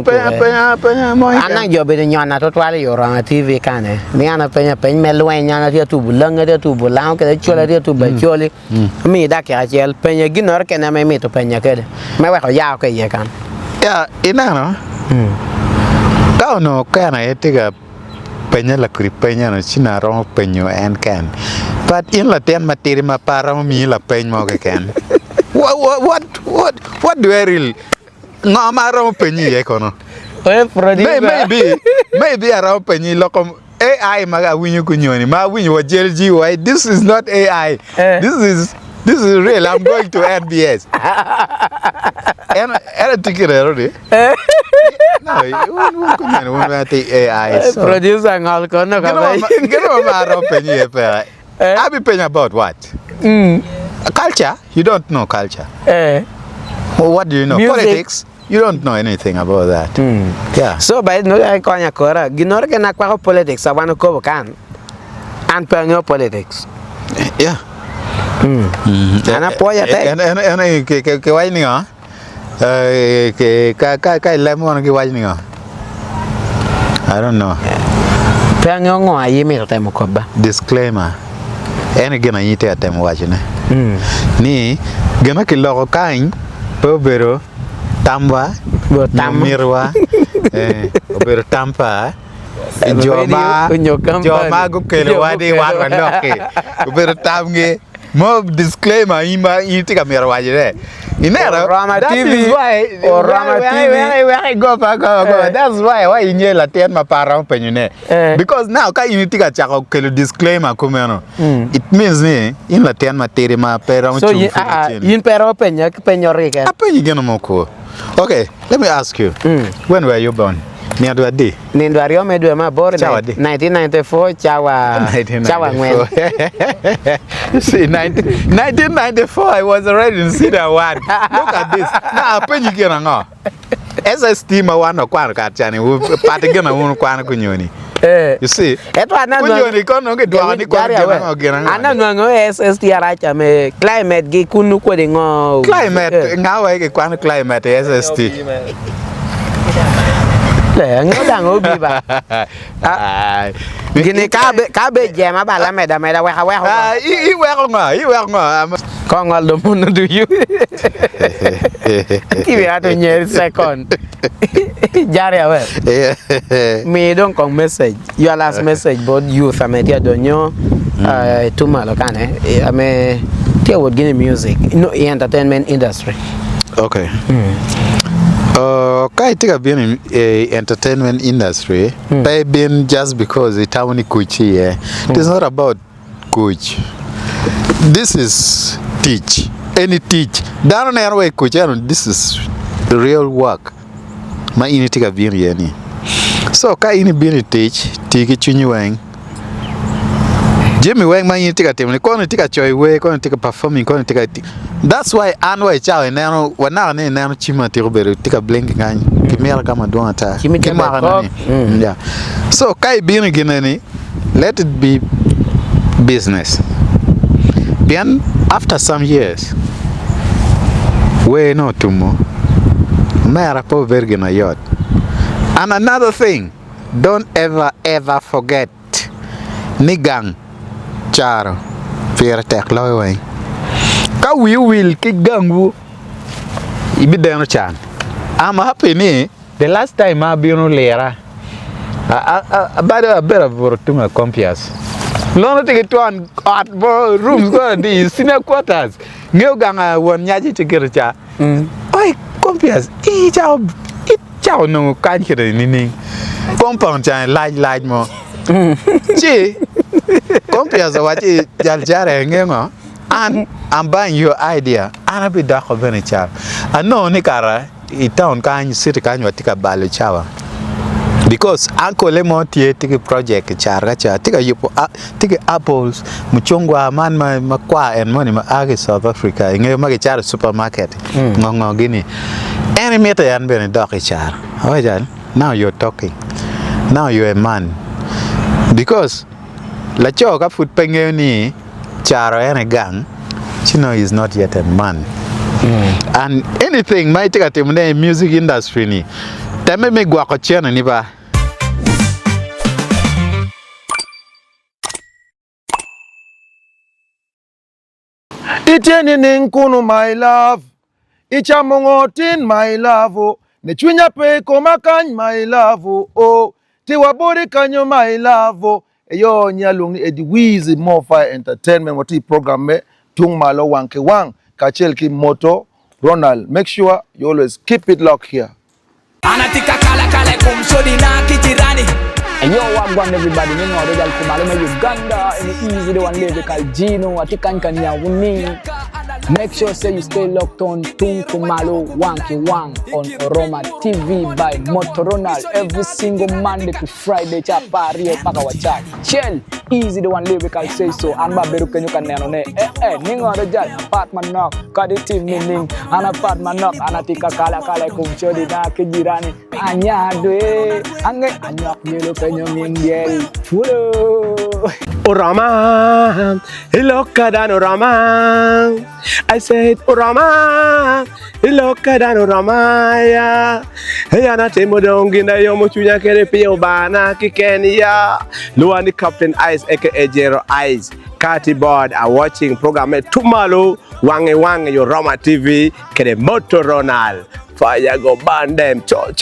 G: mo.
F: Anang jo be nyona to twala yo ranga TV kane. Ni ana penya me luen nyana tiya tu bulanga tiya tu bulang ke chola tiya tu bacholi. Mi da ke achel penya ginor ke na me mi to penya ke. Me wa ko yaw ke ye kan.
G: Yeah, ina no. Kau no kana etiga penya la kuri penya no china ro penyo en kan. But in la ten materi ma para mi la peny mo ke kan. What do I really ngama ro penyi e kono. Maybe around penyi lokom AI maga winyu kunyoni ma winyu wa jelji why this is not AI. This is real. I'm going to NBS. And ticket already. No, you won't take AI.
F: Producer ngal kono ka.
G: Get over penny. I be paying about what? Culture? You don't know culture. Well, what do you know?
F: Music.
G: Politics? You don't know anything about that. Yeah.
F: So by no ay konya kora, ginor ke na kwa politics awano ko kan. An penyo politics.
G: Yeah.
F: Ana poya te.
G: And ke wai ni nga. Ka lemon ke wai ni nga. I don't know.
F: Penyo ngo ayi mi to mo koba.
G: Disclaimer. Ene gena yite atem wachine. Ni gena ki loko kain pobero tamba mirwa obero tampa joma go kele wadi wan wanoke obero tamge mo disclaimer ima yite kamera wajire inero
F: Rama TV
G: is why
F: or Rama TV
G: where go that's why inye la ten ma para penyune because now ka yite ka chako kele disclaimer kumeno it means ni in la ten ma tere ma pera
F: so yin pero penyo rike
G: apenyi gena moko. Okay, let me ask you. When were you born? Ni adu adi.
F: Ni ndwario medwe ma bor 1994 chawa ngwen.
G: You see 1994 I was already in Cedar one. Look at this. Now apenyi gena ngo. SST ma wano kwano ka chani pati gena unu kwano kunyoni. You see?
F: Eto
G: kunyoni kono ke dwa ni kwano gena ngo.
F: Ana ngo SST aracha me climate gi kunu ko de ngo.
G: Climate ngawe ke kwano climate SST.
F: Le ngodang obi ba. Gini ka be jema ba la meda we ha.
G: I work nga.
F: Kongal do mun do you. Tibi ato nyer second. Jahria we. Me don't come message. Your last message about youth ametia donyo Tungmalo kane. Ame tia would give music. No entertainment industry.
G: Okay. Kai tika been in entertainment industry. They been just because it only kuchi. It is not about coach. This is teach. Any teach. Down there way coach. This is the real work. Ma ini tika been yani. So kai ini been teach. Tiki chunyi Wang. Jimmy Wang ma ini tika temne. Kono tika choi way. Kono tika performing. Kono tika. That's why anwa chao neno wana ne neno chima tirobere tika blink ngani kimela kama duata kimara nani yeah. So kai bini ginani, let it be business. Then after some years we no tumo mera po vergina yot. And another thing, don't ever forget nigang charo fira tek loy. Ka we will kick gangu ibi deno chan. I'm happy ni the last time I been lera about a better for tunga compias. Lono take to an art rooms go the senior quarters. Ngeu ganga won nyaji tikircha. Oi compias I chao no kanchire ni compound chan large mo. Chi compias wachi jaljare ngengo. And I'm buying your idea. And I'll be dark of any child. I know Nikara, town can sit a kind of take a balo chawa. Because Uncle Lemon take a project, Characha, take apples, Muchungwa, man, my Makwa, and money, my South Africa, in a Magichar supermarket, Mongo Guinea. Any meter and been a dog char. Now you're talking. Now you're a man. Because La Choka foot pengeni. Charo and a gang, Chino is not yet a man. And anything might take a team in music industry ni. Teme me guako chena ni ba.
E: Iteni ninkunu my love. Ichamongotin my love. Nechwinya pe komakany my love. Oh, tiwaburi kanyo my love. Yo nyalung ni edi wizi Mofa Entertainment wati program me Tungmalo Wang kachel ki moto Ronald. Make sure you always keep it locked here.
C: Anatika kala kumsodi na kijirani.
D: And yo, Wang everybody, you know, Royal Kumalo, Uganda, and easy the one lyrical Gino, Atikanka Wuni. Make sure say you stay locked on Tungmalo Wang on Oroma TV by Motorola every single Monday to Friday. Chapa Rio Pakawacha. Chill, easy the one lyrical say so. And Baberu can you can name Ningo Royal apartment knock, Kaditi meaning, an apartment knock, Anatika kala kumsodi na kijirani. Anya dwe, anya yellow
A: Orama, Ilokadan Orama. I said Orama, Ilokadan Orama ya. Yana temodongina yomuchunya kerepio bana kikenia. Luani Captain Ice aka Jero Ice. Kati Board are watching program Tungmalo Wang your Roma TV kere Motorola. Fire go ban them cho.